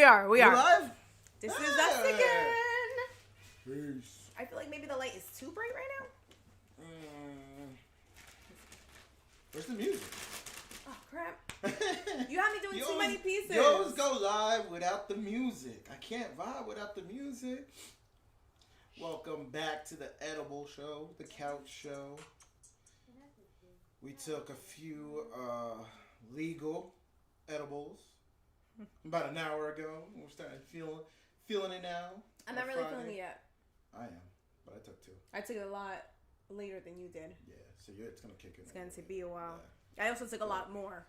are. We're live? This is us again. Peace. I feel like maybe the light is too bright right now. Where's the music? Oh, crap. You have me doing too many pieces. You always go live without the music. I can't vibe without the music. Welcome back to the Edible Show, the Couch Show. We took a few legal edibles about an hour ago. We're starting feeling it now. I'm not really feeling it yet. I am, but I took two. I took it a lot later than you did. Yeah, so it's going to kick in. It's going to be a while. Yeah. I also took a lot more.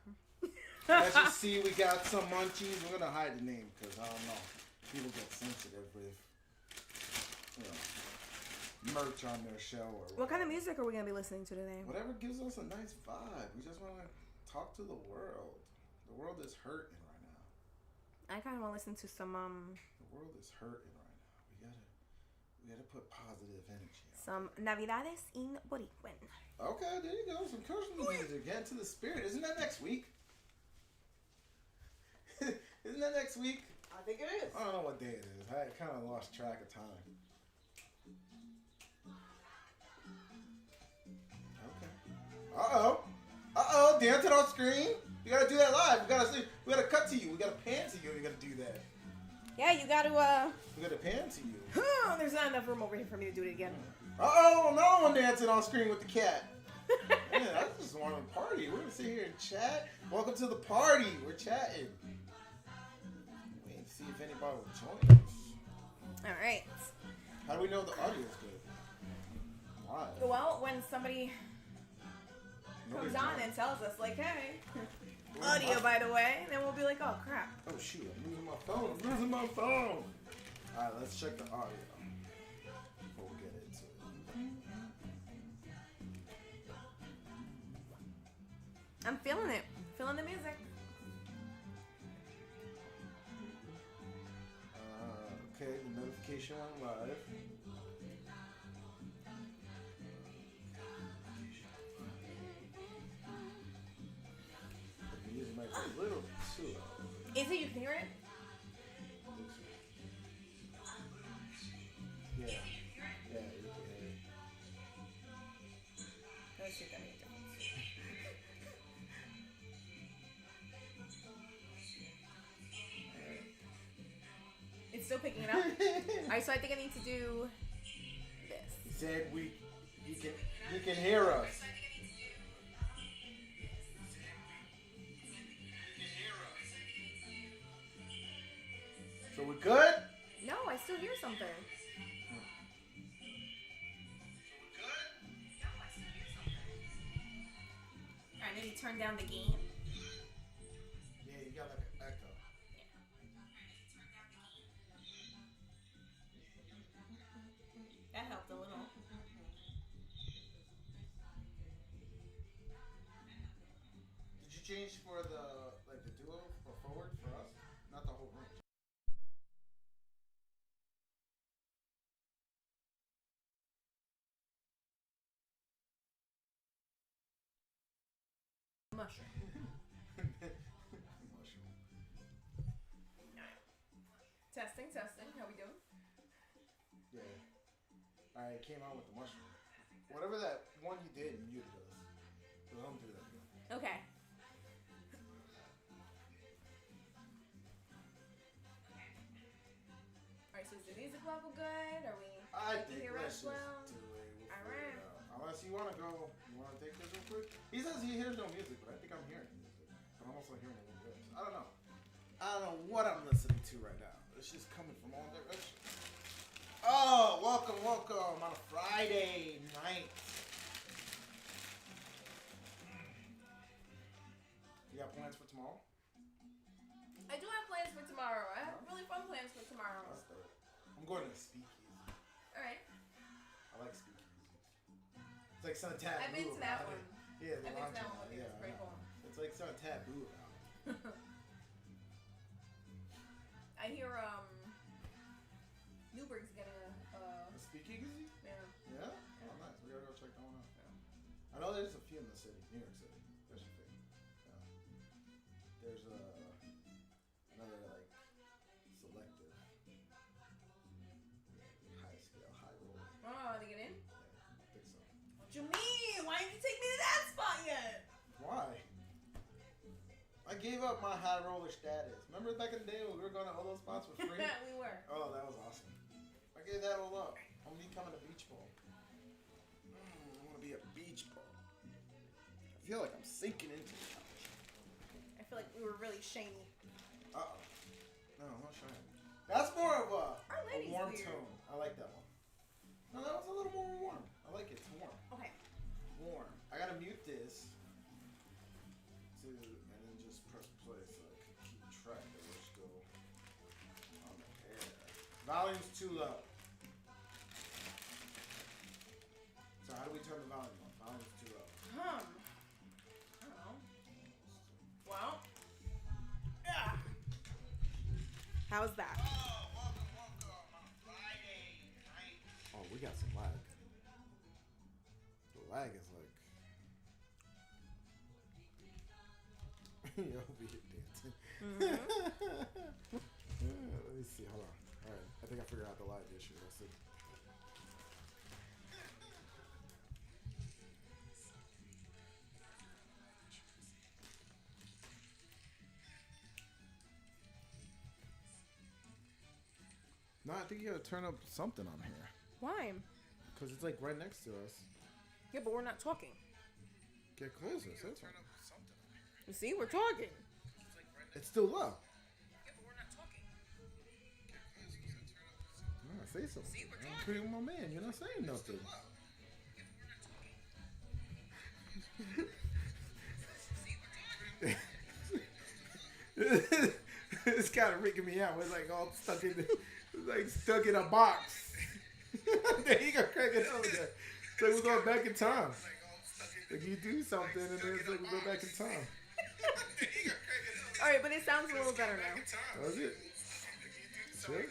As you see, we got some munchies. We're going to hide the name because, I don't know, people get sensitive with, merch on their show. Or what kind of music are we going to be listening to today? Whatever gives us a nice vibe. We just want to talk to the world. The world is hurting right now. I kind of want to listen to some, The world is hurting right now. We gotta put positive energy on. Some Navidades in Boricuen. Okay, there you go. Some Christmas music. Get into the spirit. Isn't that next week? Isn't that next week? I think it is. I don't know what day it is. I kind of lost track of time. Okay. Uh-oh. Dancing on screen. You gotta do that live. We gotta cut to you. We gotta pan to you. You gotta do that. Yeah, you gotta, We gotta pan to you. There's not enough room over here for me to do it again. Uh-oh. No one dancing on screen with the cat. Man, I just want to party. We're gonna sit here and chat. Welcome to the party. We're chatting. Wait to see if anybody will join us. All right. How do we know the audio is good? Why? Well, when somebody comes on and tells us, like, hey, audio, by the way, then we'll be like, oh, crap. Oh, shoot. I'm losing my phone. All right, let's check the audio before we get into it. I'm feeling it. Feeling the music. Okay, the notification went live. The music might be a little too loud. Is it? You can hear it? Yeah. Yeah, you can hear it. Let's see if that makes a difference. It's still picking it up. Alright, so I think I need to do this. He said he can hear us. So we're good? No, I still hear something. Alright, maybe turn down the gain. Yeah, you got like an echo. That helped a little. Did you change for the duo or forward for us? Not the whole room. Mushroom. Mushroom. Alright. Testing. How we doing? Yeah. Alright, it came out with the mushroom. Whatever that one you did, muted us. So don't do that again. Okay. Alright, so is the music level good? Are we? I can think hear let's us just well? do it. Alright. Unless you want to go, you want to take this real quick? He says he hears no music, but I think I'm hearing music. But I'm also hearing a little bit. I don't know. I don't know what I'm listening to right now. It's just coming from all directions. Oh, welcome on a Friday night. You got plans for tomorrow? I do have plans for tomorrow. I have really fun plans for tomorrow. That's dope. I'm going to the speakeasy. Alright. I like speakeasies. It's like some taboo. I've been to that one. Yeah, I've been to that one with you. It's pretty cool. It's like some taboo about it. I hear Newburgh's getting a speakeasy? yeah. Yeah? Oh, nice. We gotta go check that one out. Yeah. I know there's a few in the city, New York City. There's a few. Yeah. There's another like I gave up my high roller status. Remember back in the day when we were going to all those spots for free? We were. Oh, that was awesome. I gave that all up. I'm becoming a beach ball. I want to be a beach ball. I feel like I'm sinking into the couch. I feel like we were really shamey. Uh-oh. No, I'm not shiny. That's more of a warm weird. tone. I like that one. No, that was a little more warm. I like it. It's warm. Okay. Warm. I gotta mute this. And then just press play so I can keep track of what's going on the air. Volume's too low. So how do we turn the volume up? Volume's too low. I don't know. Well. Yeah. How's that? Welcome on Friday night. Oh, we got some lag. The lag is like... Yo, we hit dancing. Let me see. Hold on. All right. I think I figured out the lag issue. Let's see. No, I think you gotta turn up something on here. Why? Because it's like right next to us. Yeah, but we're not talking. Get closer. Say something. You see, we're talking. It's still low. Yeah, but we're not talking. No, say something. See, I'm pretty with my man. You're not saying nothing. It's kind of freaking me out. It's like all stuck in, stuck in a box. There you go, crack it over there. It's like we're going back in time. Like you do something and then it's like we go back in time. All right, but it sounds a little better now. Does it? Sure. All right,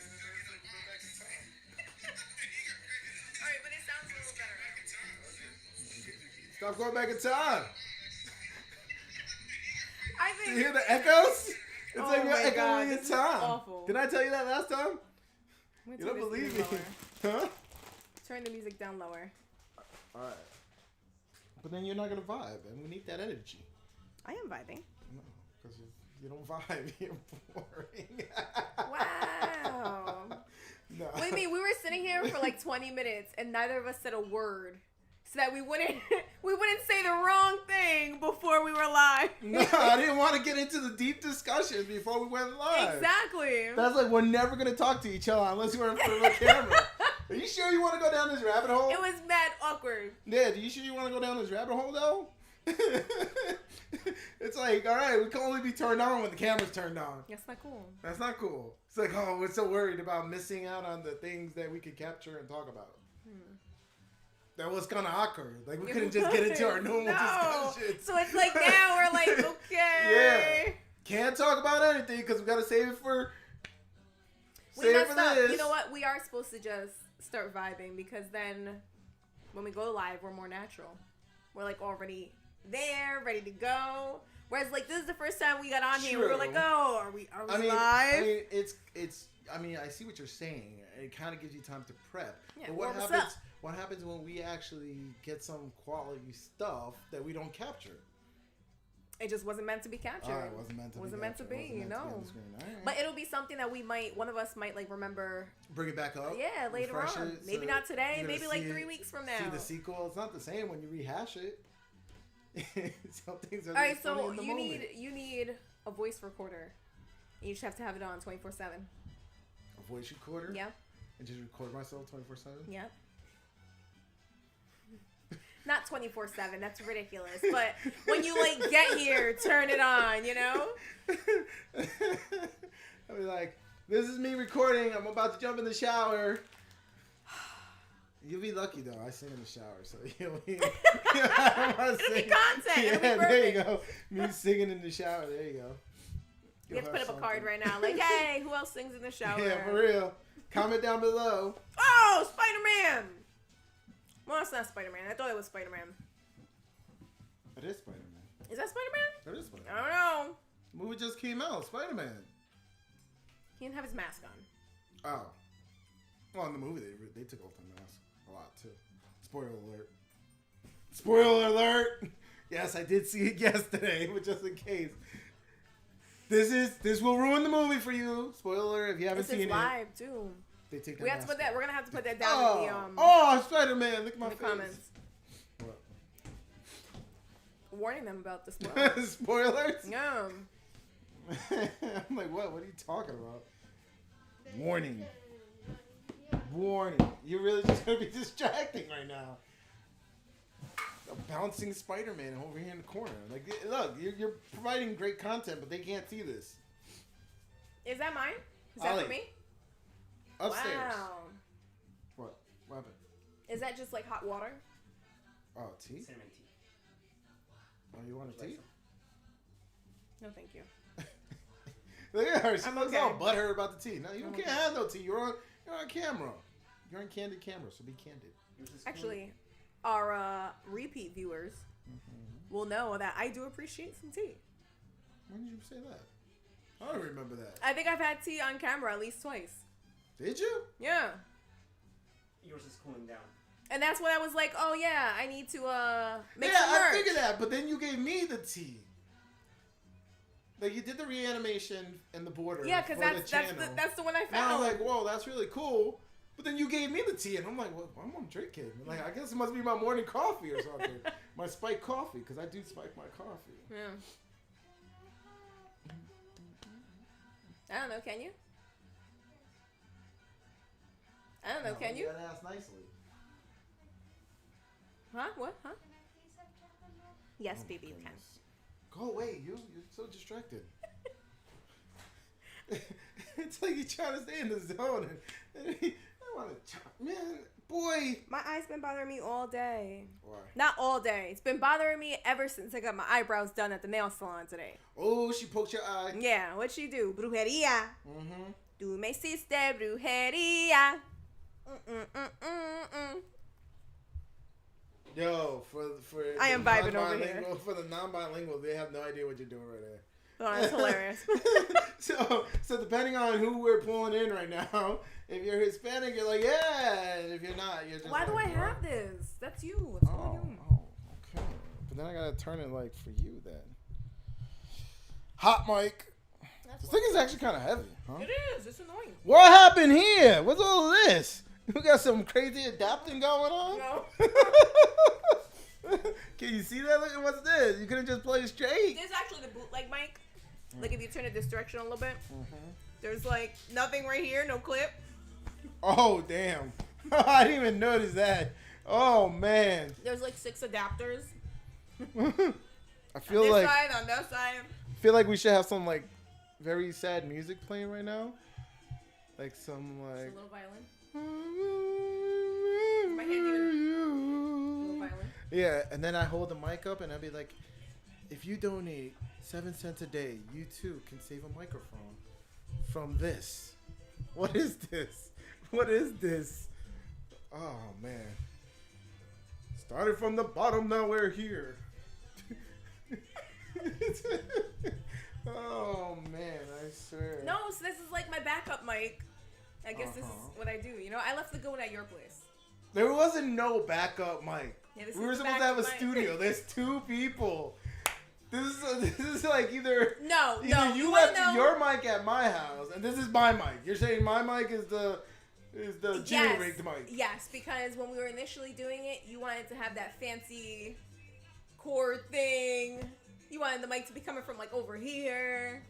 but it sounds a little better now. Stop going back in time. I think. You hear the echoes? It's like we're echoing God, in this is time. awful. Did I tell you that last time? You don't believe me. Huh? Turn the music down lower. Alright. But then you're not going to vibe, and we need that energy. I am vibing. No, because you don't vibe. You're boring. Wow. No. What do you mean? We were sitting here for like 20 minutes, and neither of us said a word. So that we wouldn't say the wrong thing before we were live. No, I didn't want to get into the deep discussions before we went live. Exactly. That's like we're never going to talk to each other unless we're in front of a camera. Are you sure you want to go down this rabbit hole? It was mad awkward. Yeah, are you sure you want to go down this rabbit hole though? It's like, all right, we can only be turned on when the camera's turned on. That's not cool. That's not cool. It's like, oh, we're so worried about missing out on the things that we could capture and talk about. That was kind of awkward. Like, we couldn't just get into our normal discussions. So it's like now we're like, okay. Yeah. Can't talk about anything because we got to save it for We messed up. this. You know what? We are supposed to just start vibing because then when we go live, we're more natural. We're like already there, ready to go. Whereas like this is the first time we got on here. We were like, oh, are we live? I mean, I see what you're saying. It kind of gives you time to prep. Yeah, but what happens when we actually get some quality stuff that we don't capture? It just wasn't meant to be captured. It wasn't meant to be. You know. But it'll be something that one of us might like rember. Bring it back up. Yeah, later on. Maybe not today. Maybe like 3 weeks from now. See the sequel. It's not the same when you rehash it. Some things are. All right, so you need a voice recorder. You just have to have it on 24/7. A voice recorder. Yeah. And just record myself 24/7. Yep. Not 24/7. That's ridiculous. But when you like get here, turn it on. You know. I'll be like, "This is me recording. I'm about to jump in the shower." You'll be lucky though. I sing in the shower, so you'll be. It'll be content. It'll be perfect. There you go. Me singing in the shower. There you go. You have to put up a card right now, like, "Hey, who else sings in the shower?" Yeah, for real. Comment down below. Oh, Spider-Man! Well, it's not Spider-Man. I thought it was Spider-Man. It is Spider-Man. Is that Spider-Man? That is Spider-Man. I don't know. The movie just came out. Spider-Man. He didn't have his mask on. Oh. Well, in the movie, they took off the mask a lot, too. Spoiler alert. Spoiler alert! Yes, I did see it yesterday, but just in case. This will ruin the movie for you. Spoiler if you haven't This seen is it. live too. They take We have to put that. We're gonna have to put that down in the Spider-Man! Look at my in the face. comments. What? Warning them about the spoilers. Spoilers? No. I'm like, what? What are you talking about? Warning. Warning. You're really just gonna be distracting right now. A bouncing Spider-Man over here in the corner. Like, look, you're providing great content, but they can't see this. Is that mine? Is that Ollie. for me? Upstairs. Wow. What? What happened? Is that just like hot water? Oh, tea? Cinnamon tea. Oh, you want a tea? No, thank you. Look at her. She I'm looks okay. all butthurt about the tea. No, you I'm can't okay. have no tea. You're on camera. You're on candid camera, so be candid. Yours is Actually, our repeat viewers will know that I do appreciate some tea. When did you say that? I don't remember that. I think I've had tea on camera at least twice. Did you? Yeah. Yours is cooling down. And that's when I was like, oh yeah, I need to make Yeah, some merch. I figured that, but then you gave me the tea. Like you did the reanimation and the border. Yeah, because that's the one I Now I'm found. like, whoa, that's really cool. But then you gave me the tea, and I'm like, well, I'm drinking. Like, I guess it must be my morning coffee or something. My spiked coffee, because I do spike my coffee. Yeah. I don't know, can you? I don't know, can you? That ass nicely. Huh? What? Huh? Yes, Oh, baby, you can. goodness. Go away, you're so distracted. It's like you're trying to stay in the zone. And I want to chop. Man, boy. My eyes been bothering me all day. Why? Not all day. It's been bothering me ever since I got my eyebrows done at the nail salon today. Oh, she poked your eye. Yeah, what'd she do? Brujeria. Mm-hmm. Do me sister brujeria. Mm-mm-mm-mm-mm. Yo, for I am the vibing over here. non-bilingual- For the non-bilingual, they have no idea what you're doing right there. Oh, that's hilarious. So depending on who we're pulling in right now, if you're Hispanic, you're like, yeah. And if you're not, you're just Why do like, I what? have this? That's you. What's going on? Okay. But then I gotta turn it like for you then. Hot mic. That's This what- thing is actually kind of heavy, huh? It is. It's annoying. What happened here? What's all this? We got some crazy adapting going on? No. Can you see that? Look at what's this? You couldn't just play straight. This is actually the bootleg mic. Like if you turn it this direction a little bit, Mm-hmm. there's like nothing right here, no clip. Oh, damn. I didn't even notice that. Oh, man. There's like 6 adapters. I On feel this like side, on that side. we should have some like very sad music playing right now. Like some Just like a little violin. My hand even- A little violin. Yeah, and then I hold the mic up and I'd be like, if you donate 7 cents a day, you too can save a microphone from this. What is this? What is this? Oh man. Started from the bottom, now we're here. Oh man, I swear. No, so this is like my backup mic. I guess this is Uh-huh. what I do. You know, I left the good one at your place. There wasn't no backup mic. Yeah, this We is were the supposed to have a backup mic. studio. There's 2 people. This is like either No, you wanna left know? your mic at my house, and this is my mic. You're saying my mic is the Jimmy Yes. rigged mic. Yes, because when we were initially doing it, you wanted to have that fancy cord thing. You wanted the mic to be coming from like over here.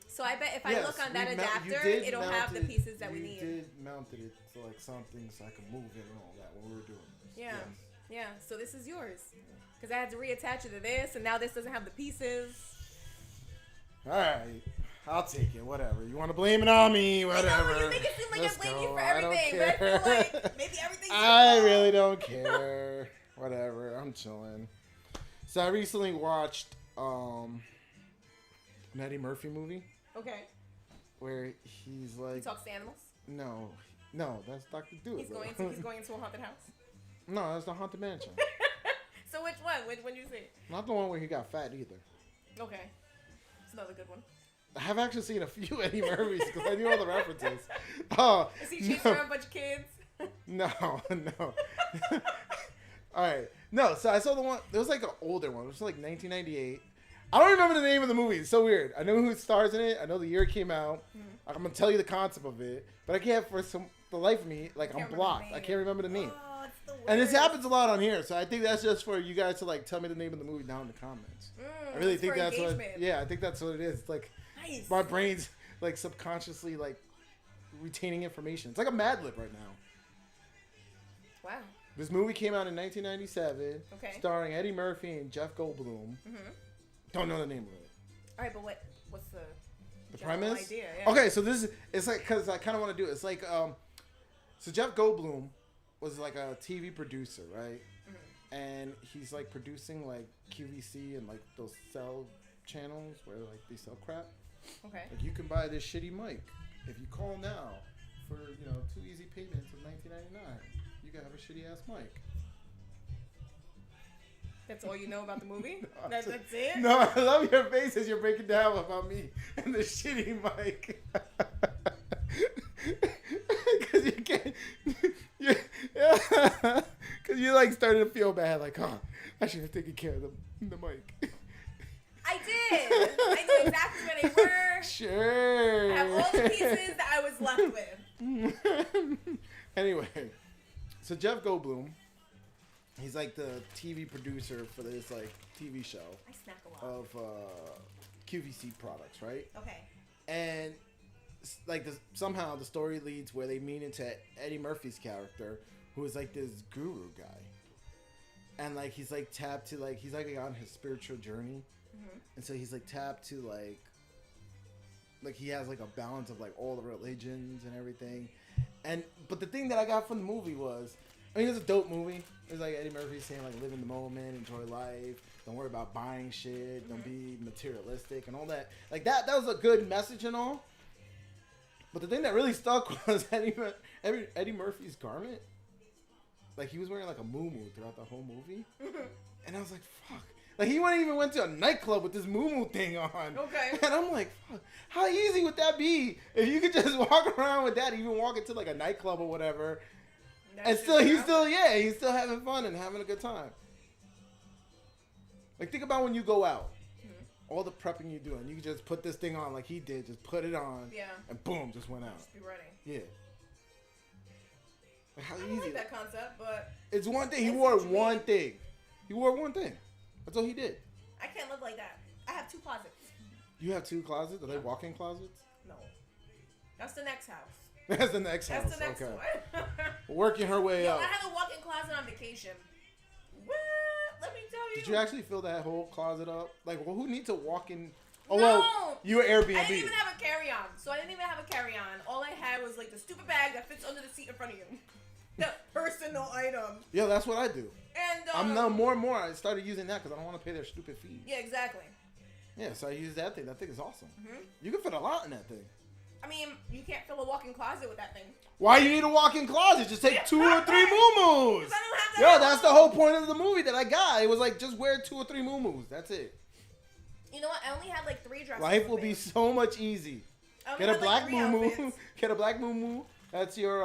So I bet if I look on that you adapter, did it'll mount have the it- pieces that we you need. did mounted it to like something so I could move it and all that when we were doing this. Yeah. Yes. Yeah, so this is yours. Because I had to reattach it to this, and now this doesn't have the pieces. All right. I'll take it. Whatever. You want to blame it on me? Whatever. I know, you make it seem like Let's I blame you go. for I don't everything, but I feel care. like maybe everything's I your really fault. don't care. Whatever. I'm chilling. So I recently watched an Eddie Murphy movie Okay. where he's He like, talks to animals. no, that's Dr. Doolittle. He's going into a haunted house. No, that's the Haunted Mansion. So which one? Which one did you see? Not the one where he got fat either. Okay. It's another good one. I have actually seen a few Eddie Murphys because I knew all the references. Oh, Is he chasing no. around a bunch of kids? No. All right. No, so I saw the one. There was like an older one. It was like 1998. I don't remember the name of the movie. It's so weird. I know who stars in it. I know the year it came out. I'm gonna tell you the concept of it, but I can't for the life of me. Like I'm blocked. I can't remember the name. Oh, it's the worst. And this happens a lot on here, so I think that's just for you guys to like tell me the name of the movie down in the comments. I really think that's engagement. What. Yeah, I think that's what it is. It's like my brain's like subconsciously like retaining information. It's like a Mad Lib right now. Wow. This movie came out in 1997, starring Eddie Murphy and Jeff Goldblum. Don't know the name of it. All right, but what's the premise? Idea? Yeah. Okay, so this is it's like because I kind of want to do it. It's like so Jeff Goldblum was like a TV producer, right? And he's like producing like QVC and like those cell channels where like they sell crap. Okay. Like you can buy this shitty mic if you call now for 2 easy payments of $19.99. You can have a shitty ass mic. That's all you know about the movie? That's it? No, I love your face as you're breaking down about me and the shitty mic. Because you can't. Because you like started to feel bad, like, oh, I should have taken care of the mic. I did. I knew exactly where they were. Sure. I have all the pieces that I was left with. Anyway, so Jeff Goldblum, he's like the TV producer for this like TV show. I snack a lot. Of QVC products, right? Okay. And like somehow the story leads where they meet into Eddie Murphy's character, who is like this guru guy, and like he's like tapped to like he's like on his spiritual journey, and so he's like tapped to like he has like a balance of like all the religions and everything, but the thing that I got from the movie was, I mean, it's a dope movie. It's like Eddie Murphy saying like live in the moment, enjoy life, don't worry about buying shit, don't be materialistic and all that. Like that was a good message and all. But the thing that really stuck was Eddie Murphy's garment. Like he was wearing like a muumuu throughout the whole movie, and I was like, fuck. Like he even went to a nightclub with this muumuu thing on. Okay. And I'm like, fuck, how easy would that be if you could just walk around with that, even walk into like a nightclub or whatever. And he's still having fun and having a good time. Like think about when you go out, all the prepping you do, and you can just put this thing on like he did, just put it on, and boom, just went out. Just be ready. Yeah. Like how I easy. like that concept, but it's one thing. He wore one thing. He wore one thing. That's all he did. I can't live like that. I have 2 closets. You have 2 closets? Are they walk-in closets? No. That's the next house. That's the next house. That's the next one. Working her way up. I have a walk-in closet on vacation. What? Let me tell you. Did you actually fill that whole closet up? Like, well, who needs to walk in? Oh, no. well, you were Airbnb. I didn't even have a carry-on. So I didn't even have a carry-on. All I had was like the stupid bag that fits under the seat in front of you. The personal item. Yeah, that's what I do. And I'm now more and more. I started using that because I don't want to pay their stupid fees. Yeah, exactly. Yeah, so I use that thing. That thing is awesome. You can fit a lot in that thing. I mean, you can't fill a walk-in closet with that thing. Why you need a walk-in closet? Just take 2 or 3 muumuus. Yo, that's the whole point of the movie that I got. It was like just wear 2 or 3 muumuus. That's it. You know what? I only had like 3 dresses. Life will be so much easy. Get a black muumuu. Get a black muumuu. That's your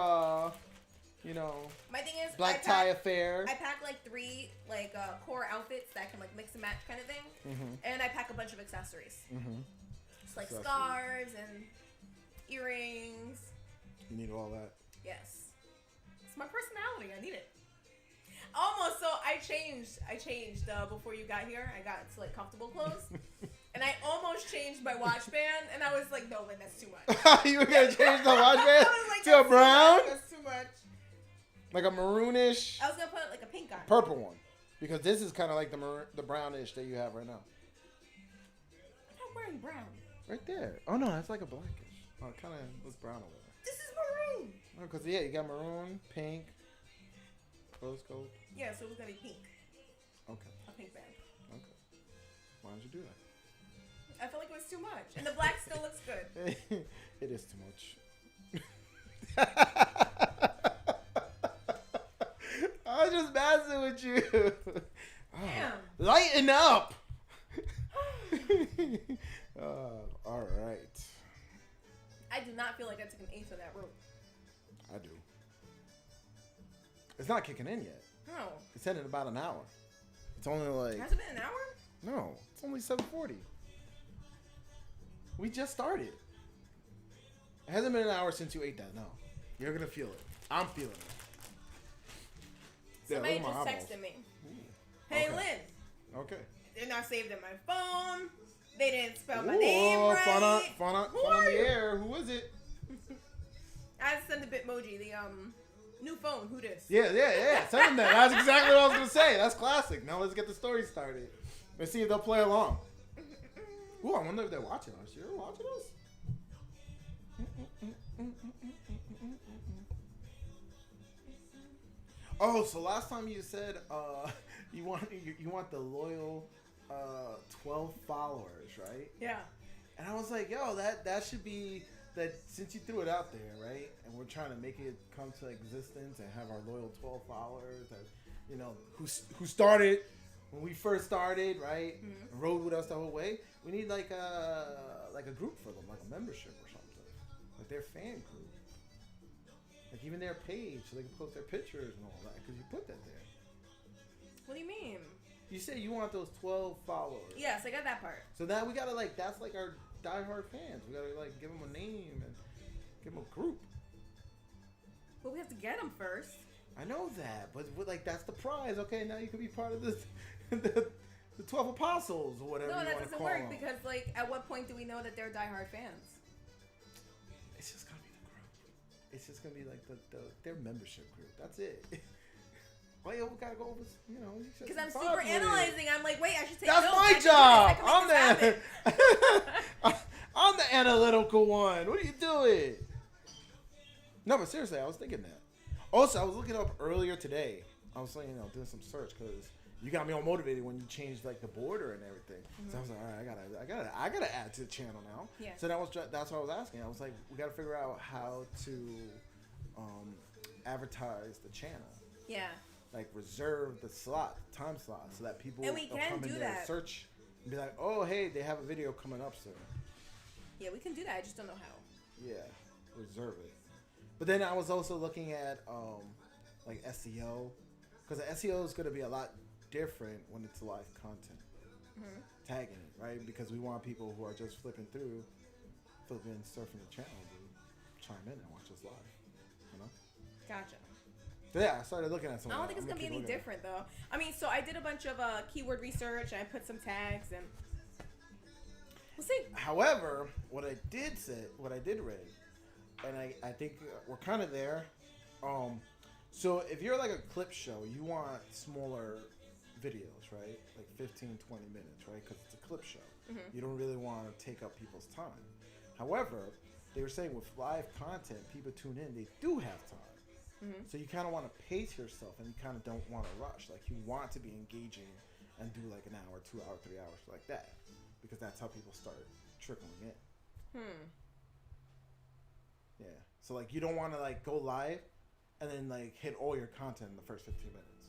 My thing is, black tie affair. I pack like 3 like core outfits that I can like mix and match kind of thing, and I pack a bunch of accessories. Just like scarves and earrings. You need all that. Yes, it's my personality. I need it. Almost. So I changed before you got here. I got into like comfortable clothes, and I almost changed my watch band, and I was like, no, Lynn, that's too much. You were gonna change the watch band like, to a brown? That's too much. Like a maroonish. I was gonna put like a pink on. Purple one, because this is kind of like the brownish that you have right now. I'm not wearing brown. Right there. Oh no, that's like a blackish. Oh, it kind of looks brown over there. This is maroon. Oh, because you got maroon, pink, rose gold. Yeah, so it was gonna be pink. Okay. A pink band. Okay. Why did you do that? I felt like it was too much, and the black still looks good. It is too much. I was just messing with you. Damn. Lighten up. All right. I do not feel like I took an eighth of that rope. I do. It's not kicking in yet. No. It's in about an hour. It's only like. Has it been an hour? No, it's only 7:40. We just started. It hasn't been an hour since you ate that. No, you're gonna feel it. I'm feeling it. Somebody look at just my eyeballs. texted me. Ooh. Hey, Okay. Lynn. Okay. They're not saved in my phone. They didn't spell my Ooh, name right. Fun on Who the are you? air. Who is it? I had to send the Bitmoji, the new phone. Who this? Yeah. Send them that. That's exactly what I was gonna say. That's classic. Now let's get the story started. Let's see if they'll play along. Ooh, I wonder if they're watching us. You're watching us? Oh, so last time you said you want the loyal 12 followers, right? Yeah. And I was like, yo, that should be that, since you threw it out there, right? And we're trying to make it come to existence and have our loyal 12 followers that, you know, who started when we first started, right? Mm-hmm. And rode with us the whole way. We need like a group for them, like a membership or something, like their fan group, like even their page, so they can post their pictures and all that. Because you put that there. What do you mean? You say you want those 12 followers. Yes, I got that part. So now we gotta that's like our diehard fans. We gotta like give them a name and give them a group. But we have to get them first. I know that, but like that's the prize. Okay, now you can be part of this, the 12 apostles or whatever. No, you that wanna doesn't call work them. because, like, at what point do we know that they're diehard fans? It's just gonna be the group. It's just gonna be like their membership group. That's it. Well, we gotta go over, you know. Because I'm super analyzing. I'm like, wait, I should take That's notes. my I can do job. this. I can make this happen. I'm the analytical one. What are you doing? No, but seriously, I was thinking that. Also, I was looking up earlier today. I was saying, doing some search because you got me all motivated when you changed like the border and everything. Mm-hmm. So I was like, all right, I gotta add to the channel now. Yeah. So that's what I was asking. I was like, we gotta figure out how to advertise the channel. Yeah. Like reserve the time slot, so that people And we will can come do in there that. and search and be like, oh, hey, they have a video coming up soon. Yeah, we can do that. I just don't know how. Yeah, reserve it. But then I was also looking at like SEO, because the SEO is going to be a lot different when it's live content. Mm-hmm. Tagging it, right? Because we want people who are just surfing the channel to chime in and watch us live. You know? Gotcha. So yeah, I started looking at some. I don't think it's gonna be any different though. I mean, so I did a bunch of keyword research and I put some tags and we'll see. However, what I did read, and I think we're kind of there. So if you're like a clip show, you want smaller videos, right? Like 15, 20 minutes, right? Because it's a clip show. Mm-hmm. You don't really want to take up people's time. However, they were saying with live content, people tune in, they do have time. Mm-hmm. So you kind of want to pace yourself, and you kind of don't want to rush. Like you want to be engaging and do like an hour, 2 hour, 3 hours like that, because that's how people start trickling in. Yeah. So like you don't want to like go live and then like hit all your content in the first 15 minutes.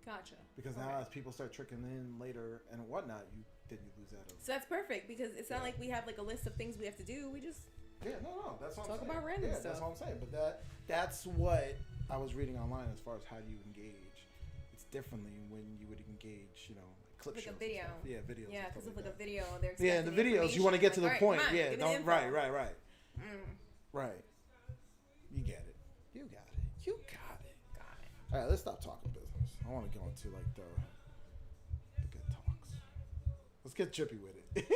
Gotcha. Because now as people start trickling in later and whatnot, you lose that. So that's perfect because it's not like we have like a list of things we have to do. We just no, that's what talk I'm saying. about random stuff. That's what I'm saying. But that's what I was reading online as far as how do you engage. It's differently when you would engage, clip like shows. a video. Yeah, videos. Yeah, because like a video, they're yeah, the videos you want to get to the point. On, yeah, don't, right. Mm. Right. You get it. You got it. Got it. All right, let's stop talking business. I want to go into like the good talks. Let's get trippy with it.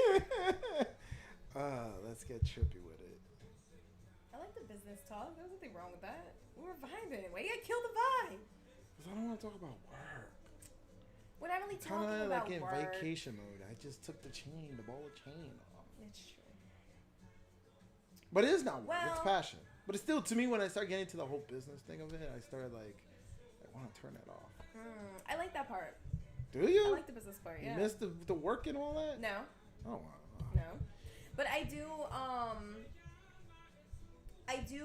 Let's get trippy with it. I like the business talk. There's nothing wrong with that. We were vibing. Why you gotta kill the vibe? Because I don't want to talk about work. We're not really talking Kind of about like in work. vacation mode. I just took the ball of chain off. It's true. But it is not work. Well, it's passion. But it's still, to me, when I start getting to the whole business thing of it, I started like, I want to turn that off. I like that part. Do you? I like the business part, yeah. You miss the work and all that? No. Oh, wow. No. But I do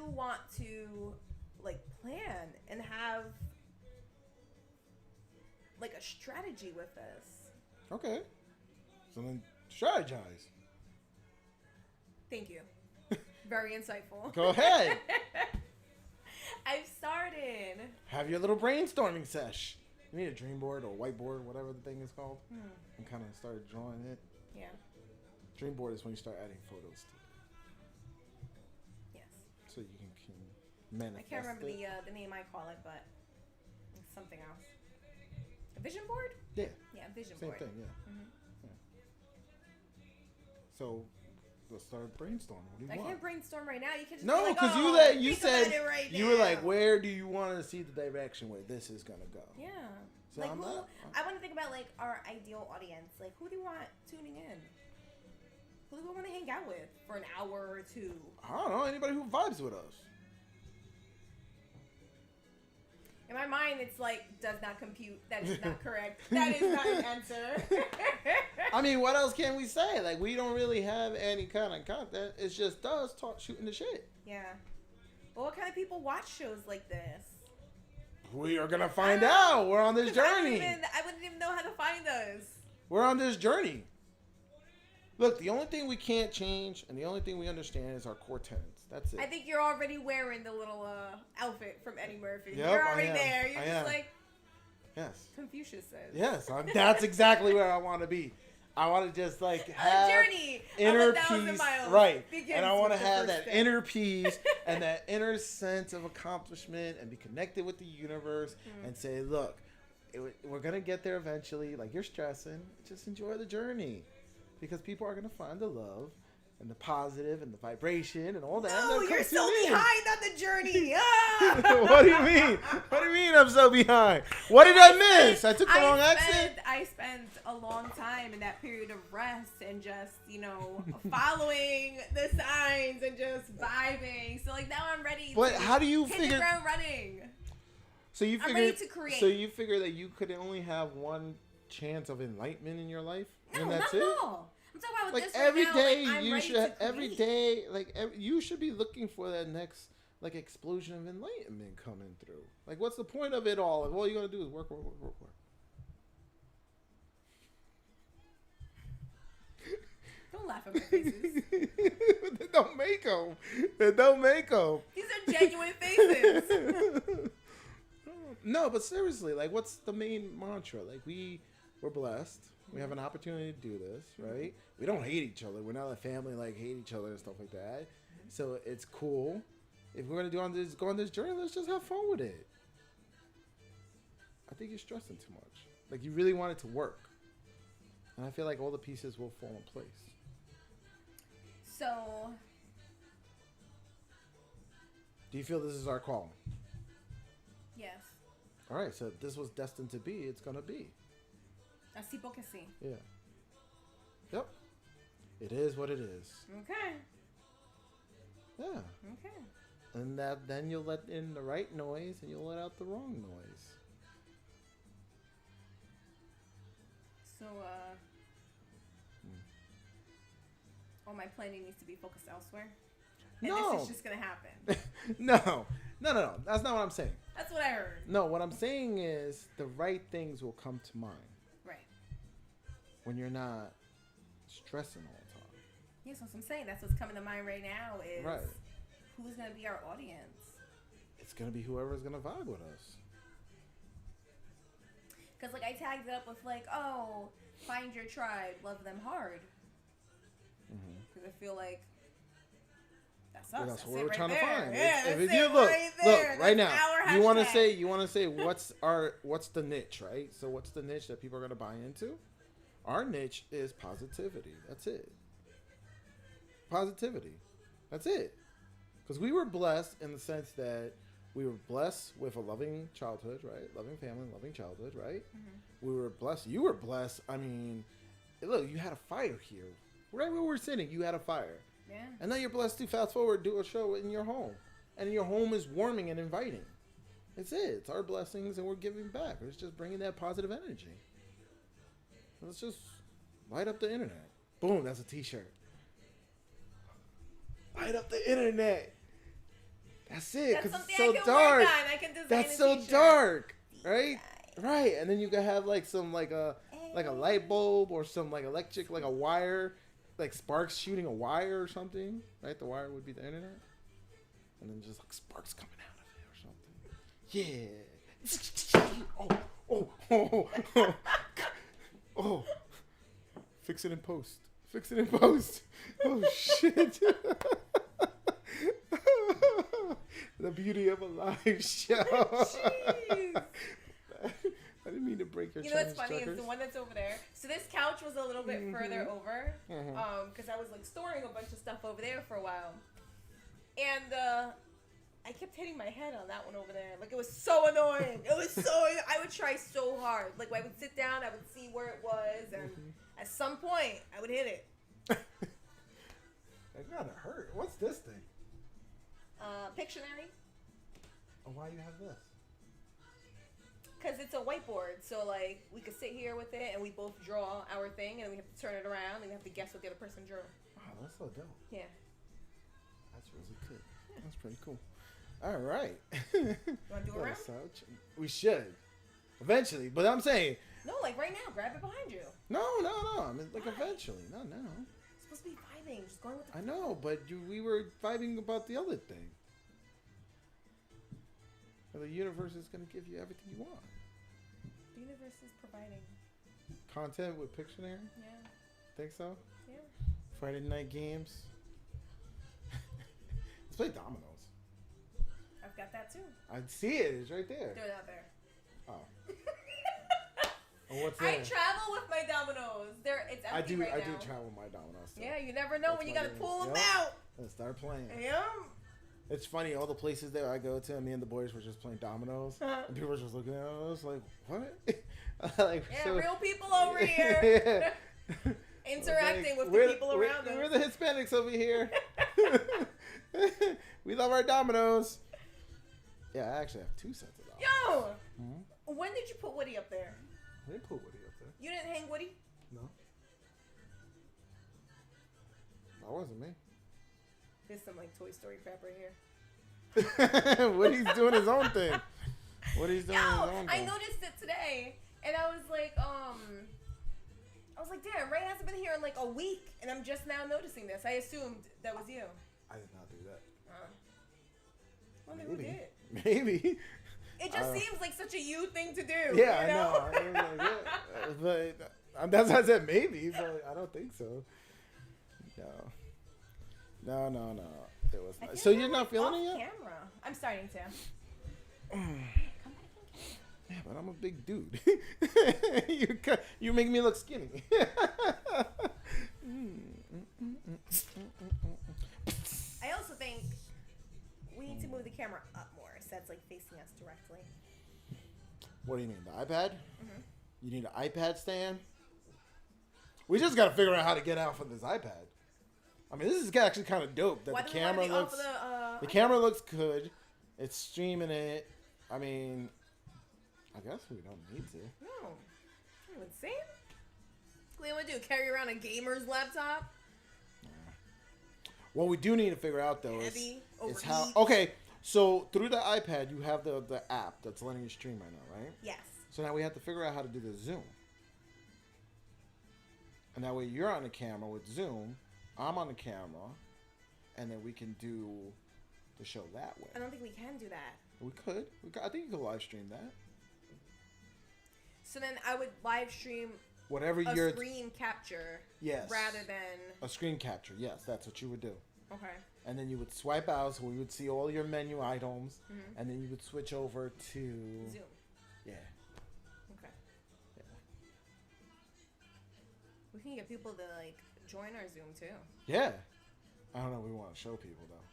want to, like, plan and have, like, a strategy with this. Okay. So then strategize. Thank you. Very insightful. Go ahead. I've started. Have your little brainstorming sesh. You need a dream board or a whiteboard, whatever the thing is called, and kind of start drawing it. Yeah. Dream board is when you start adding photos to it, Yes. so you can manifest. I can't remember it. the name I call it, but it's something else. A vision board? Yeah. Yeah, vision Same board. thing. Yeah. So let's start brainstorming. What do you I want? can't brainstorm right now. You can just No, because because you said right you now. were like, where do you want to see the direction where this is gonna go? Yeah. So like I'm who? not- I want to think about like our ideal audience. Like who do we want tuning in? Who do we want to hang out with for an hour or two? I don't know, anybody who vibes with us. In my mind, it's like does not compute. That is not correct. That is not an answer. I mean, what else can we say? Like, we don't really have any kind of content. It's just us shooting the shit. Yeah. Well, what kind of people watch shows like this? We are gonna find out. We're on this 'Cause journey. I wouldn't even know how to find us. We're on this journey. Look, the only thing we can't change and the only thing we understand is our core tenets. That's it. I think you're already wearing the little outfit from Eddie Murphy. Yep, You're I already am. there. You're I just am. like Yes. Confucius says. Yes, that's exactly where I want to be. I want to just like have a journey inner of 1,000 peace, miles right? begins And I want to with the have first that step. inner peace and that inner sense of accomplishment and be connected with the universe and say, look, we're gonna get there eventually. Like you're stressing, just enjoy the journey, because people are gonna find the love and the positive and the vibration and all that. No, that you're comes so in. behind on the journey. Ah! What do you mean? What do you mean I'm so behind? What did I miss? I took the wrong exit. I spent a long time in that period of rest and just, following the signs and just vibing. So like now I'm ready But to how do you hit figure? the ground running. So you I'm figure? ready to create. So you figure that you could only have one chance of enlightenment in your life, No, and that's not it. at all. I'm talking about with Like this right every now, day, like, I'm you ready should. to Every create. day, you should be looking for that next explosion of enlightenment coming through. Like, what's the point of it all? If all you're gonna do is work. Don't laugh at my faces. They don't make them. They don't make them. These are genuine faces. No, but seriously, like, what's the main mantra? Like, we're blessed. We have an opportunity to do this, right? We don't hate each other. We're not a family like hate each other and stuff like that. So it's cool. If we're gonna go on this journey, let's just have fun with it. I think you're stressing too much. Like, you really want it to work, and I feel like all the pieces will fall in place. So, Do you feel this is our call? yes. All right, so if this was destined to be, it's gonna be. Así porque sí. Yeah. Yep. It is what it is. Okay. Yeah. Okay. And then you'll let in the right noise and you'll let out the wrong noise. So, all my planning needs to be focused elsewhere. And No. this is just gonna happen. No. That's not what I'm saying. That's what I heard. No, what I'm saying is the right things will come to mind Right. when you're not stressing all the time. Yes, that's what I'm saying. That's what's coming to mind right now is Right. who's gonna be our audience. It's going to be whoever's going to vibe with us. Because, like, I tagged it up with, like, oh, find your tribe, love them hard. Because I feel like that's us. Well, that's that's what it we're right trying there. to find. Yeah, If that's you it look there. right That's now, our you want hashtag. to say what's the niche, right? So what's the niche that people are going to buy into? Our niche is positivity. That's it. Positivity. That's it. Because we were blessed in the sense that we were blessed with a loving childhood, right? Loving family, loving childhood, right? We were blessed. You were blessed. I mean, look, you had a fire here. Right where we're sitting, you had a fire. Yeah. And now you're blessed to fast forward, do a show in your home. And your home is warming and inviting. It's it. It's our blessings and we're giving back. It's just bringing that positive energy. Let's just light up the internet. Boom, that's a t-shirt. Light up the internet. That's it. That's Because something it's so I can dark. work on. I can design That's a so t-shirt. dark. Right? Right. And then you can have like some like a light bulb or some like electric, like a wire, like sparks shooting a wire or something. Right? The wire would be the internet. And then just like sparks coming out of it or something. Yeah. Oh. Fix it in post. Fix it in post. Oh, shit. The beauty of a live show. Jeez. I didn't mean to break your You know what's Chinese funny checkers. is the one that's over there. So this couch was a little bit further over, Mhm. because I was like storing a bunch of stuff over there for a while, and I kept hitting my head on that one over there. Like, it was so annoying. It was so. I would try so hard. Like, I would sit down, I would see where it was, and at some point, I would hit it. That gotta hurt. What's this thing? Pictionary. Oh, why do you have this? Because it's a whiteboard, so like we could sit here with it and we both draw our thing, and we have to turn it around and we have to guess what the other person drew. Wow, that's so dope. Yeah. That's really good. That's pretty cool. All right. You want to do a round? We should. Eventually. But I'm saying. No, like right now. Grab it behind you. No. I mean, like, eventually. Not now. It's supposed to be vibing. Just going with the I know, but we were vibing about the other thing. The universe is going to give you everything you want. The universe is providing. Content with Pictionary? Yeah. Think so? Yeah. Friday night games? Let's play dominoes. I've got that too. I see it. It's right there. Throw it out there. Oh. Oh, what's I that? travel with my dominoes. It's empty I do right now. travel with my dominoes too. Yeah, you never know That's when you my gotta game. pull them Yep. out. Let's start playing. Yeah. It's funny, all the places that I go to, me and the boys were just playing dominoes. And people were just looking at us like, what? Like, Yeah, so, real people over here. yeah. Interacting with We're- the people we're- around us. We're the Hispanics over here. We love our dominoes. Yeah, I actually have 2 sets of dominoes. Yo! Hmm? When did you put Woody up there? I didn't put Woody up there. You didn't hang Woody? No. That wasn't me. There's some like Toy Story crap right here. Woody's doing his own thing. Woody's doing his own I thing. noticed it today, and I was like, damn, Ray hasn't been here in like a week, and I'm just now noticing this. I assumed that was you. I did not do that. Wonder who did. Maybe. It just seems like such a you thing to do. Yeah, you know? I know. I was like, yeah. But that's why I said maybe, but I don't think so. No. It was I not. feel So like you're I'm, not like, feeling off it yet? Camera. I'm starting to. Come back in. Yeah, but I'm a big dude. You make me look skinny. I also think we need to move the camera up more, so that's like facing us directly. What do you mean, the iPad? Mm-hmm. You need an iPad stand? We just gotta figure out how to get out from this iPad. I mean, this is actually kind of dope. That Why the do we wanna camera be looks. off The camera looks good. It's streaming it. I mean, I guess we don't need to. No. You insane? What do you want to do? Carry around a gamer's laptop? What we do need to figure out though Heavy, is how. overheat. Okay, so through the iPad you have the app that's letting you stream right now, right? Yes. So now we have to figure out how to do the Zoom. And that way you're on the camera with Zoom, I'm on the camera, and then we can do the show that way. I don't think we can do that. We could. I think you could live stream that. So then I would live stream Whatever a your screen capture yes, rather than... a screen capture. Yes, that's what you would do. Okay. And then you would swipe out, so we would see all your menu items, Mhm. and then you would switch over to Zoom. Yeah. Okay. Yeah. We can get people to like join our Zoom too. Yeah. I don't know. We want to show people though.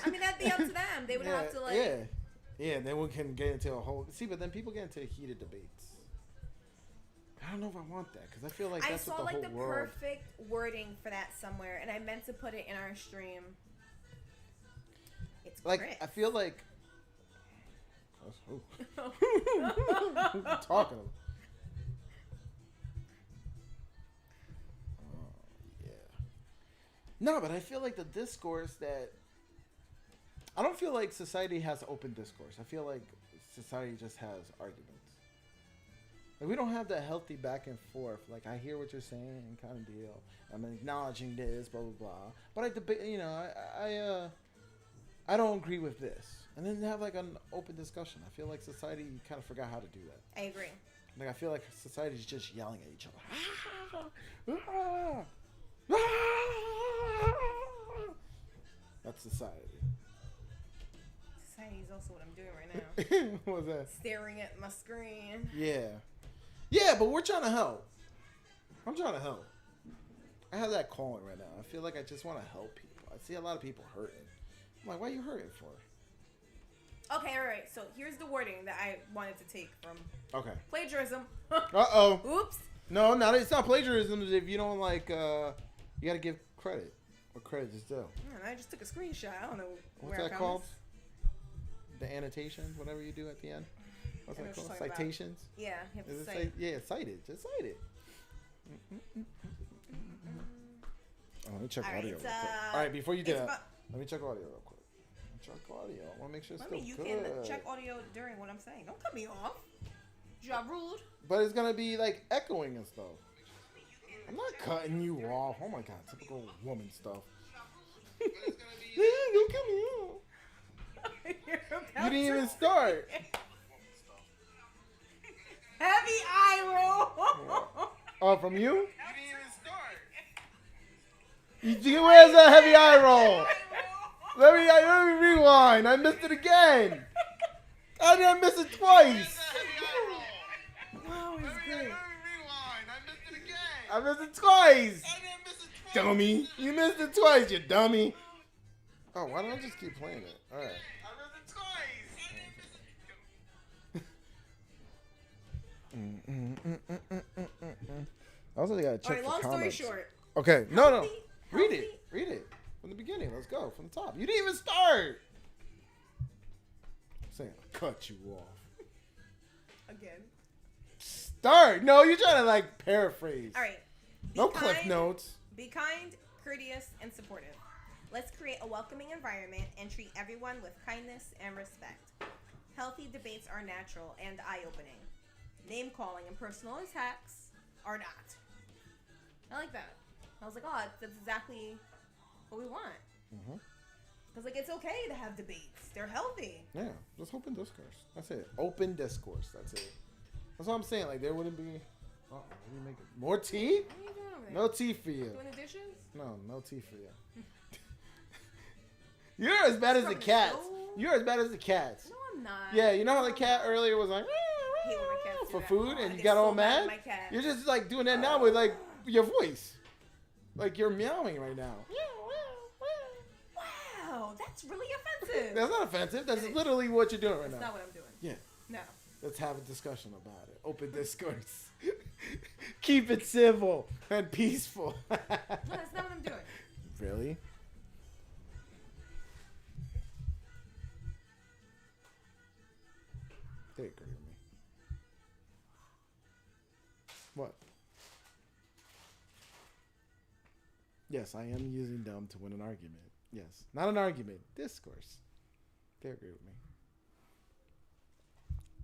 I mean, that'd be up to them. They would have to like... Yeah. Yeah, and then we can get into a whole... See, but then people get into heated debates. I don't know if I want that, because I feel like I that's saw what the like whole the world... perfect wording for that somewhere, and I meant to put it in our stream. It's Like, Chris. I feel like... Who? Who you talking about? Yeah. No, but I feel like the discourse that... I don't feel like society has open discourse. I feel like society just has arguments. Like, we don't have that healthy back and forth. Like, I hear what you're saying, kind of deal. I'm acknowledging this, blah blah blah. But I debate. You know, I don't agree with this. And then have like an open discussion. I feel like society kind of forgot how to do that. I agree. Like I feel like society is just yelling at each other. That's society. Society is also what I'm doing right now. What was that? Staring at my screen. Yeah. Yeah, but we're trying to help. I'm trying to help. I have that calling right now. I feel like I just want to help people. I see a lot of people hurting. I'm like, why are you hurting for? Okay, all right. So here's the wording that I wanted to take from plagiarism. Uh-oh. Oops. No, it's not plagiarism if you don't like, you got to give credit. What credit is due? Man, I just took a screenshot. I don't know What's that called? The annotations, whatever you do at the end. What's that called? Citations? Yeah, you have to cite. Cite it. Just cite it. Oh, let me check audio real quick. All right, before you do that, let me check audio real quick. Check audio. I want to make sure it's still good. You can check audio during what I'm saying. Don't cut me off. You're rude. But it's going to be like echoing and stuff. I'm not cutting you off. Oh my God, typical woman stuff. Don't cut me off. You didn't even start. Heavy eye roll. Oh, from you? You didn't even start. Where's that heavy eye roll? Let me rewind. I missed it again. I didn't miss it twice. Wow, it's great. I missed it twice. Dummy. You missed it twice, you dummy. Oh, why don't I just keep playing it? All right. I missed it twice. I also got to check for long comments. story short. Okay. No. Read it. From the beginning. Let's go. From the top. You didn't even start. I'm saying I'll cut you off. Again. Start. No, you're trying to like paraphrase. All right. No cliff notes. Be kind, courteous, and supportive. Let's create a welcoming environment and treat everyone with kindness and respect. Healthy debates are natural and eye-opening. Name calling and personal attacks are not. I like that. I was like, oh, that's exactly what we want. Because, like, it's okay to have debates. They're healthy. Yeah, just open discourse. That's it. Open discourse. That's it. That's what I'm saying. Like, there wouldn't be... Oh, what are you making? More tea? What are you doing over there? No tea for you. Doing the dishes? No tea for you. You're as bad as the cats. You're as bad as the cats. No, I'm not. Yeah, you know how the cat earlier was like... I hate when my cats do for that. food, Oh, and I you get got all so mad mad? at my cat. You're just, like, doing that now with, like, your voice. Like, you're meowing right now. Wow, that's really offensive. That's not offensive. That's literally what you're doing right now. That's not what I'm doing. Yeah. No. Let's have a discussion about it. Open discourse. Keep it civil and peaceful. No, that's not what I'm doing. Really? They agree with me. What? Yes, I am using them to win an argument. Yes. Not an argument. Discourse. They agree with me.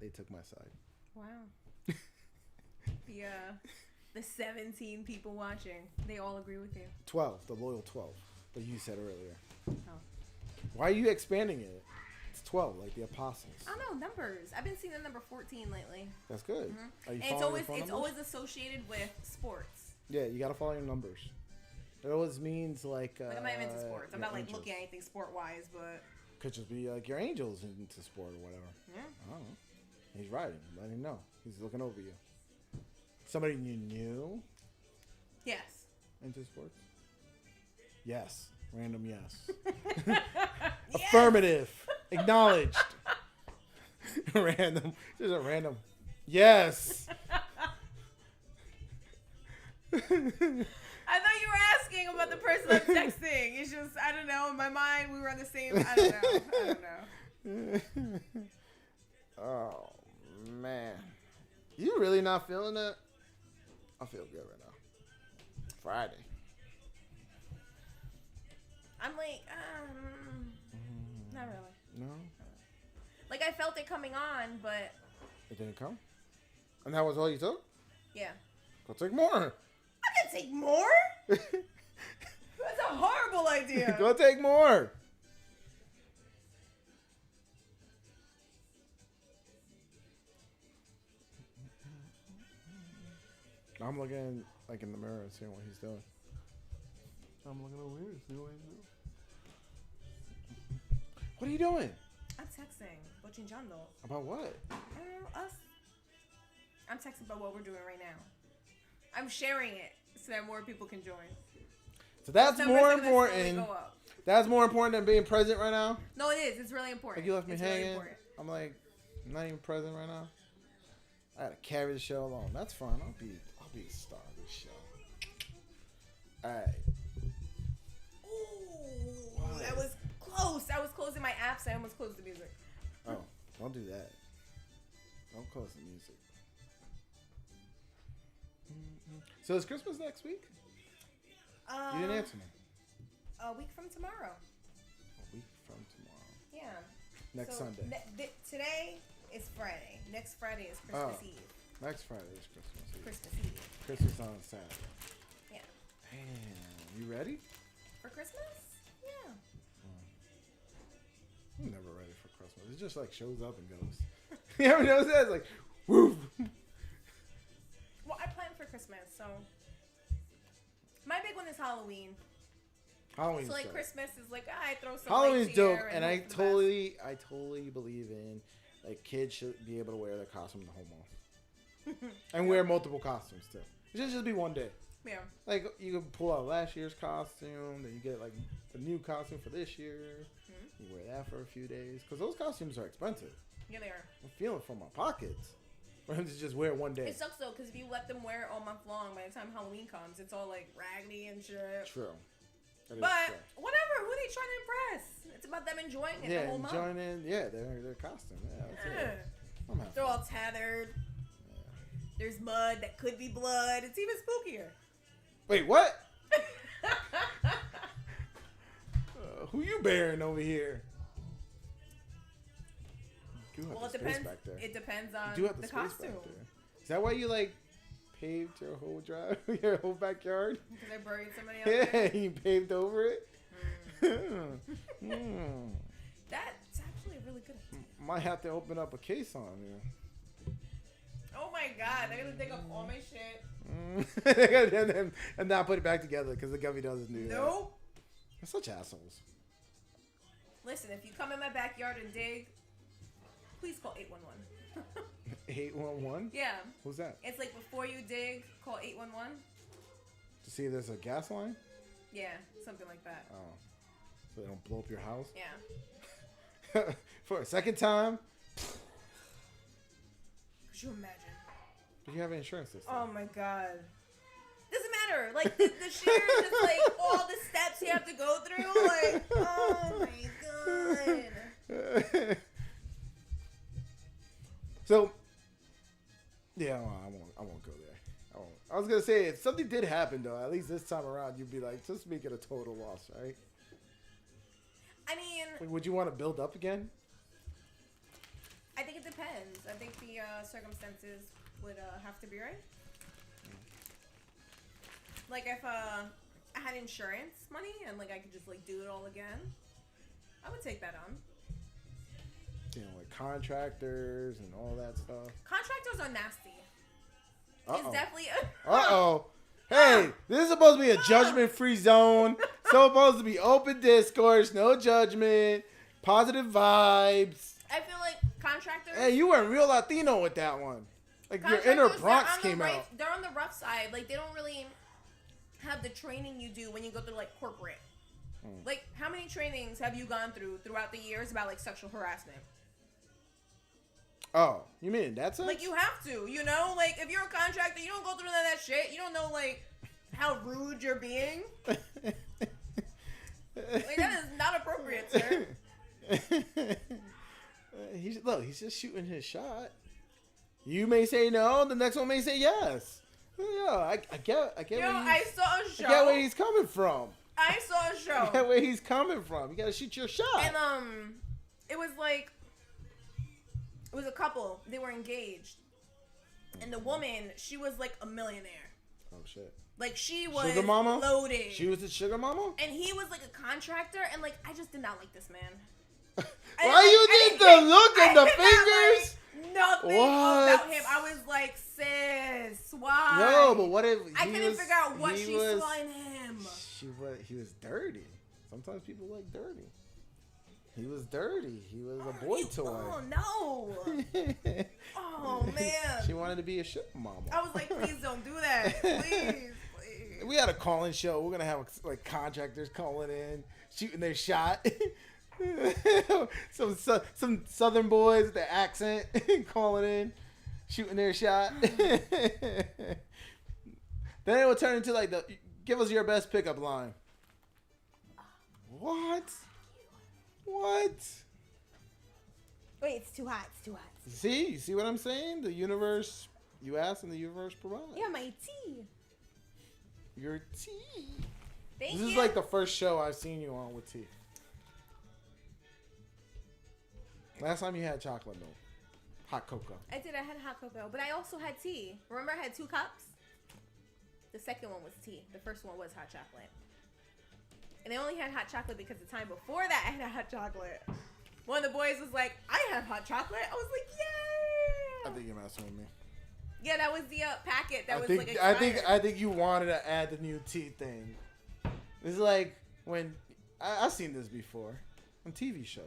They took my side. Wow. The 17 people watching, they all agree with you. 12. The loyal 12 that you said earlier. Oh. Why are you expanding it? It's 12, like the apostles. I don't know, numbers. I've been seeing the number 14 lately. That's good. Are you And following it's always associated with sports. Yeah, you gotta follow your numbers. It always means like. Like I'm not even into sports. I'm not like angels. looking at anything sport wise, but. Could just be like your angels into sport or whatever. Yeah. I don't know. He's riding. Let him know. He's looking over you. Somebody you knew Yes. into sports? Yes. Random yes. Affirmative. Acknowledged. Random. Just a random. Yes. I thought you were asking about the person I'm texting. It's just, I don't know. In my mind, we were on the same. I don't know. Oh, man. You really not feeling it? I feel good right now. Friday. I'm like, not really. No? Like, I felt it coming on, but. It didn't come? And that was all you took? Yeah. Go take more. I can take more? That's a horrible idea. Go take more. I'm looking like in the mirror and seeing what he's doing. I'm looking over here, see what he's doing. What are you doing? I'm texting. Bochinchando. About what? I don't know, us. I'm texting about what we're doing right now. I'm sharing it so that more people can join. So that's Numbers more are gonna slowly important. go up. That's more important than being present right now. No, it is. It's really important. Like you left me It's really hanging. important. I'm like, I'm not even present right now. I gotta carry the show along. That's fine. I'll be the star of this show. All right. Ooh, that was close. I was closing my apps. I almost closed the music. Oh, don't do that. Don't close the music. So is Christmas next week? You didn't answer me. A week from tomorrow. A week from tomorrow. Yeah. Next So, Sunday. Today is Friday. Next Friday is Christmas Oh. Eve. Next Friday is Christmas Eve. Christmas Eve. Christmas on Saturday. Yeah. Damn. You ready? For Christmas? Yeah. I'm never ready for Christmas. It just like shows up and goes. You ever notice that? It's like, woof. Well, I plan for Christmas, so my big one is Halloween. Halloween's So like dope. Christmas is like I throw some Halloween's lights dope, here and I hope for the best. totally believe in like kids should be able to wear their costume the whole month, and wear multiple costumes too. It should just be one day. Yeah. Like you can pull out last year's costume, then you get like the new costume for this year. Mm-hmm. You wear that for a few days because those costumes are expensive. Yeah, they are. I'm feeling it from my pockets for him to just wear one day. It sucks though, because if you let them wear it all month long, by the time Halloween comes, it's all like raggedy and shit. True. That is But true. whatever, who are they trying to impress? It's about them enjoying it the whole month. enjoying it. Yeah, their costume. Yeah, that's Yeah. it. I'm having They're fun. all tethered. There's mud that could be blood. It's even spookier. Wait, what? Who you bearing over here? You do have Well, the it space depends. back there. It depends on You do have the the space costume. back there. Is that why you like paved your whole drive, your whole backyard? Because I buried somebody out there. Yeah, you paved over it. Mm. That's actually a really good idea. Might have to open up a case on you. Oh my god, they're gonna dig up all my shit. And not put it back together because the gummy doesn't do that. Nope. They're such assholes. Listen, if you come in my backyard and dig, please call 811. 811? Yeah. Who's that? It's like before you dig, call 811. To see if there's a gas line? Yeah, something like that. Oh. So they don't blow up your house? Yeah. For a second time? Could you imagine? But you have insurance this Oh time. my god. Doesn't matter. Like the sheer, just like all the steps you have to go through. Like, oh my god. So, yeah, I won't go there. I was gonna say if something did happen though, at least this time around, you'd be like, just make it a total loss, right? I mean, Like, would you want to build up again? I think it depends. I think the circumstances would have to be right. Like if I had insurance money and like I could just like do it all again, I would take that on. You know, like contractors and all that stuff. Contractors are nasty. Uh It's oh. definitely Hey, this is supposed to be a judgment-free zone. Supposed to be open discourse, no judgment, positive vibes. I feel like contractors. Hey, you went real Latino with that one. Like your inner contractors, Bronx they're on the came right- out. They're on the rough side. Like they don't really have the training you do when you go through like corporate. Like how many trainings have you gone through throughout the years about like sexual harassment? Oh, you mean in that sense? Like you have to, you know? Like if you're a contractor, you don't go through none of that shit. You don't know like how rude you're being. Like that is not appropriate, sir. He's just shooting his shot. You may say no, the next one may say yes. Yeah, I get Yo, where I saw a show. I get where he's coming from. I saw a I show. get where he's coming from. You gotta shoot your shot. And it was like it was a couple. They were engaged. And the woman, she was like a millionaire. Oh shit. Like she was Sugar mama? loaded. She was the sugar mama? And he was like a contractor, and like I just did not like this man. Why you need the look and the I did not fingers? like nothing What? about him. I was like, sis. Why? No, but what if I couldn't figure out what she saw in him. He was dirty. Sometimes people like dirty. He was dirty. He was a boy toy. Oh no. Oh man. She wanted to be a sugar mama. I was like, please don't do that. Please. We had a call-in show. We're gonna have like contractors calling in, shooting their shot. some southern boys with their accent calling in, shooting their shot. Then it will turn into like give us your best pickup line. What? Wait, it's too hot. It's too hot. You see what I'm saying? The universe, you ask and the universe provides. Yeah, my tea. Your tea. Thank This you. is like the first show I've seen you on with tea. Last time you had chocolate milk. Hot cocoa. I did. I had hot cocoa, but I also had tea. Remember, I had 2 cups. The second one was tea. The first one was hot chocolate. And I only had hot chocolate because the time before that I had hot chocolate. One of the boys was like, I have hot chocolate. I was like, yay! I think you're messing with me. Yeah, that was the packet that was like I think you wanted to add the new tea thing. It's like when I've seen this before on TV shows.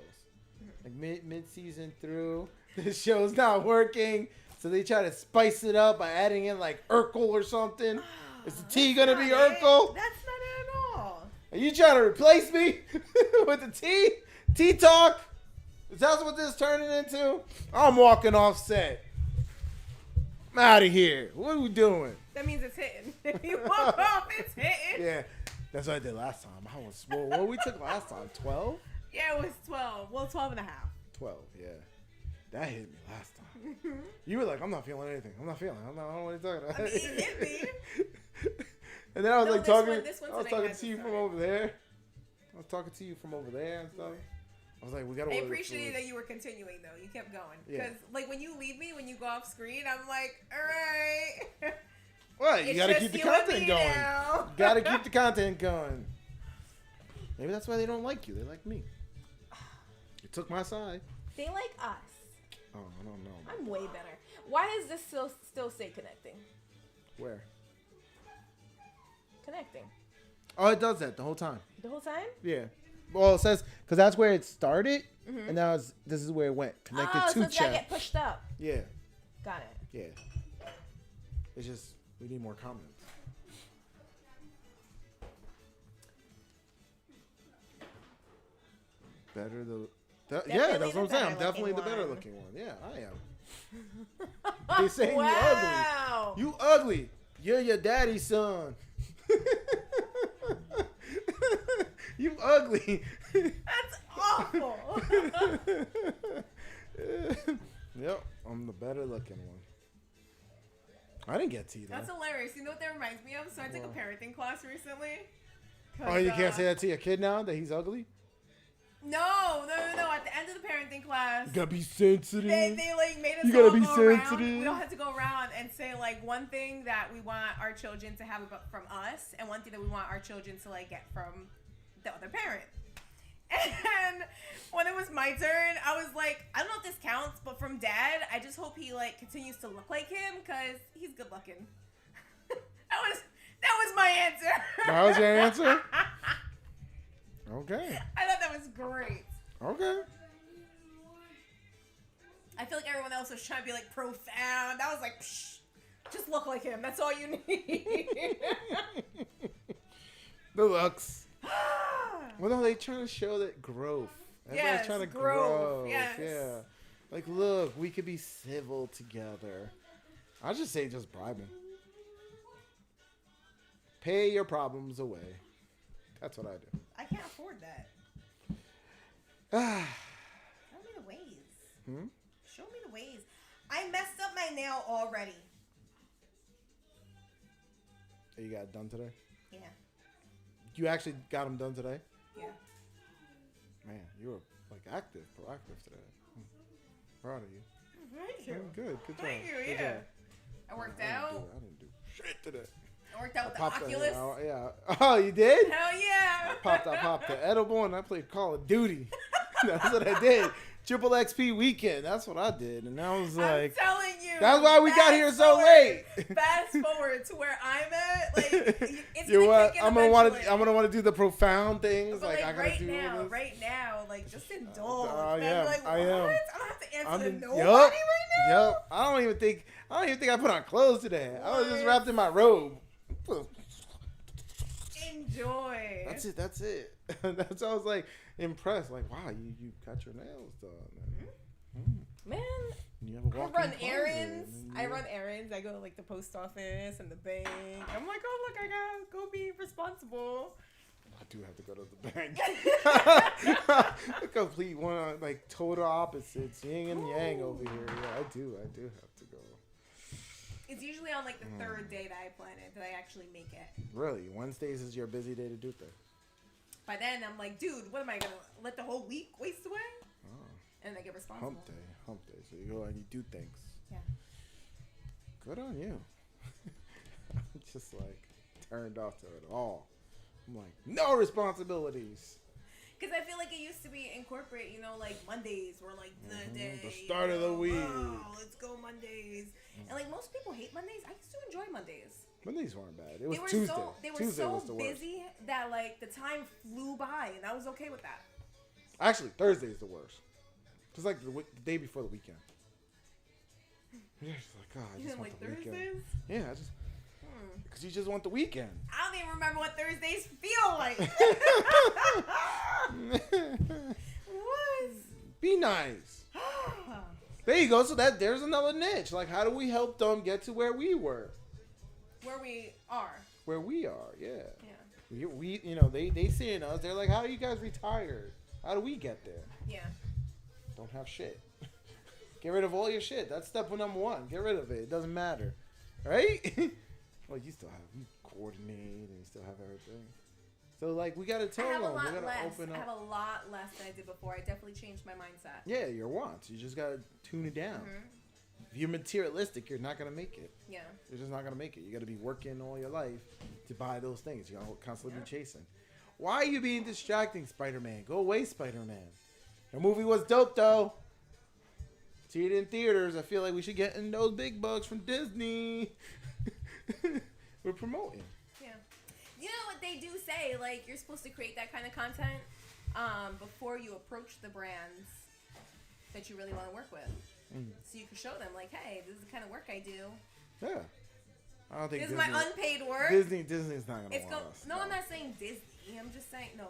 Like mid season through, the show's not working, so they try to spice it up by adding in like Urkel or something. Is the tea gonna be Urkel? That's not it at all. Are you trying to replace me with the tea? Tea talk? Is that what this is turning into? I'm walking off set. I'm out of here. What are we doing? That means it's hitting. If you walk off, it's hitting. Yeah, that's what I did last time. What we took last time? 12? Yeah, it was 12. Well, 12 and a half. 12, yeah. That hit me last time. You were like, I'm not feeling anything. I don't know what you're talking about. I mean, it hit me. And then I was like talking. This one I was today talking has to you to from start. over there. I was talking to you from over there and stuff. I was like, we gotta. I order appreciate food. that you were continuing though. You kept going Yeah. because, like, when you leave me, when you go off screen, I'm like, all right. What? You It's gotta just keep the you and content me going. now. Gotta keep the content going. Maybe that's why they don't like you. They like me. You took my side. They like us. Oh, I don't know. I'm way better. Why does this still say connecting? Where? Connecting. Oh, it does that the whole time. The whole time? Yeah. Well, it says because that's where it started, and now this is where it went. Connected Oh, to so it's gotta chat. get pushed up. Yeah. Got it. Yeah. It's just we need more comments. Better yeah, that's what I'm saying. I'm definitely the better looking one. Yeah, I am. They saying Wow. you ugly. You're your daddy's son. You ugly. That's awful. Yep, I'm the better looking one. I didn't get tea though. That's hilarious. You know what that reminds me of? So I took a parenting class recently. Oh, you can't say that to your kid now that he's ugly? No. At the end of the parenting class, You gotta be sensitive. they like made us You gotta all be go around. sensitive. We all had to go around and say like one thing that we want our children to have from us, and one thing that we want our children to like get from the other parent. And when it was my turn, I was like, I don't know if this counts, but from Dad, I just hope he like continues to look like him because he's good looking. that was my answer. That was your answer? Okay. I thought that was great. Okay. I feel like everyone else was trying to be like profound. I was like, psh, just look like him. That's all you need. The looks. Well, no, they trying to show that growth. Everybody's Yes, trying to growth, grow. yes. Yeah. Like, look, we could be civil together. I just say just bribe him. Pay your problems away. That's what I do. I can't afford that. Ah. Show me the ways. Hmm? Show me the ways. I messed up my nail already. You got it done today? Yeah. You actually got them done today? Yeah. Man, you were like proactive today. Proud of you. Thank you. Oh, good job. Thank you, Good yeah. job. I worked I out. didn't do shit today. I worked out with the Popped the- Oculus. yeah. Oh, you did? Hell yeah. I popped the edible and I played Call of Duty. That's what I did. Triple XP weekend. That's what I did, and I was like, I'm telling you. that's why we got here so late. Fast forward to where I'm at. Like, it's You know gonna what? kick in I'm gonna want eventually. to. I'm gonna want to do the profound things. But Like I gotta right do now, this. right now, like just indulge. I man. am. Like, I what? am. I don't have to answer I'm to in- nobody yup. right now. Yep. I don't even think I put on clothes today. I was just wrapped in my robe. Enjoy. That's it. That's it. That's I was like impressed. Like, wow, you got your nails done. Man, You have a I walk-in run closet, errands. and I you- run errands. I go to like the post office and the bank. I'm like, oh look, I gotta go be responsible. I do have to go to the bank. A complete one, like total opposites, yin and yang over here. Yeah, I do have to go. It's usually on like the third day that I plan it that I actually make it. Really, Wednesdays is your busy day to do things. By then, I'm like, dude, what am I gonna let the whole week waste away? Oh, And I get responsible. hump day. So you go and you do things. Yeah. Good on you. I'm just like turned off to it all. I'm like, no responsibilities. Because I feel like it used to be incorporate, you know, like Mondays were like the day. The start of the week. Wow, let's go Mondays. And like most people hate Mondays. I used to enjoy Mondays. Mondays weren't bad. It was They were Tuesday. they were Tuesday so was the worst. busy that like the time flew by, and I was okay with that. Actually, Thursday is the worst. It's like the day before the weekend. Yeah, it's like, God, I You just didn't want like the Thursdays? weekend. Yeah, I just because you just want the weekend. I don't even remember what Thursdays feel like. What? Be nice. There you go. So there's another niche. Like, how do we help them get to where we were? Where we are. Where we are, yeah. Yeah. We you know, they seeing us. They're like, how do you guys retire? How do we get there? Yeah. Don't have shit. Get rid of all your shit. That's step number one. Get rid of it. It doesn't matter. Right? Well, you coordinate and you still have everything. So, like, we got to tell I have them. a We lot got to less. open I have up. a lot less than I did before. I definitely changed my mindset. Yeah, your wants. You just got to tune it down. Mm-hmm. If you're materialistic, you're not going to make it. Yeah. You're just not going to make it. You got to be working all your life to buy those things. You got to constantly be chasing. Why are you being distracting, Spider-Man? Go away, Spider-Man. The movie was dope, though. See it in theaters. I feel like we should get in those big bucks from Disney. We're promoting. Yeah. You know what they do say? Like, you're supposed to create that kind of content before you approach the brands that you really want to work with. So you can show them, like, hey, this is the kind of work I do. Yeah. I don't think This is Disney, my unpaid work. Disney's not gonna It's want us. No, I'm not saying Disney. I'm just saying, no.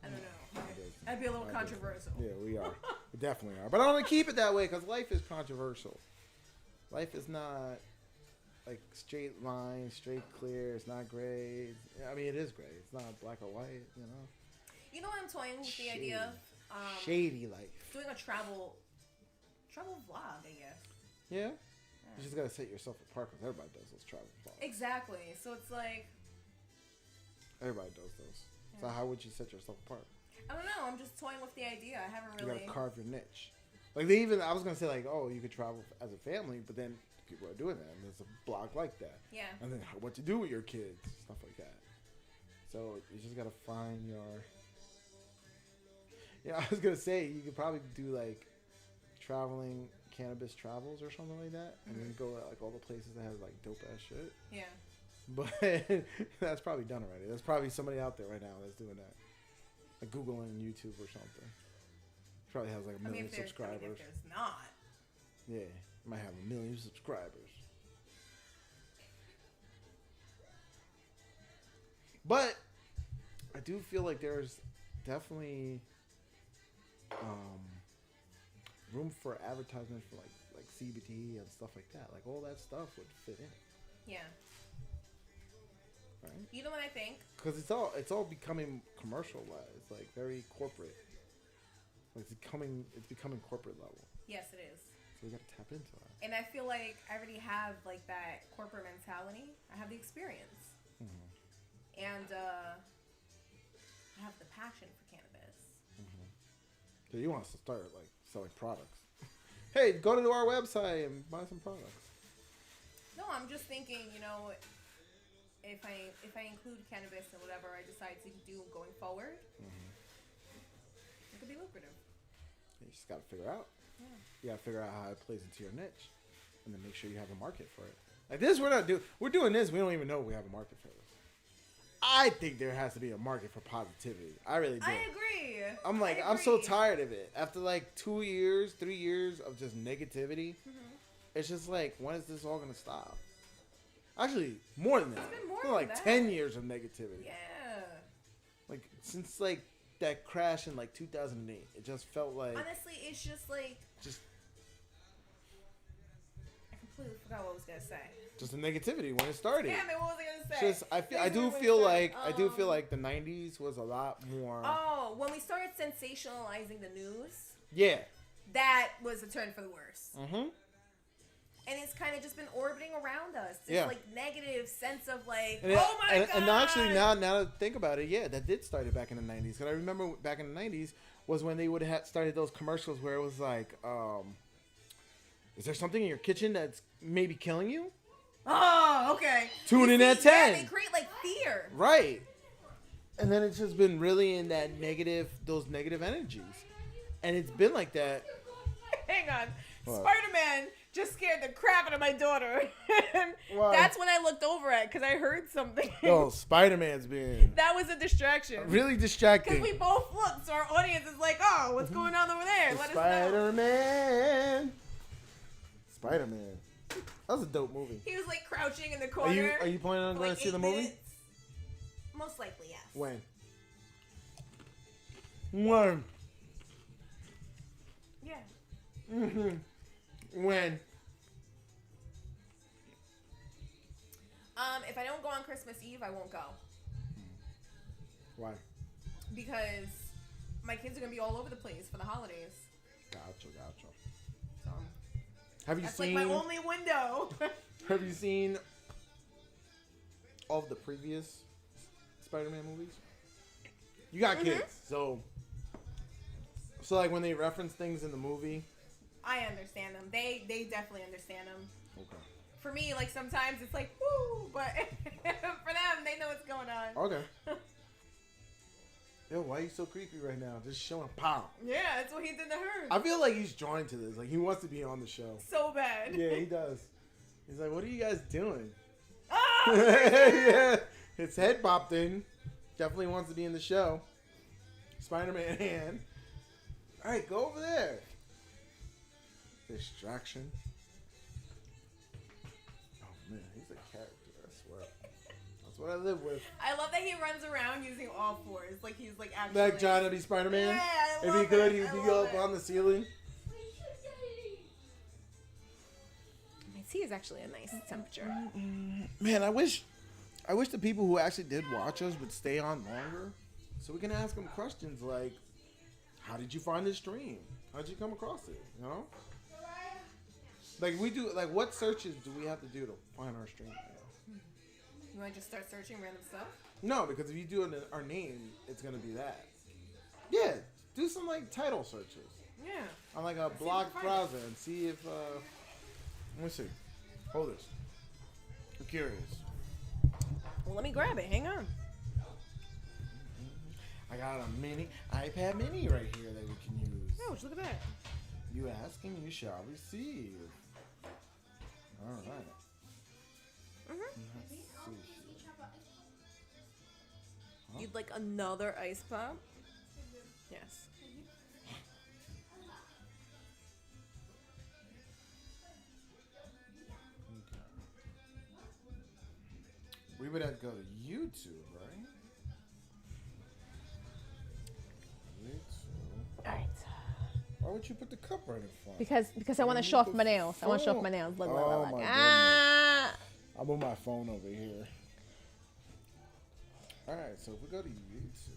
I don't know. Disney. That'd be a little Not controversial. Yeah, we are. We definitely are. But I want to keep it that way because life is controversial. Life is not like straight line, straight clear. It's not gray. I mean, it is gray. It's not black or white, you know. You know what I'm toying with the idea of? Shady life. Doing a travel vlog, I guess. Yeah. You just gotta set yourself apart because everybody does those travel vlogs. Exactly. So it's like, Everybody does those. So Yeah. how would you set yourself apart? I don't know. I'm just toying with the idea. I haven't You really. gotta carve your niche. Like they even, I was gonna say like, oh, you could travel as a family, but then people are doing that, and there's a blog like that. Yeah. And then what to do with your kids, stuff like that. So you just gotta find your. Yeah, I was gonna say you could probably do like traveling cannabis travels or something like that, and then go to like all the places that have like dope ass shit. Yeah. But that's probably done already. There's probably somebody out there right now that's doing that, like Google and YouTube or something. Probably has like a million subscribers. if there's not. Yeah, might have 1 million subscribers. But I do feel like there's definitely room for advertisement for like CBD and stuff like that. Like all that stuff would fit in, Yeah. right? You know what I think? Because it's all becoming commercialized, like very corporate. Like it's becoming corporate level. Yes, it is. So we got to tap into that. And I feel like I already have like that corporate mentality. I have the experience. And I have the passion for cannabis. So you want us to start like selling products? Hey, go to our website and buy some products. No, I'm just thinking, you know, if I include cannabis and whatever I decide to do going forward, it could be lucrative. You just got to figure out. Yeah. You got to figure out how it plays into your niche, and then make sure you have a market for it. Like this, we're doing this. We don't even know we have a market for this. I think there has to be a market for positivity. I really do. I agree. I'm so tired of it. After like 2 years, 3 years of just negativity, it's just like, when is this all gonna stop? Actually, more than that. It's been more For than like that. 10 years of negativity. Yeah. Like since like that crash in like 2008, it just felt like Honestly, it's just like just I completely forgot what I was gonna say. just the negativity when it started. Damn it, what was I gonna say? Just I Please do remember feel what I like said. I do feel like the 90s was a lot more. Oh, when we started sensationalizing the news, Yeah. that was a turn for the worse. Mhm. And it's kind of just been orbiting around us. This Yeah. like negative sense of like, And oh my god. and actually now to think about it, yeah, that did start it back in the 90s. Because I remember back in the 90s was when they would have started those commercials where it was like, is there something in your kitchen that's maybe killing you? Oh, okay. Tune in at 10. Yeah, they create like fear. Right. And then it's just been really in those negative energies. And it's been like that. Hang on. What? Spider-Man just scared the crap out of my daughter. Why? That's when I looked over at because I heard something. Yo, Spider-Man's been That was a distraction. really Because distracting. we both looked, so our audience is like, oh, what's going on over there? Let us know. Spider-Man. Spider-Man. That was a dope movie. He was like crouching in the corner. Are you planning on for, going like, to see 8 the movie? minutes. Most likely, yes. When? When? Yeah. When? If I don't go on Christmas Eve, I won't go. Why? Because my kids are going to be all over the place for the holidays. Gotcha. So Have you that's seen? like my only window. Have you seen all of the previous Spider-Man movies? You got kids, so like when they reference things in the movie. I understand them. They definitely understand them. Okay. For me, like sometimes it's like, woo, but for them, they know what's going on. Okay. Yo, why are you so creepy right now? Just showing pow. Yeah, that's what he did to her. I feel like he's drawn to this. Like he wants to be on the show. So bad. Yeah, he does. He's like, what are you guys doing? Ah! Yeah, his head popped in. Definitely wants to be in the show. Spider-Man hand. All right, go over there. Distraction. Oh man, he's a character. I swear. That's what I live with. I love that he runs around using all fours. Like he's like actually. Like John to be Spider-Man. Yeah, I If love he could, it. he'd I be love up it. on the ceiling. My tea is actually a nice temperature. Man, I wish the people who actually did watch us would stay on longer, so we can ask them questions like, "How did you find this stream? How did you come across it? You know, like we do. Like, what searches do we have to do to find our stream? You know? You want to just start searching random stuff? No, because if you do it in our name, it's gonna be that. Yeah, do some like title searches Yeah. on like a Let's see if blog we can find browser and see if. Let me see. Hold this. I'm curious. Well, let me grab it. Hang on. I got a iPad mini right here that we can use. Oh, look at that. You ask and you shall receive. All right. Let's see here. Huh? You'd like another ice pop? Yes. We would have to go to YouTube, right? YouTube. All right. Why would you put the cup right in front? Because I want to show off my nails. I want to show off my nails. Look, look, Oh, look, look. my Ah! I'll move my phone over here. All right, so if we go to YouTube.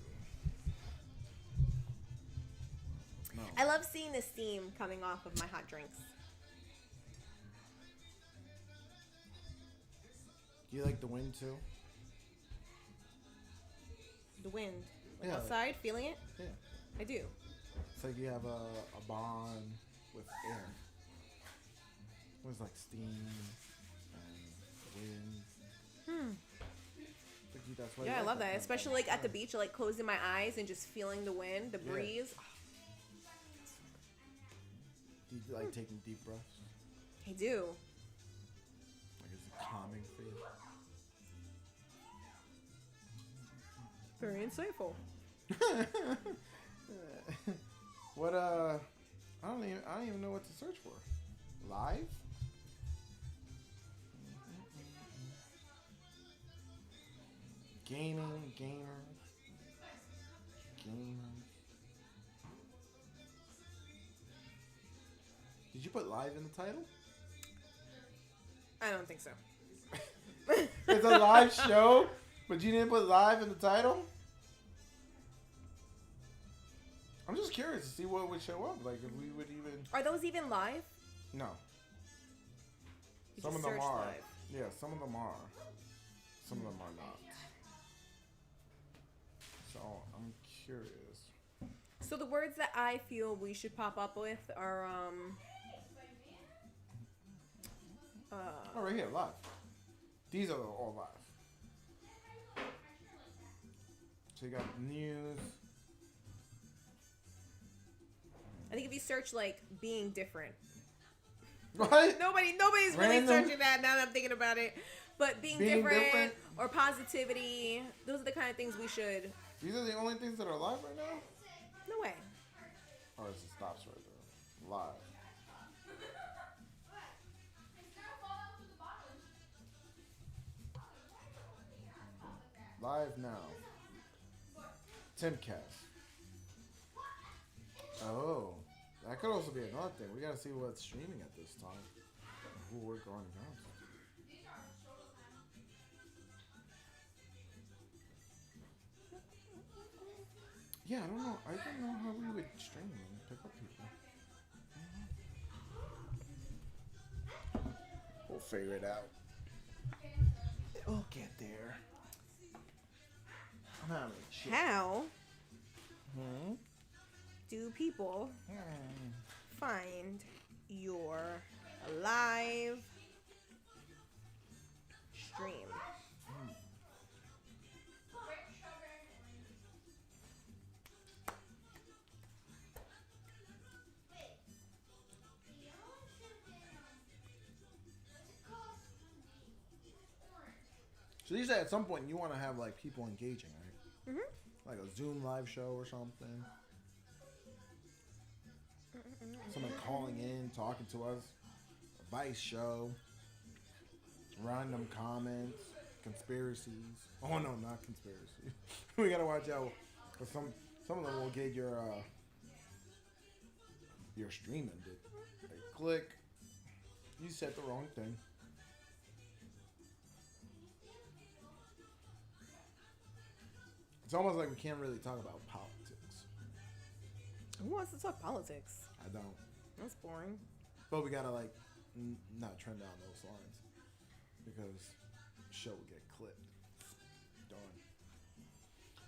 No. I love seeing the steam coming off of my hot drinks. Do you like the wind too? The wind. Like Yeah. outside, feeling it? Yeah. I do. It's like you have a bond with air. There's like steam and wind. That's why you Yeah, I like love that. kind of Especially thing. like at the beach, like closing my eyes and just feeling the wind, the Yeah. breeze. Do you like taking deep breaths? I do. Like, is it calming for you? Very insightful. What I don't even know what to search for. Live? Gaming, gamers. Did you put live in the title? I don't think so. It's a live show, but you didn't put live in the title? I'm just curious to see what would show up. Like, if we would even... Are those even live? No. You Some of just them searched are. live. Yeah, some of them are. Some of them are not. So, I'm curious. So the words that I feel we should pop up with are Oh, right here, live. These are all live. So you got news. I think if you search like being different. What? Nobody's really Random. searching that now that I'm thinking about it. But being different or positivity, those are the kind of things we should. These are the only things that are live right now? No way. Or it stops right there. Live. Live now. Timcast. Oh. That could also be another thing. We gotta see what's streaming at this time. Who we're going down to. Yeah, I don't know. I don't know how we would stream and pick up people. We'll figure it out. We'll get there. I'm having shit. How Hmm? do people find your live stream? So you said at some point you want to have like people engaging, right? Mhm. Like a Zoom live show or something. Someone calling in, talking to us. A Vice show. Random comments. Conspiracies. Oh no, not conspiracy. We gotta watch out. Cause some of them will get your stream ended. Like, click. You said the wrong thing. It's almost like we can't really talk about politics. Who wants to talk politics? I don't. That's boring. But we gotta like not trend down those lines because the show will get clipped. Done.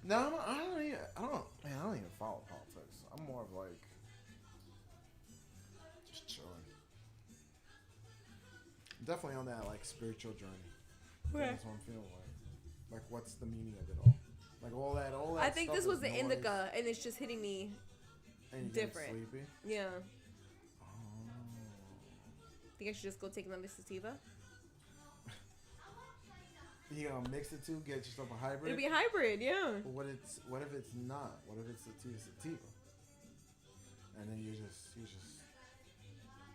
No, I don't even follow politics. I'm more of like just chilling. I'm definitely on that like spiritual journey. Okay. That's what I'm feeling like. Like, what's the meaning of it all? Like all that. I think stuff this was is the noise, indica, and it's just hitting me and you're getting different. sleepy. Yeah. Oh. Think I should just go take another sativa? You gonna mix the two, get yourself a hybrid. It'd be a hybrid, yeah. But what if it's not? What if it's sativa? And then you just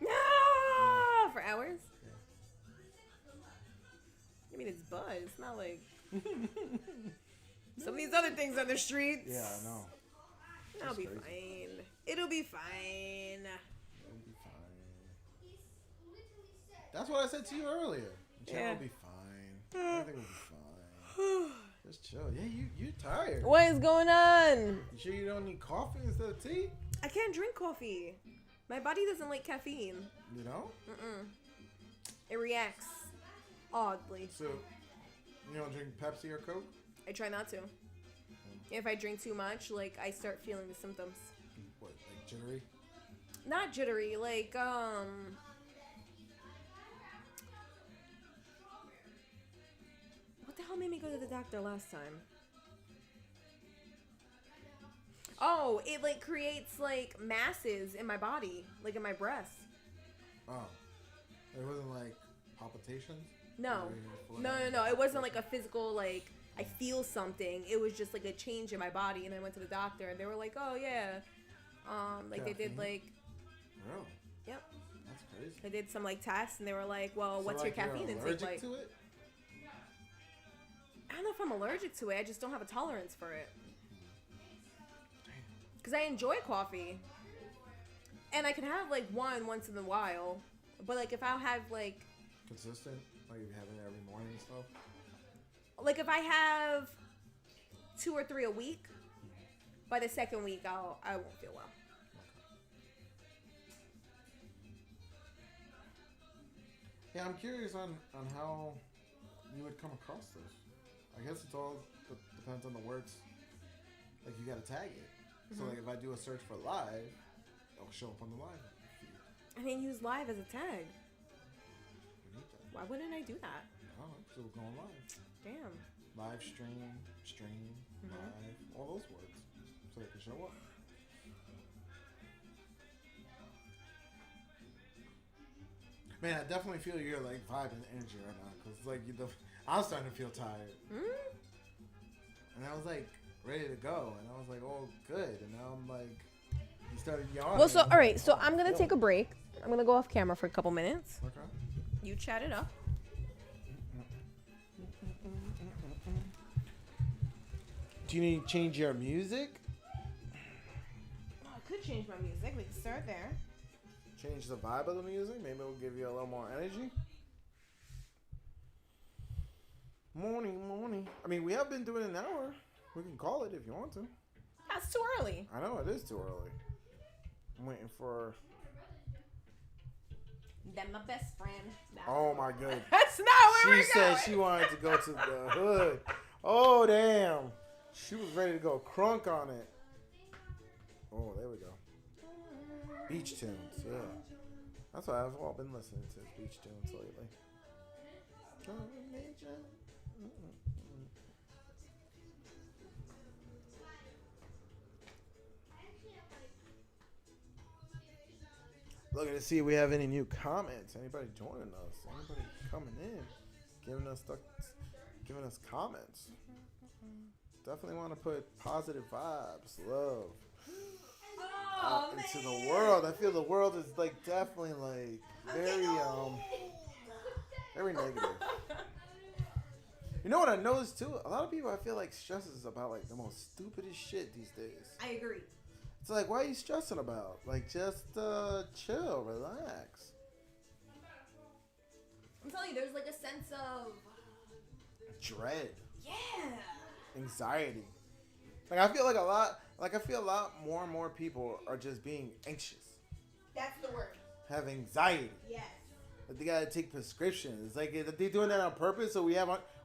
No! For hours? Yeah. I mean, it's bud. It's not like some of these other things on the streets. Yeah, I know. It'll be crazy. fine. It'll be fine. It'll be fine. That's what I said to you earlier. The channel will be fine. Everything will be fine. Just chill. Yeah, you're tired. What is going on? You sure you don't need coffee instead of tea? I can't drink coffee. My body doesn't like caffeine. You know? It reacts oddly. So, you don't drink Pepsi or Coke? I try not to. If I drink too much, like, I start feeling the symptoms. What, like jittery? Not jittery, like, what the hell made me go to the doctor last time? Oh, it like creates like masses in my body, like in my breasts. Oh. It wasn't like palpitations? No. No. It wasn't like a physical, like, I feel something. It was just like a change in my body. And I went to the doctor and they were like, oh, yeah. Like they did like, Really? yep. That's crazy. They did some like tests and they were like, well, So, what's like, your caffeine you're intake allergic like? to it? I don't know if I'm allergic to it. I just don't have a tolerance for it. Because I enjoy coffee. And I can have like one once in a while. But like if I have like... Consistent? Like you have it every morning and stuff? Like if I have 2 or 3 a week, by the second week I won't feel well. Yeah, I'm curious on how you would come across this. I guess it's all depends on the words. Like you gotta tag it. So like if I do a search for live, it'll show up on the live feed. I didn't use live as a tag. We need that. Why wouldn't I do that? Oh, so we're going live. Damn. Live stream, live, all those words. So it can show up. Man, I definitely feel your like vibe and energy right now. Cause like I'm starting to feel tired. And I was like ready to go. And I was like, oh, good. And now I'm like, you started yawning. Well, so, I'm all right. like, So oh, I'm going to take a break. I'm going to go off camera for a couple minutes. Okay. You chat it up. Do you need to change your music? Oh, I could change my music. We can start there. Change the vibe of the music? Maybe it'll give you a little more energy? Morning. I mean, we have been doing an hour. We can call it if you want to. That's too early. I know, it is too early. I'm waiting for... Then my best friend. Oh, my God. That's not where She we're said going. she wanted to go to the hood. Oh, damn. She was ready to go crunk on it. Oh, there we go. Beach tunes, yeah. That's what I've all been listening to, beach tunes lately. Looking to see if we have any new comments. Anybody joining us? Anybody coming in? Giving us comments. Definitely want to put positive vibes, love out into the world. I feel the world is like definitely like very negative. You know what I noticed too? A lot of people I feel like stresses about like the most stupidest shit these days. I agree. It's like, what are you stressing about? Like, just chill, relax. I'm telling you, there's like a sense of Dread, yeah. anxiety. Like I feel like a lot more and more people are just being anxious, That's the word. have anxiety. Yes. Like they gotta take prescriptions. It's like, are they doing that on purpose so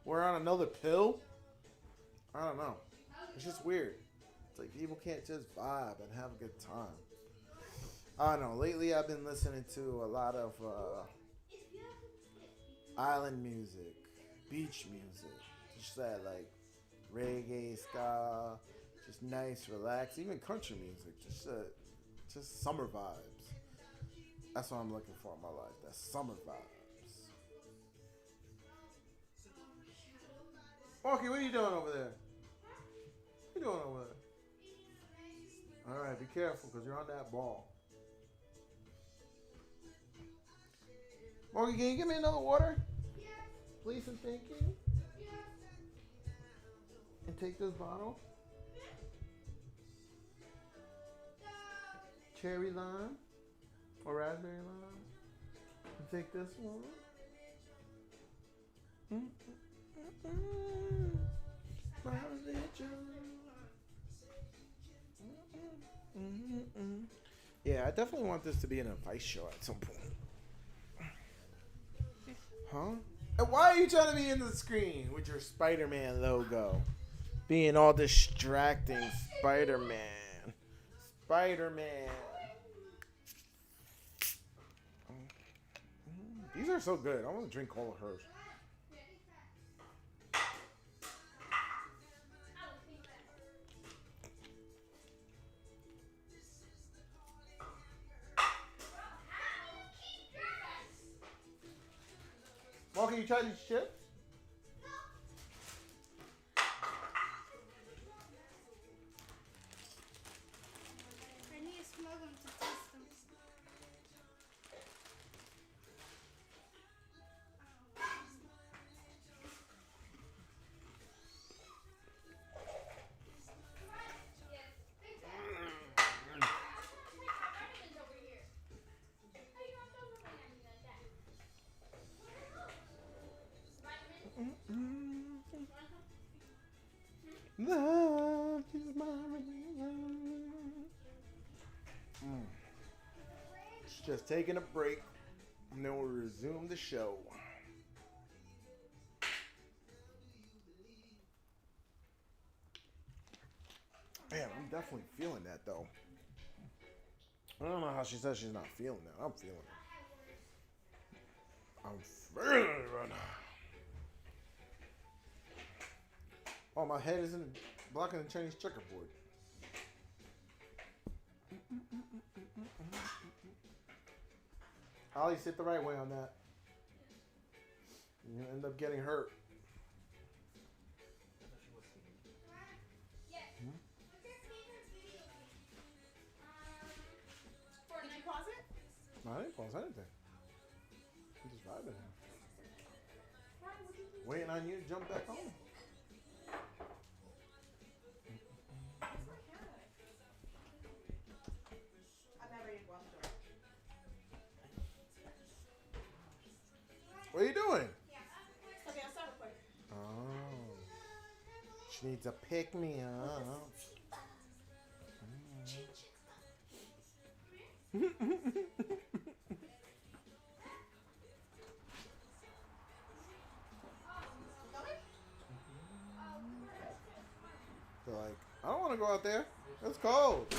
we're on another pill? I don't know. It's just weird. It's like people can't just vibe and have a good time. I don't know. Lately I've been listening to a lot of island music, beach music, just that like reggae, ska, just nice, relaxed, even country music, just summer vibes. That's what I'm looking for in my life. That summer vibes. Marky, what are you doing over there? What are you doing over there? All right, be careful because you're on that ball. Marky, can you give me another water? Please and thank you. And take this bottle. Cherry lime or raspberry lime. And take this one. Yeah, I definitely want this to be an advice show at some point. Huh? And why are you trying to be in the screen with your Spider-Man logo? Being all distracting, Spider-Man. Spider-Man. These are so good. I want to drink all of hers. can you try these chips? I need to smell them to taste them. Love is my religion. Just taking a break, and then we'll resume the show. Man, I'm definitely feeling that though. I don't know how she says she's not feeling that. I'm feeling it. I'm feeling it right now. Oh, my head is blocking the Chinese checkerboard. Ollie, sit the right way on that. You're gonna end up getting hurt. Did you pause it? No, I didn't pause anything. I'm just vibing here. Waiting on you to jump back on. I've never even watched it. What are you doing? Okay, I'll start real quick. Oh. She needs a pick me up. They're like, I don't want to go out there. It's cold.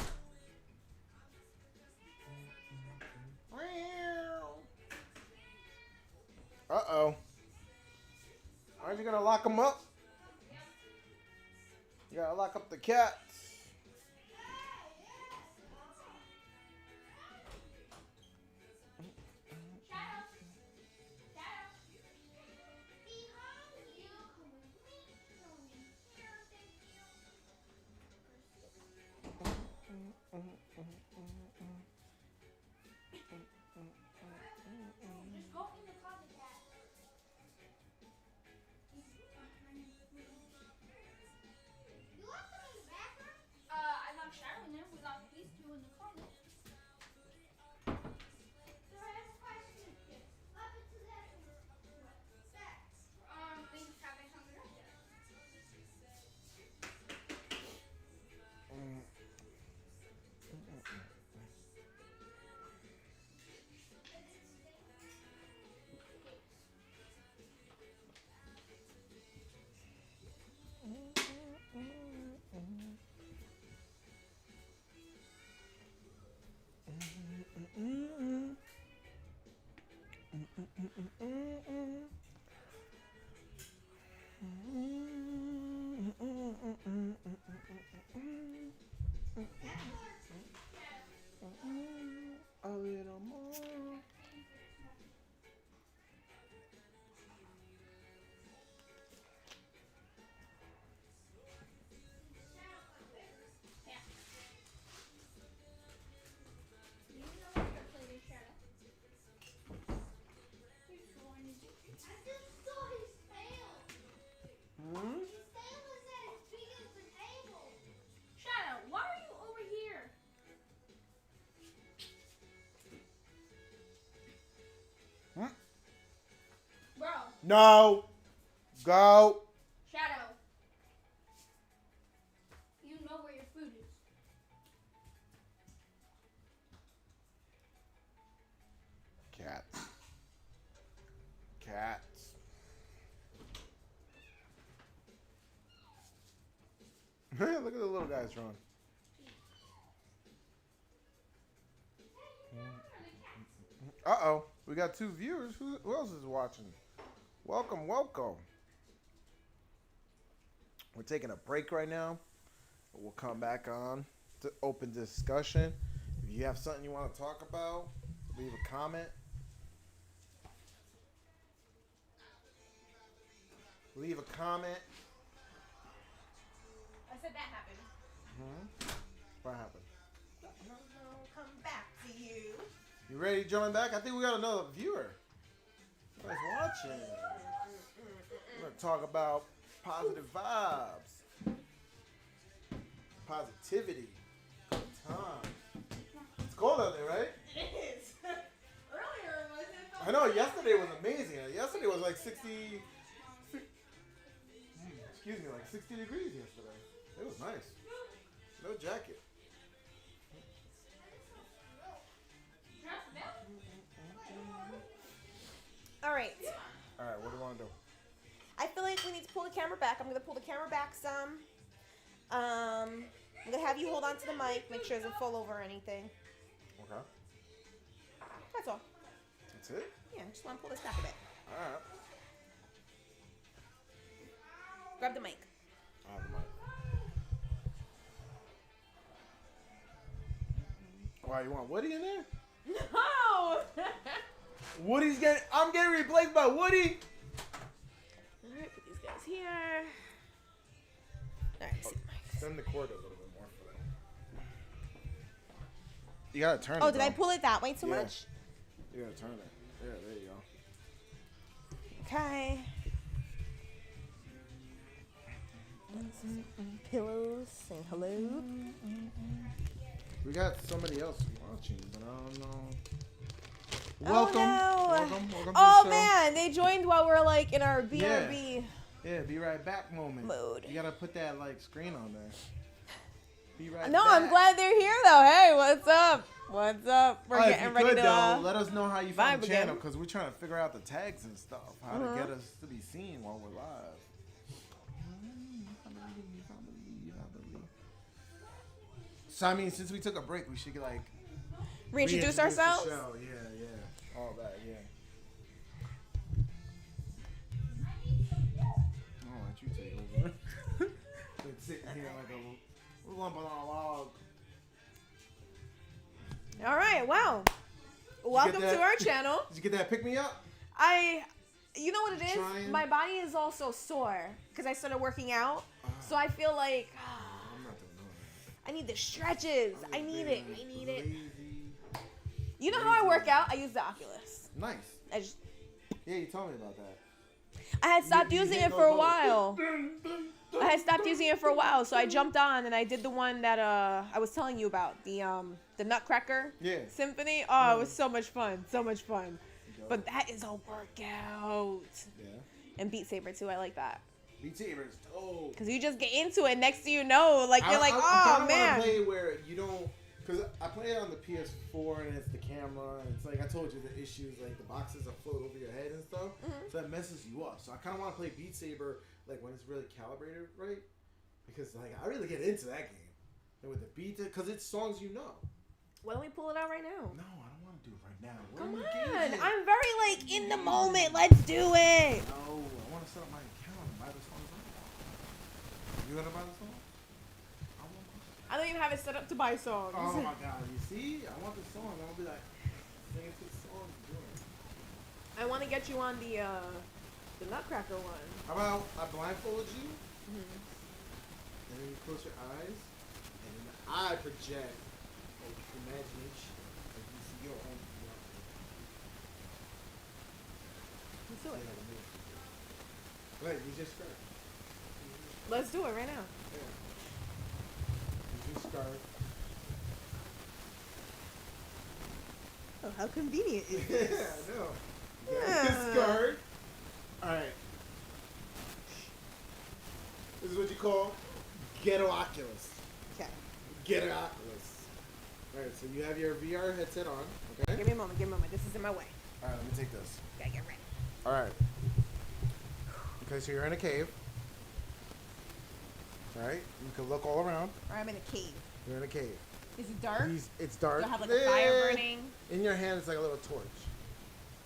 Uh-oh. Aren't you going to lock them up? You got to lock up the cats. Just go in the closet, Dad. You locked them in the bathroom? I locked Shadow in there. We locked these two in the closet. So I have a question. What happened to that? Things haven't come up yet. A little more. You know what the plate is, Shadow. He's going to I just saw his tail. Hmm? His tail is as big as the table. Shadow, why are you over here? Bro, No. Go. Shadow. You know where your food is. Cats. Cats. Look at the little guys run. Uh-oh. We got 2 viewers. Who else is watching? Welcome, welcome. We're taking a break right now. We'll come back on to open discussion. If you have something you want to talk about, leave a comment. Leave a comment. I said that happened. What happened? Come back to you. You ready to join back? I think we got another viewer. Guys watching. We're gonna talk about positive vibes, positivity, good time. It's cold out there, right? It is. Earlier it wasn't. I know. Yesterday was amazing. Yesterday was like 60. Excuse me, like 60 degrees yesterday. It was nice. No jacket. All right. All right, what do you want to do? I feel like we need to pull the camera back. I'm gonna pull the camera back some. I'm gonna have you hold on to the mic, make sure it doesn't fall over or anything. Okay. That's all. That's it? Yeah, just want to pull this back a bit. All right. Grab the mic. I have the mic. Why, you want Woody in there? No! I'm getting replaced by Woody. Alright, put these guys here. Alright, see the mic. Send the cord a little bit more for that. You gotta turn it. Oh, did I though. pull it that way too Yeah. much? You gotta turn it. Yeah, there you go. Okay. Pillows, saying hello. We got somebody else watching, but I don't know. Oh, Welcome. no. Welcome to Oh the show. man, they joined while we're like in our BRB. Yeah, be right back moment. Mode. You gotta put that like screen on there. Be right No, back. I'm glad they're here though. Hey, what's up? What's up? We're If getting you ready could, to though, let us know how you found the vibe again. channel, because we're trying to figure out the tags and stuff, how to get us to be seen while we're live. So I mean, since we took a break, we should like reintroduce the ourselves. show. Yeah, all that. Yeah. I'll let you take over. Been sitting here like a lump on a log. All right, wow. Welcome that? to our channel. Did you get that pick me up? You know what it is? Trying. My body is also sore because I started working out. So I feel like I'm not doing that. I need the stretches. I I'm need being it. I need it. lazy. You know how I work out? I use the Oculus. Nice. Yeah, you told me about that. I had stopped You using hit it those for a little- while. I had stopped using it for a while, so I jumped on and I did the one that I was telling you about, the Nutcracker Yeah. Symphony. Oh, it was so much fun. So much fun. But that is a workout. Yeah. And Beat Saber too. I like that. Beat Saber is dope. Because you just get into it. Next thing you know, like you're like, I oh kinda man. wanna play where you don't, because I play it on the PS4 and it's the camera and it's like I told you the issues, like the boxes are float over your head and stuff, so that messes you up. So I kind of want to play Beat Saber like when it's really calibrated right, because like I really get into that game and with the beat, because it's songs you know. Why don't we pull it out right now? No, I don't want to do it right now. We're Come engaging. on. I'm very like in the moment. Let's do it. No, I want to set up my account and buy the songs right now. You gonna buy the song? I want the song. I don't even have it set up to buy songs. Oh my god, you see? I want the song. I'm gonna be like, sing it to the song. I want to get you on the Nutcracker one. How about I blindfold you, and then you close your eyes, and then I project like imagination, like you see your own reality. Let's do it. Wait, you just start. Let's do it right now. Yeah. You just start. Oh, how convenient is Yeah, this? I know. Yeah. Discard. Alright. This is what you call ghetto Oculus. Okay. Ghetto Oculus. Alright, so you have your VR headset on, okay? Give me a moment. Give me a moment. This is in my way. Alright, let me take this. Gotta get ready. Alright. Okay, so you're in a cave. Alright, you can look all around. Or I'm in a cave. You're in a cave. Is it dark? It's dark. Do I have like a fire Eh, burning? In your hand, it's like a little torch.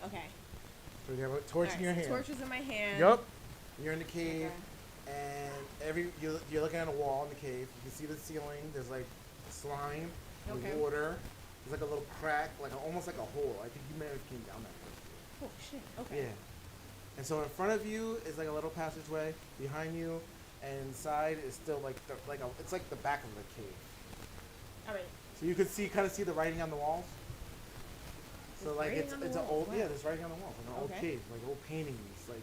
Okay. So you have a torch in your hand. Torch is in my hand. Yup. You're in the cave, Okay. and you're looking at a wall in the cave. You can see the ceiling. There's like slime, and Okay. water. There's like a little crack, like almost like a hole. I think you may have came down that way. Oh shit. Okay. Yeah. And so in front of you is like a little passageway. Behind you and inside is still like it's like the back of the cave. All right. So you could kind of see the writing on the walls. So There's like writing it's on the it's an walls, old wow. there's writing on the walls, like an old Okay. cave, like old paintings, like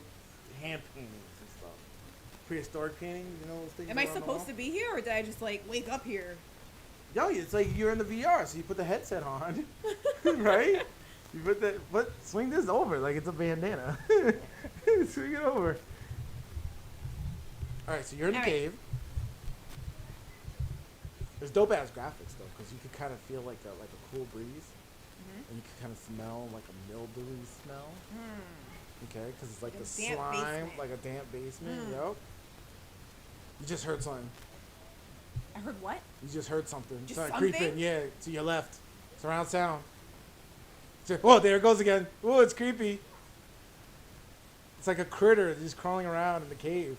hand paintings and stuff. Prehistoric paintings, you know those things. Am I supposed to be here, or did I just like wake up here? Yo, it's like you're in the VR, so you put the headset on, right? You swing this over like it's a bandana. Swing it over. All right, so you're in the All right. cave. There's dope ass graphics though, because you could kind of feel like a cool breeze, and you could kind of smell like a mildewy smell. Okay, because it's like Like a the damp slime, basement. like a damp basement. Mm. Yep. You just heard something. I heard what? You just heard something. Just Started something? creeping. Yeah, to your left. Surround sound. Oh, there it goes again. Oh, it's creepy. It's like a critter just crawling around in the cave.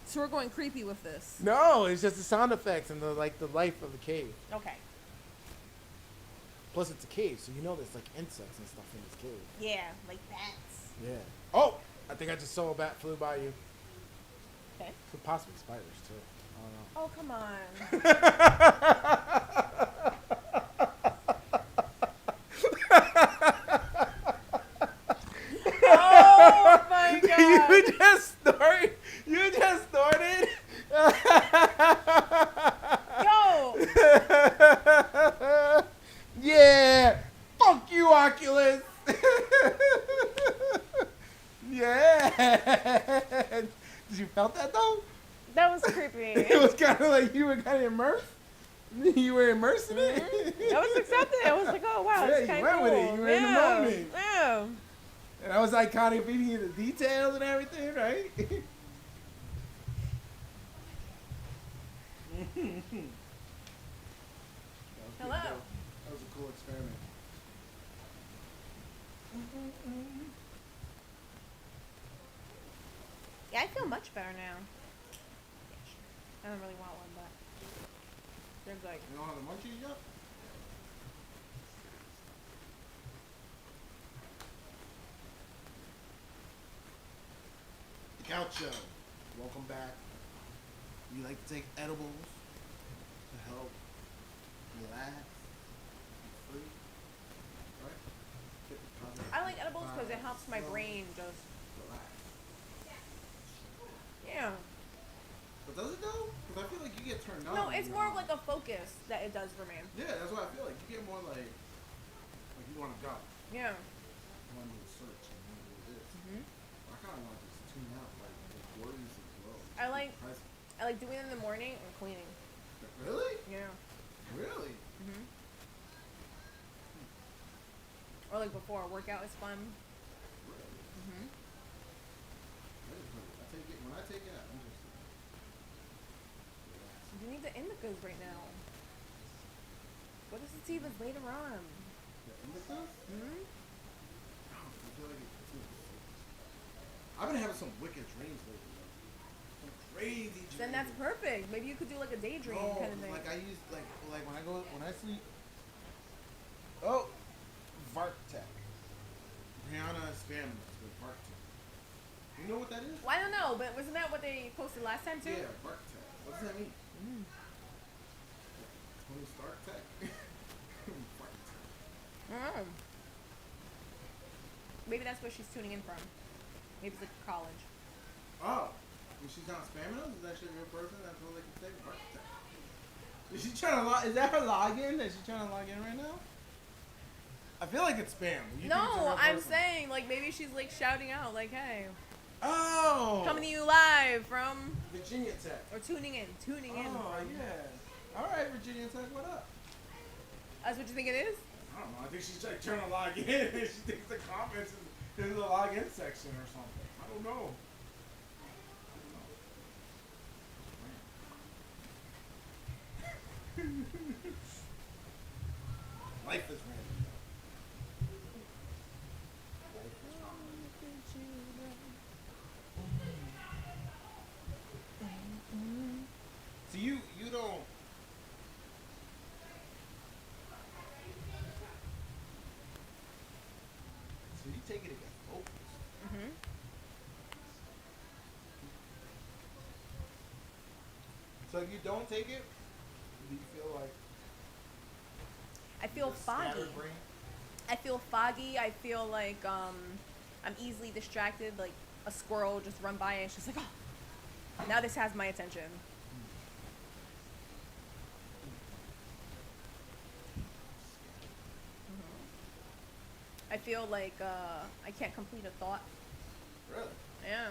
So we're going creepy with this. No, it's just the sound effects and the life of the cave. Okay. Plus, it's a cave, so you know there's like insects and stuff in this cave. Yeah, like bats. Yeah. Oh, I think I just saw a bat flew by you. Okay. Could possibly spiders too. I Oh, come on. Oh my don't know. god. You just snorted. Yo. Yeah. Fuck you, Oculus. Yeah. Did you felt that though? That was creepy. It was kind of like you were kind of immersed. You were immersed in it. I was accepting it. I was like, oh wow, Yeah, it's you kind went of with cool. it. You were in the moment. Yeah. And I was iconic, feeding you the details and everything, right? Hello. That was a cool experiment. Yeah, I feel much better now. I don't really want one, but they're good. You don't have the munchies yet? The Couch Show. Welcome back. You like to take edibles to help relax, be free, right? Get the positive I like edibles because it vibes helps my flowing, brain just, relax. yeah. But does it though? Because I feel like you get turned on. No, when it's you're more of on. like a focus that it does for me. Yeah, that's what I feel like. You get more like you want to go. Yeah. You want to do a search and you want to do this. Mhm. I kind of want to just tune out, like the worries of the world. I like- Be present. I like doing it in the morning and cleaning. Really? Yeah. Really? Mhm. Or like before a workout is fun. Really? Mhm. I take it when I take it. I'm just relaxing. You need the indicas right now. Go to sativas later on. The indicas? Hmm. I feel like it's too. I've been having some wicked dreams lately. Like, some crazy dreams. Then that's perfect. Maybe you could do like a daydream No, kind of thing. like I use like when I sleep. Oh, Vartec. Rihanna Spamnos with Vartec. You know what that is? Well, I don't know, but wasn't that what they posted last time too? Yeah, Vartec. What does that mean? Mm. Tony Stark Tech. Vartec. Mm. Maybe that's where she's tuning in from. Maybe it's like college. Oh, when she's not spamming us, is that actually a real person? That's all they can say. Vartec. Is she trying to log? Is that her login? Is she trying to log in right now? I feel like it's spam. You think it's a No, real I'm person? saying like maybe she's like shouting out like, "Hey, Oh. coming to you live from," Virginia Tech. or tuning in Oh from. yeah. All right, Virginia Tech. What up? That's what you think it is? I don't know. I think she's like trying to log in. She thinks the comments is the login section or something. I don't know. Life is random. So you don't. So you take it against focus. Mhm. So if you don't take it, do you feel like I feel foggy. scattered brain? I feel foggy. I feel like I'm easily distracted. Like a squirrel just run by and it's just like, oh, now this has my attention. I feel like I can't complete a thought. Really? Yeah.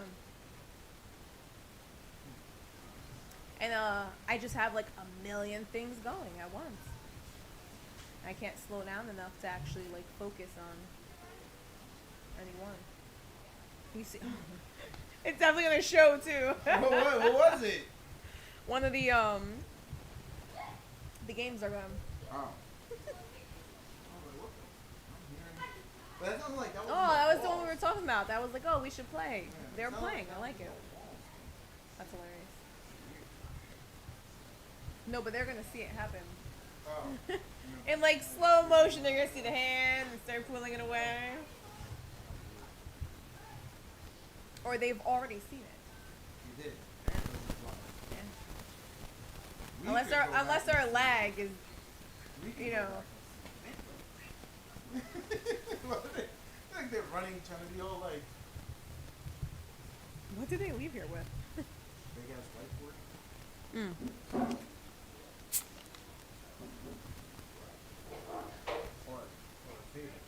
And I just have like a million things going at once. I can't slow down enough to actually like focus on any one. You see, it's definitely gonna show too. What was it? One of the games are gonna. Oh. But that sounds like that was. Oh, that was the one we were talking about. That was like, oh, we should play. Yeah, They were sounds playing. that I like was it. all balls. That's hilarious. No, but they're gonna see it happen. Oh. In like slow motion, they're gonna see the hand and start pulling it away. Or they've already seen it. You did. Yeah. We Unless could our go back unless and our see lag is, it. We could you go know. back and see it. I think they're running, trying to be all like What did they leave here with? big ass whiteboard. Mm. Or a table.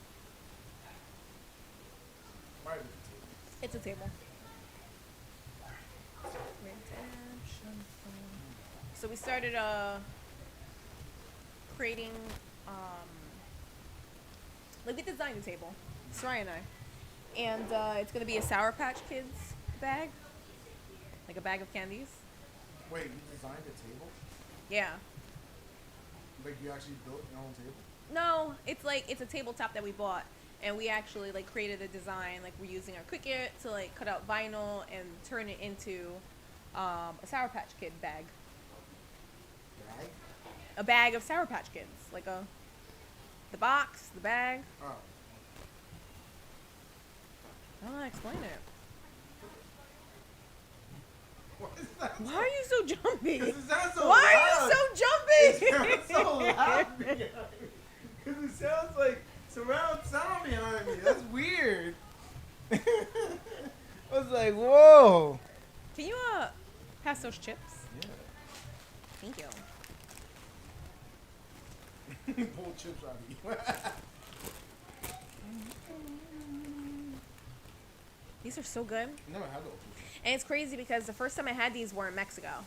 Might be a table. It's a table. Redemption. So we started creating like we designed the table, Soraya and I, and it's gonna be a Sour Patch Kids bag, like a bag of candies. Wait, you designed a table? Yeah. Like you actually built your own table? No, it's a tabletop that we bought, and we actually like created a design. Like we're using our Cricut to like cut out vinyl and turn it into a Sour Patch Kid bag. Bag? A bag of Sour Patch Kids, like the box, the bag. Oh. I don't know how to explain it. What is that? Why are you so jumpy? 'Cause it sounds so Why loud. are you so jumpy? It sounds so loud behind me. Because it sounds like surround sound behind me. That's weird. I was like, whoa. Can you pass those chips? Yeah. Thank you. Pull chips out of you. These are so good. Never had those. And it's crazy because the first time I had these were in Mexico.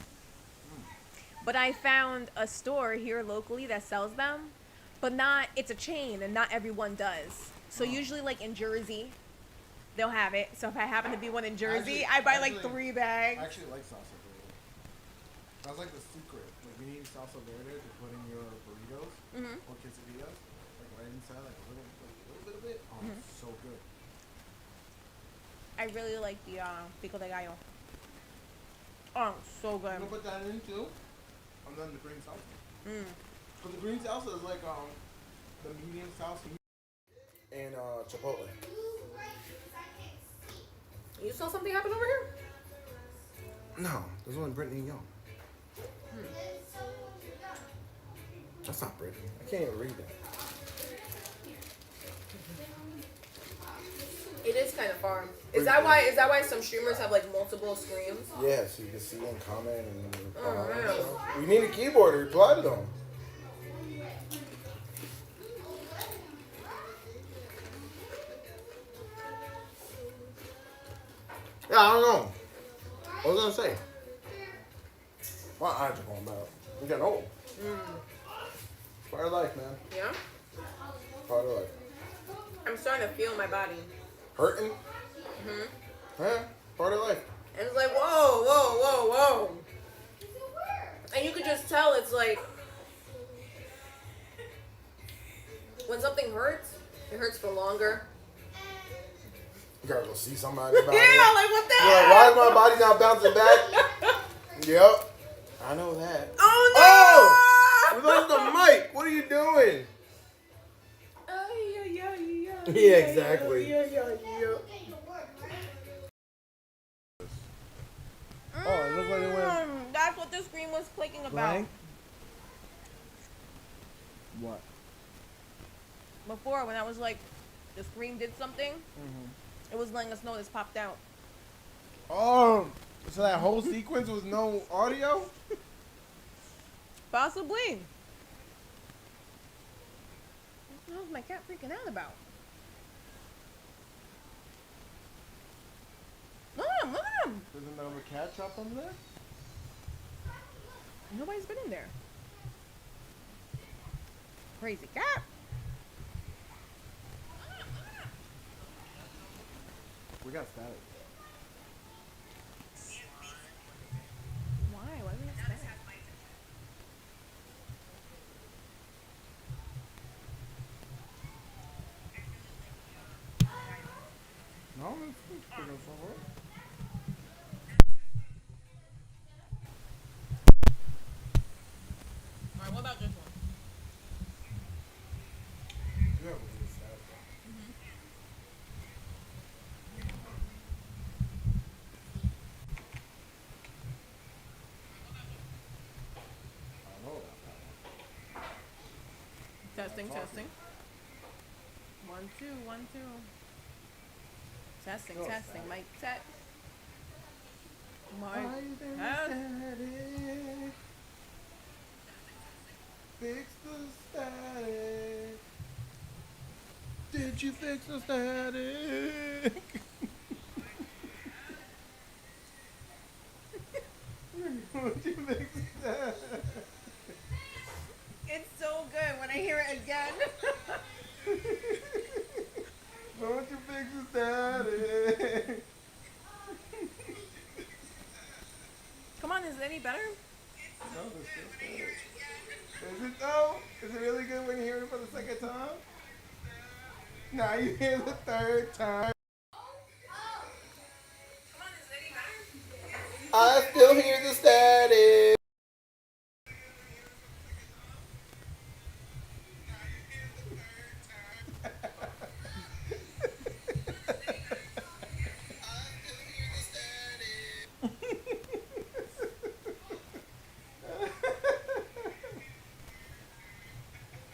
But I found a store here locally that sells them, but it's a chain and not everyone does. So usually like in Jersey, they'll have it. So if I happen to be one in Jersey, I buy like 3 bags. I actually like salsa verde. That's like the secret. Like you need salsa verde to put in your burritos or quesadillas. Like right inside, like a little bit of it. Oh, it's so good. I really like the pico de gallo. Oh, so good. You can put that in too. And then the green salsa. But the green salsa is like the medium salsa. And Chipotle. You saw something happen over here? No, there's one Brittany Young. That's not Brittany. I can't even read that. It is kind of far. Is that why some streamers have like multiple screens? Yeah, so you can see and comment and reply. Oh, and man. stuff. We need a keyboard to reply to them. Yeah, I don't know. What was I gonna say? My eyes are going bad. We getting old. Part of life, man. Yeah? Part of life. I'm starting to feel my body. Hurting? Yeah, part of life. And it's like, whoa, whoa, whoa, whoa. And you could just tell it's like, when something hurts, it hurts for longer. You gotta go see somebody about Yeah, it. like what the You're like, why is my body not bouncing back? Yep. I know that. Oh no! Oh! We lost the mic. What are you doing? Yeah, exactly. Oh, it looked like it went. That's what the screen was clicking about? Blank. What? Before, when I was like, the screen did something, it was letting us know this popped out. Oh, so that whole sequence was no audio? Possibly. What was my cat freaking out about? Look at him, look at him. Isn't there a cat shop under there? Nobody's been in there. Crazy cat. We got static. Why? Why do we have static? No, it's pretty somewhere. Alright, what about this one? Yeah, we got static. I don't know about that one. Testing, Talking. testing. 1, 2, 1, 2. Testing, Still testing. static. Mic check. Why Mic is there test. static? Fix the static. Did you fix the static? Would you fix the static? It's so good when I hear it again. Don't you fix the static? Come on, is it any better? No, that's still static. Is it though? Is it really good when you hear it for the second time? Now you hear the third time. I still hear the static.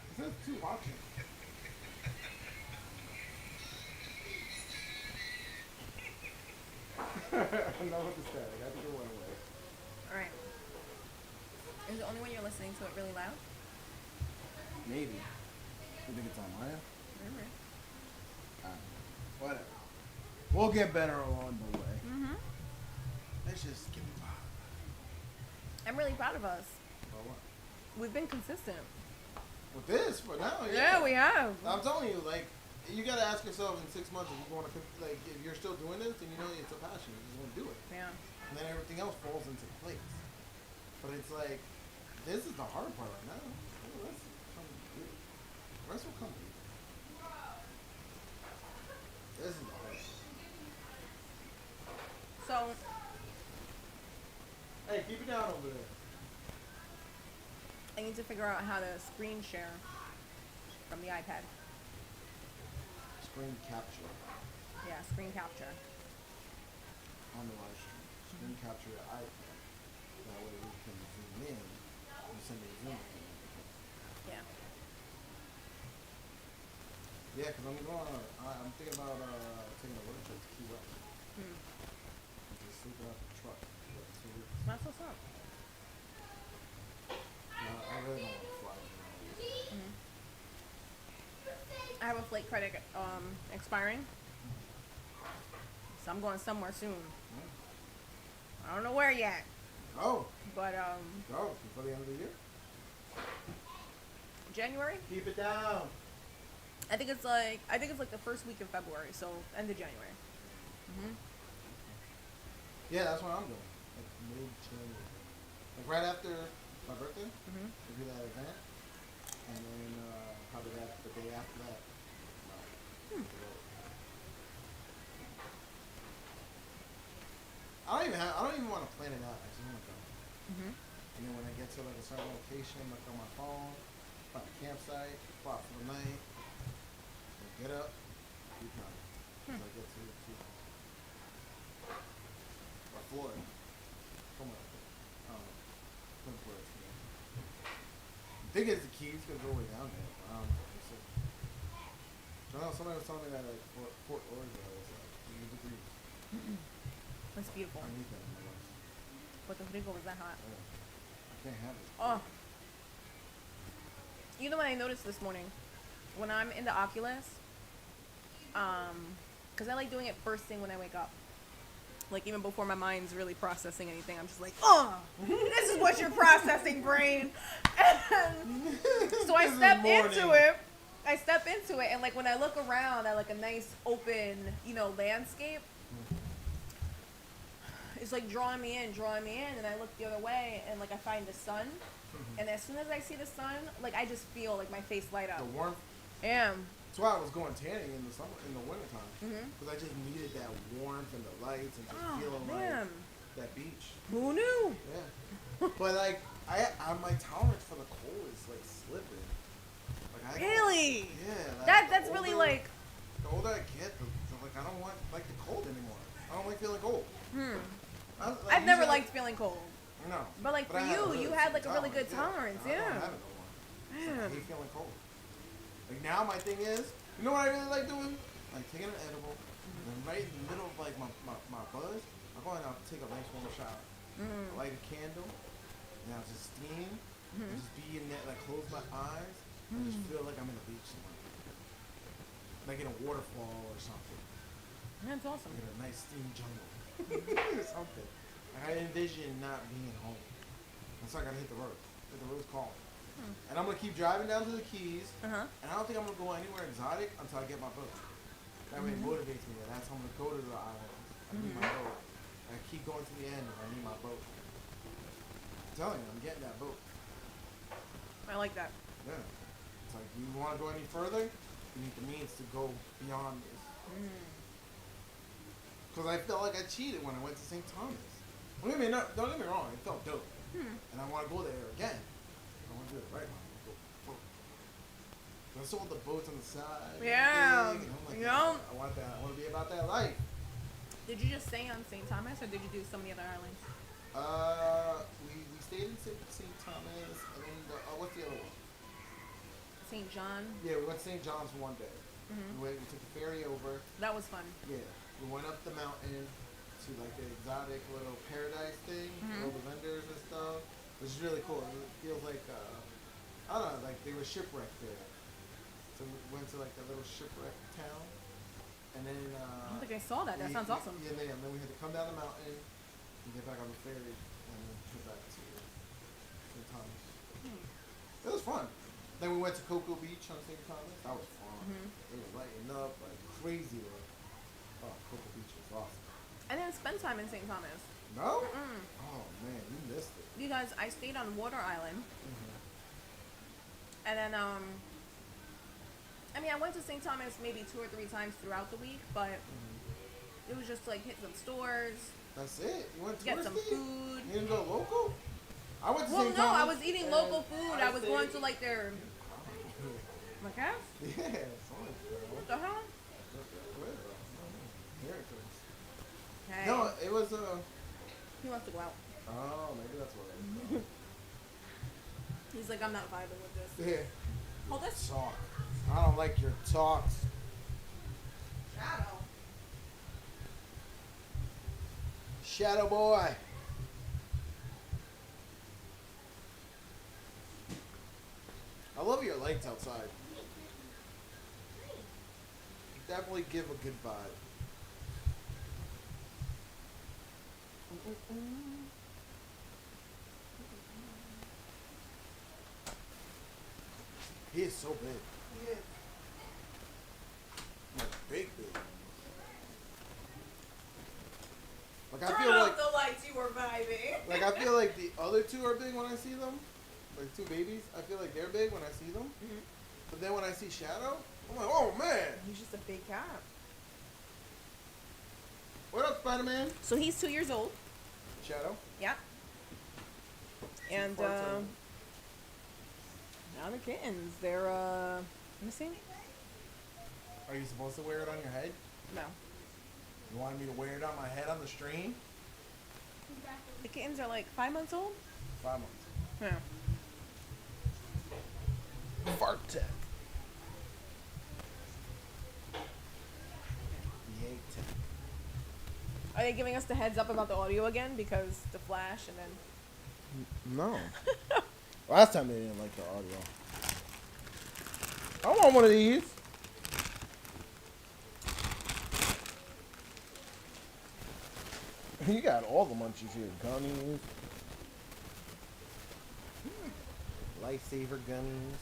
It says two watching. I'm not with the static. I think it went away. Alright. Is it only when you're listening to it really loud? Maybe. You think it's on mine? Whatever. We'll get better along the way. Mm-hmm. Let's just get the vibe. I'm really proud of us. About what? We've been consistent. With this, for now, Yeah, we have. I'm telling you, like, you gotta ask yourself in 6 months if you want to, like, if you're still doing this, then you know it's a passion. You just want to do it. Yeah. And then everything else falls into place. But it's like, this is the hard part right now. The rest will come later. The rest will come later. This is the hard part. So, Hey, keep it down over there. I need to figure out how to screen share from the iPad. Screen capture Yeah, screen capture. on the live stream. Screen capture your iPad. That way we can zoom in and send a zoom in. Yeah. Yeah, because I'm thinking about taking a road trip to Key West. Hmm. And just sleeping out the truck for like 2 weeks. That's what's up. I really don't want to fly around. I have a flight credit expiring. So I'm going somewhere soon. I don't know where yet. Go, But go before the end of the year. January? Keep it down. I think it's like the first week of February, so end of January. Yeah, that's what I'm doing. Like mid-January. Like right after my birthday, we'll do that event. And then probably the day after that. I don't even want to plan it out. I just want to go. And then when I get to like a certain location, look on my phone, find a campsite, spot for the night, and get up, keep coming. Until I get to or Florida. Somewhere like that. I don't know. Couldn't put it together. I think it's the keys because they're way down there. I don't know. It's like, I don't know. Somebody was telling me that like Fort Lauderdale was like 80 degrees. That's beautiful. I need that in my life. Puerto Rico was that hot. Yeah. I can't have it. Oh. You know what I noticed this morning? When I'm in the Oculus, because I like doing it first thing when I wake up. Like, even before my mind's really processing anything, I'm just like, oh, this is what you're processing, brain. And so I step into it. And, like, when I look around at, like, a nice, open, you know, landscape, it's, like, drawing me in. And I look the other way, and, like, I find the sun. And as soon as I see the sun, like, I just feel, like, my face light up. The warmth. Yeah. That's why I was going tanning in the summer, in the wintertime. Because I just needed that warmth and the lights and just feeling like that beach. Who knew? Yeah. But like, my tolerance for the cold is like slipping. Like Really? Yeah. That's really like. The older I get, like I don't want like the cold anymore. I don't like feeling cold. I've never liked feeling cold. No. But like for I had you had like a really good tolerance. I don't have it no more. It's like, I hate feeling cold. Like now my thing is, you know what I really like doing? Like taking an edible, and then right in the middle of like my buzz, I'm going out to take a nice warm shower. I light a candle, and I'll just steam, and just be in there, like close my eyes, and just feel like I'm in a beach somewhere. Like in a waterfall or something. That's awesome. Like in a nice steam jungle. Or something. Like I envision not being home. And so I gotta hit the road. The road's calling. And I'm gonna keep driving down to the Keys, and I don't think I'm gonna go anywhere exotic until I get my boat. That way it motivates me. That's how I'm gonna go to the islands. I need my boat. I keep going to the end, and I need my boat. I'm telling you, I'm getting that boat. I like that. Yeah. It's like you want to go any further, you need the means to go beyond this. Because I felt like I cheated when I went to St. Thomas. Don't get me wrong. It felt dope, and I want to go there again. I want to do it right now. I saw the boats on the side. Yeah. And I'm like, I want that. I want to be about that life. Did you just stay on St. Thomas, or did you do some of the other islands? We stayed in St. Thomas, and then what's the other one? St. John. Yeah, we went to St. John's for one day. We took the ferry over. That was fun. Yeah, we went up the mountain to like the exotic little paradise thing, all the vendors and stuff. Which is really cool. It feels like I don't know, like they were shipwrecked there. So we went to like a little shipwreck town, and then I don't think I saw that. That sounds awesome. Yeah, and then we had to come down the mountain and get back on the ferry and then get back to St. Thomas. It was fun. Then we went to Cocoa Beach on St. Thomas. That was fun. It was lighting up like crazy there. Oh, Cocoa Beach was awesome. I didn't spend time in St. Thomas. No? Oh man, you missed it. Because I stayed on Water Island. And then, I mean, I went to St. Thomas maybe 2 or 3 times throughout the week, but it was just like hit some stores, That's it? You went get touristy? some food. You didn't go local? I went to Well, St. no, Thomas. I was eating local food. I was going to like their, my calf? Yeah, sorry. What the hell? Hey, No, it was he wants to go out. oh, maybe that's what it was. He's like, I'm not vibing with this. Yeah. Hold this. Talk. I don't like your talks. Shadow. Shadow boy. I love your lights outside. Definitely give a good vibe. He is so big. He is. Like big. Like I Turn feel off like the lights. You were vibing. I feel like the other two are big when I see them. Like 2 babies. I feel like they're big when I see them. But then when I see Shadow, I'm like, oh man. He's just a big cat. What up, Spider-Man? So he's 2 years old. Shadow. Yeah. And Farts out. now the kittens, they're let me see. Are you supposed to wear it on your head? No. You wanted me to wear it on my head on the stream? The kittens are like 5 months old. 5 months. Yeah. Fart tech. Yank tech. Are they giving us the heads up about the audio again because the flash and then? No. Last time they didn't like the audio. I want one of these. You got all the munchies here. Gummies. Lifesaver gummies.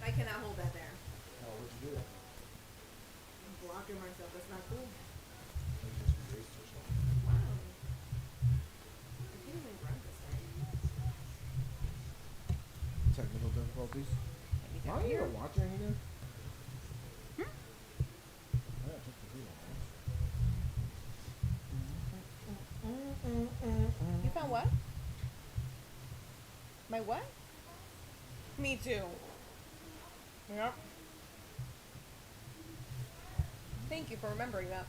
I cannot hold that there. Oh, what'd you do? I'm blocking myself. That's not cool. You just erased yourself. Wow. I can't even grab this thing. Technical difficulties. Let me Why down are you here. even watching again? Yeah, check the video, You found what? My what? Me too. Yep. Thank you for remembering that.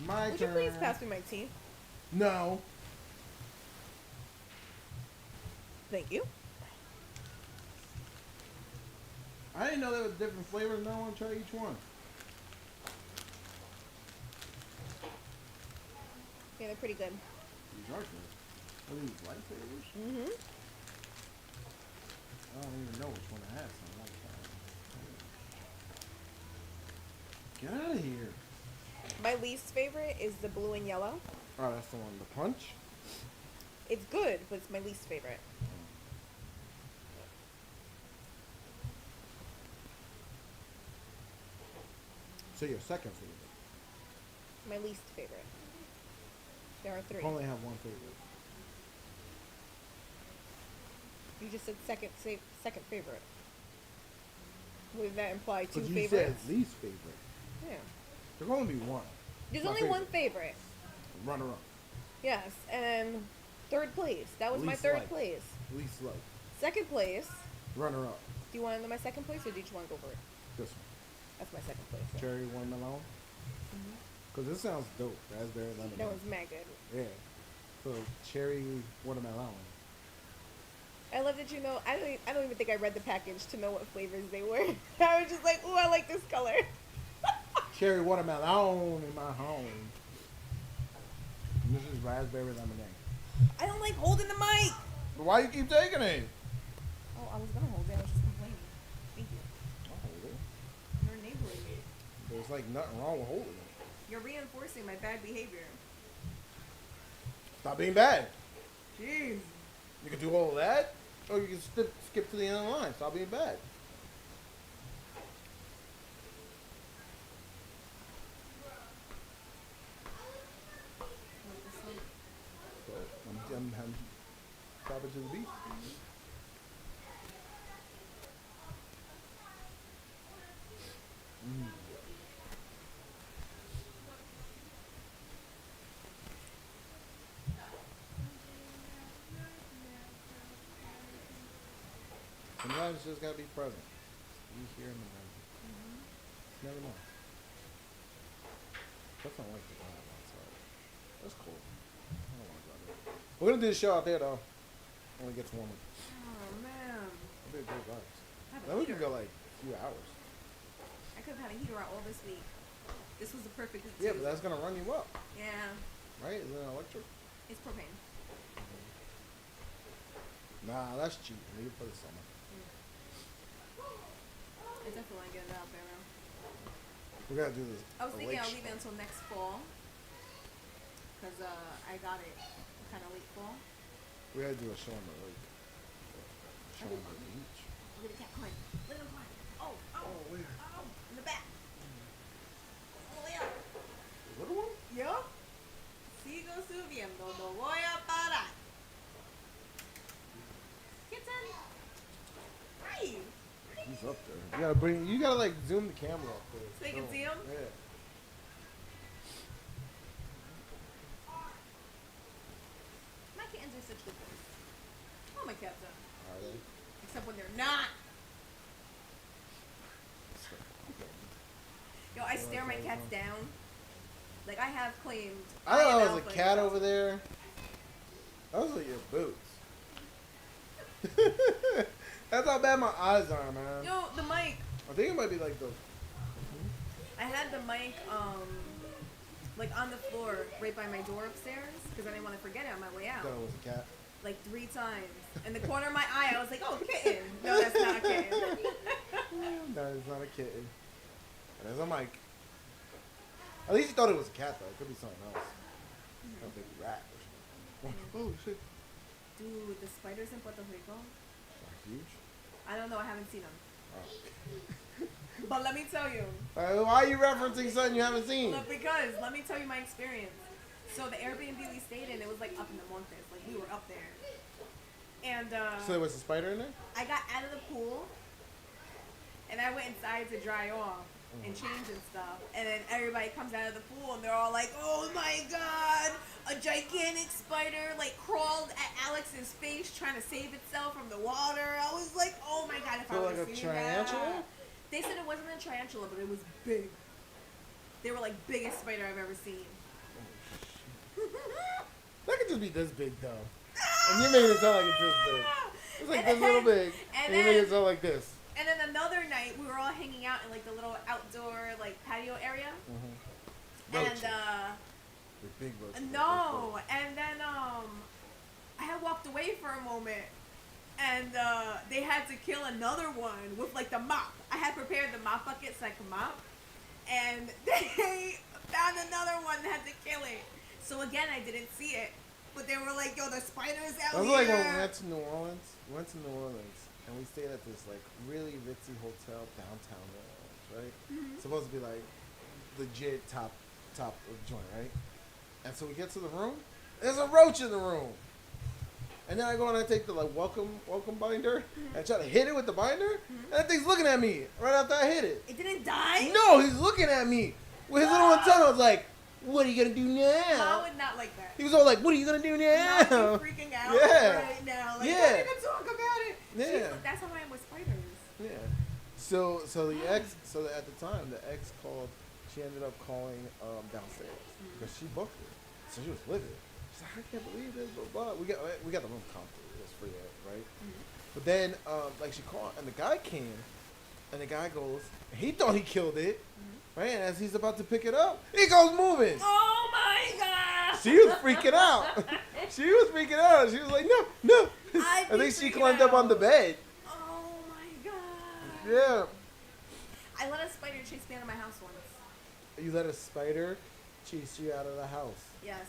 My Would turn. you please pass me my tea? No. Thank you. I didn't know there was different flavors. Now I want to try each one. Yeah, they're pretty good. These are good. What are these, lifesavers? Mm-hmm. I don't even know which one I have. So get out of here. My least favorite is the blue and yellow. Oh, that's the one. The punch? It's good, but it's my least favorite. So your second favorite. My least favorite. There are three. I only have one favorite. You just said second favorite. Would that imply two Because you favorites? said least favorite. Yeah. There can only be one. There's My only favorite. one favorite. Runner up. Yes, and third place. That was my Least third liked. place. Least like. Second place. Runner up. Do you want to know my second place, or do you just want to go for it? This one. That's my second place. Yeah. Cherry watermelon. Because this sounds dope. Raspberry lemon. That was mad good. Yeah. So cherry watermelon. I love that you know. I don't even think I read the package to know what flavors they were. I was just like, ooh, I like this color. Cherry watermelon in my home. And this is raspberry lemonade. I don't like holding the mic. But why you keep taking it? Oh, I was gonna hold it. I was just complaining. Thank you. I'll hold it. You're enabling me. There's like nothing wrong with holding it. You're reinforcing my bad behavior. Stop being bad. Jeez. You can do all of that, or you can skip to the end of the line. Stop being bad. So I'm stopping to the beat. Sometimes you just gotta be present. Be here in the moment. Never know. That's not like the vibe outside. That's cool. I don't want to go there. We're gonna do the show out there though. When it gets warmer. Oh man. It'll be a great vibes. I have a Then we can heater. go like a few hours. I could have had a heater out all this week. This was the perfect week. Yeah, too. but that's gonna run you up, Yeah, right? Is it electric? it's propane. Nah, that's cheap. Leave it for the summer. I definitely want to get it out there now. We gotta do this. I was a thinking lake I'll leave it show. until next fall. Because I got it kind of late fall. We gotta do a show on the lake. Show on the beach. Look at the cat climb. Look at him climb. Oh, Oh, where? oh, in the back. All the way up. The little one? Yo. Sigo subiendo. No voy a parar. Kitten. Hi. He's up there. You gotta like zoom the camera up there. So you can see him? Yeah. My kittens are such good boys. All my cats are. Are they? Except when they're not. Yo, I stare my cats down. Like, I have claimed. I thought am it was a alpha cat in over there. Those are your boots. That's how bad my eyes are, man. Yo, the mic. I think it might be like the. I had the mic, like on the floor right by my door upstairs because I didn't want to forget it on my way out. Thought it was a cat. Like 3 times. In the corner of my eye, I was like, oh, kitten. No, that's not a kitten. No, it's not a kitten. There's a mic. At least you thought it was a cat, though. It could be something else. A big rat or something. Oh, shit. Dude, the spiders in Puerto Rico. Are huge? I don't know. I haven't seen them. Oh. But let me tell you. Why are you referencing something you haven't seen? Look, because let me tell you my experience. So the Airbnb we stayed in, it was like up in the Montes. Like, we were up there. And So there was a spider in there? I got out of the pool, and I went inside to dry off and change and stuff. And then everybody comes out of the pool, and they're all like, "Oh my god, a gigantic spider like crawled at Alex's face, trying to save itself from the water." I was like, "Oh my god, if So I like would a have seen that." tarantula? They said it wasn't a tarantula, but it was big. They were like biggest spider I've ever seen. That could just be this big, though. And you're making it sound like it's this big. It's like this little big. And you're making it sound like this. And then another night, we were all hanging out in like the little outdoor like patio area. Roaches. And The big roaches. no, and then I had walked away for a moment, and they had to kill another one with like the mop. I had prepared the mop bucket so I could mop, and they found another one and had to kill it. So again, I didn't see it, but they were like, "Yo, the spider's out That was here." like when we went to New Orleans. We went to New Orleans, and we stayed at this like really ritzy hotel downtown New Orleans, right? Mm-hmm. Supposed to be like legit top of joint, right? And so we get to the room. There's a roach in the room. And then I go and I take the like welcome binder and I try to hit it with the binder, and that thing's looking at me right after I hit it. It didn't die. No, he's looking at me with his little antenna. I was like, "What are you gonna do now?" Mom would not like that. He was all like, "What are you gonna do now?" Mom be freaking out Yeah. right now. Like, Yeah. don't even talk about it. Yeah. That's how I am with spiders. Yeah. So at the time the ex called. She ended up calling downstairs because she booked it, so she was livid. She's like, "I can't believe this, blah blah." We got the room comped. It was free, right? But then like she called and the guy came, and the guy goes. He thought he killed it, right? And as he's about to pick it up, it goes moving. Oh my god! She was freaking out. She was freaking out. She was like, "No." I'd I be think she freaking climbed up on the out. bed. Oh my god! Yeah. I let a spider chase me out of my house once. You let a spider chase you out of the house. Yes.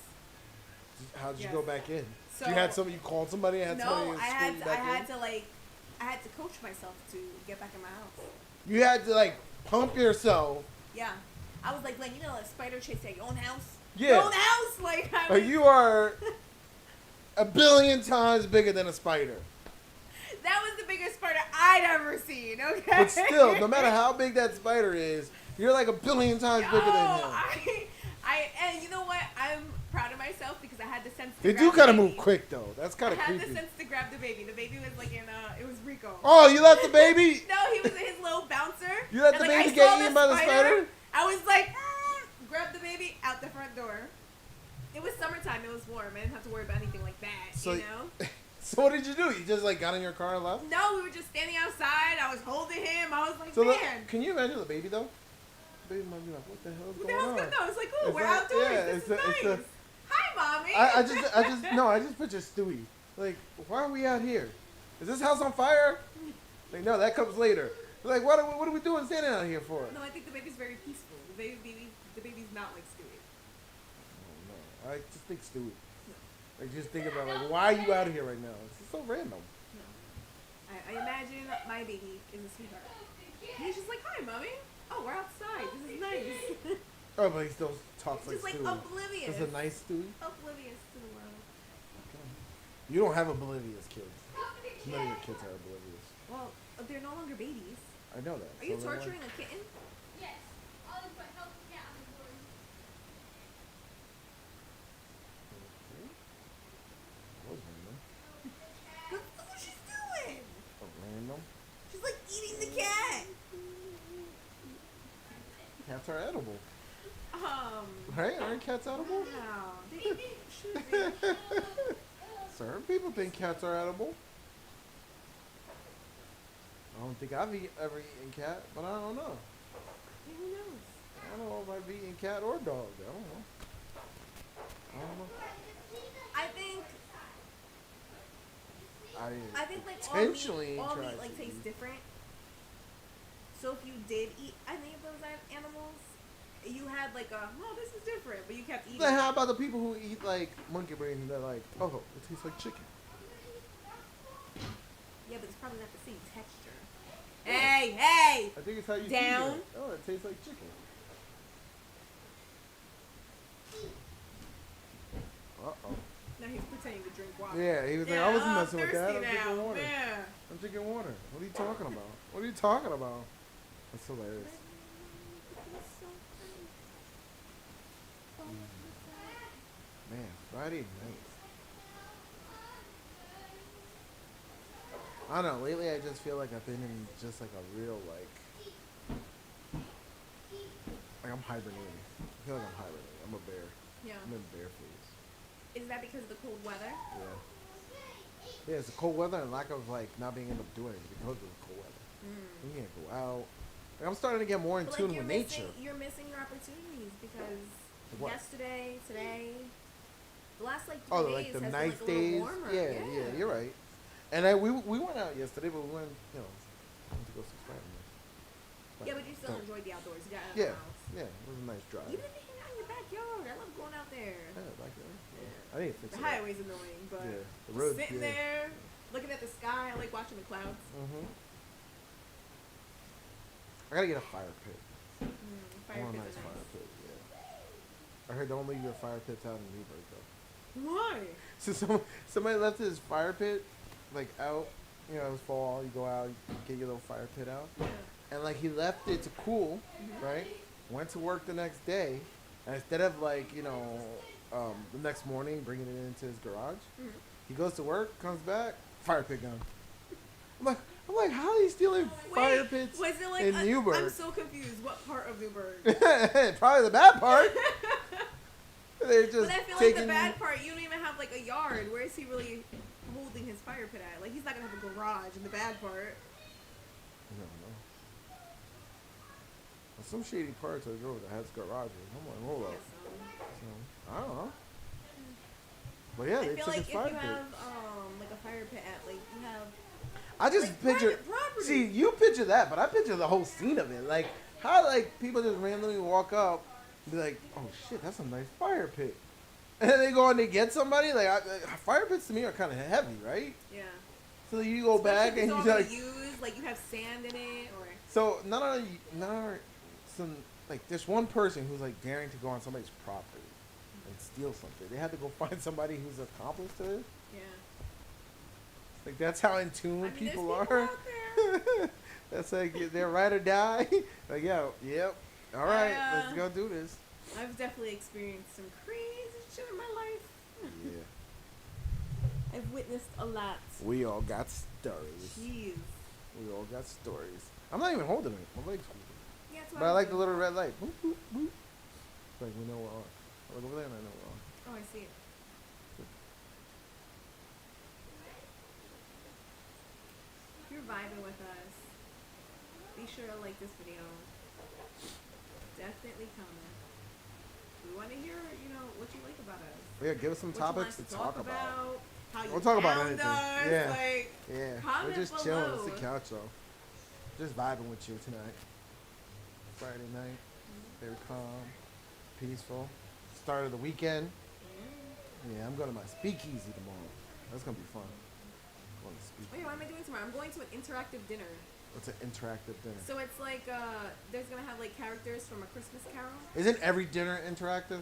How did you Yes. go back in? So you had somebody. You called somebody and had no, somebody. I had scoot to, back I had in? to like, I had to coach myself to get back in my house. You had to like pump yourself. Yeah. I was like, you know, a spider chase at your own house. Yeah. Your own house, like. I But was, you are a billion times bigger than a spider. that was the biggest spider I'd ever seen. Okay. But still, no matter how big that spider is, you're like a billion times bigger than him. And you know what? I'm proud of myself because I had the sense to They grab do the kind of baby. move quick though. That's kind I of had creepy. the sense to grab the baby. The baby was like in it was Rico. Oh, you left the baby? No, he was his little bouncer. You let And, the like, baby I get saw eaten by the spider? I was like, grab the baby out the front door. It was summertime. It was warm. I didn't have to worry about anything like that. So- you know? So what did you do? You just like got in your car and left? No, we were just standing outside. I was holding him. I was like, So man. can you imagine the baby though? The baby might be like, "What the hell is What the going hell's on?" good though? It's like, ooh, It's we're like- outdoors. yeah, This it's is a- it's nice. a- Hi, mommy. I just picture Stewie. Like, why are we out here? Is this house on fire? Like, no, that comes later. Like, what are we doing standing out here for? No, I think the baby's very peaceful. The baby's not like Stewie. Oh, no. I just think Stewie. Like, just think about, like, why are you out here right now? It's just so random. I imagine my baby is a sweetheart. He's just like, hi, mommy. Oh, we're outside. This is nice. Oh, but he still talks like just like Stewie. oblivious. It's a nice Stewie. Oblivious to the world. You don't have oblivious kids. None of your kids are oblivious. Well, they're no longer babies. I know that. Are you So they're torturing a kitten? Yes. All is but help the cat on the board. That was random. Look what she's doing. Random. She's like eating the cat. Cats cats are edible. Right? Right? Aren't cats edible? Wow. They should be. Certain people think cats are edible. I don't think I've ever eaten cat, but I don't know. Yeah, who knows? I don't know if I've eaten cat or dog. I don't know. I think like intentionally all tried meat like to tastes eat. different. So if you did eat any of those animals, you had like a this is different, but you kept eating. Then how about the people who eat like monkey brains and they're like, oh, it tastes like chicken? Yeah, but it's probably not the same texture. Hey! I think it's how you Down. feed it. Oh, it tastes like chicken. Uh-oh. Now he's pretending to drink water. Yeah, he was like, I wasn't messing with that. I'm thirsty drinking now. water. Yeah. I'm drinking water. What are you talking about? What are you talking about? That's hilarious. Man, Friday night. I don't know. Lately, I just feel like I've been in just like a real like I'm hibernating. I feel like I'm hibernating. I'm a bear. Yeah. I'm in bear phase. Is that because of the cold weather? Yeah. Yeah, it's the cold weather and lack of like not being able to do anything because of the cold weather. You can't go out. Like, I'm starting to get more in But tune like with nature. you're missing your opportunities because What? yesterday, today, the last like 3 Oh, days like the has nice been like a days. little warmer. Yeah, you're right. And we went out yesterday, but we went, went to go see Spider-Man. Yeah, but you still enjoyed the outdoors. You got out of Yeah, the house. yeah, it was a nice drive. You didn't hang out in your backyard. I love going out there. Yeah, like that. Yeah. I didn't fix The it. highway's annoying, but Yeah, the road. sitting there, looking at the sky, I like watching the clouds. I gotta get a fire pit. Fire I want a pits nice are fire nice. pit. Yeah. I heard don't leave your fire pits out in Newburgh though. Why? So somebody left his fire pit like out. It was fall. You go out, you get your little fire pit out, Yeah. and like he left it to cool, right? Went to work the next day, and instead of like the next morning bringing it into his garage, he goes to work, comes back, fire pit gone. I'm like, how are you stealing fire pits Was it like in Newburgh? I'm so confused. What part of Newburgh? Probably the bad part. They're just But I feel like the bad part, you don't even have like a yard. Where is he really holding his fire pit at? Like he's not gonna have a garage in the bad part. I don't know. There's some shady parts of the road that has garages. I'm like, hold up. Guess so. So, I don't know. But yeah, I they feel took like his if fire you pit. have like a fire pit at like you have I just like, picture. private property. See, you picture that, but I picture the whole scene of it. Like how like people just randomly walk up, and be like, "Oh shit, that's a nice fire pit," and then they go and they get somebody. Fire pits to me are kind of heavy, right? Yeah. So you go back and you like. Like you have sand in it or. So none of some like there's one person who's like daring to go on somebody's property and steal something. They had to go find somebody who's accomplice to it. Yeah. Like that's how in tune I mean, people there's are. out there. That's like they're ride or die. Like yep. All right, let's go do this. I've definitely experienced some crazy shit in my life. Yeah. I've witnessed a lot. We all got stories. Jeez. We all got stories. I'm not even holding it. My leg's holding it. Yeah, that's But I like the little red light. Boop, boop, boop. It's like we know we're on. I look over there and I know we're on. Oh, I see it. If you're vibing with us, be sure to like this video. Definitely comment. We want to hear, what you like about us. Yeah, give us some What you want topics us to talk about. How you We'll talk about found anything. us, Yeah. Like, Yeah, comment we're just chilling. below. It's the couch though. Just vibing with you tonight. Friday night, very calm, peaceful. Start of the weekend. Yeah, I'm going to my speakeasy tomorrow. That's gonna be fun. Going to Wait, speakeasy. what am I doing tomorrow? I'm going to an interactive dinner. It's an interactive dinner. So it's like, there's gonna have like characters from A Christmas Carol, Isn't every dinner interactive?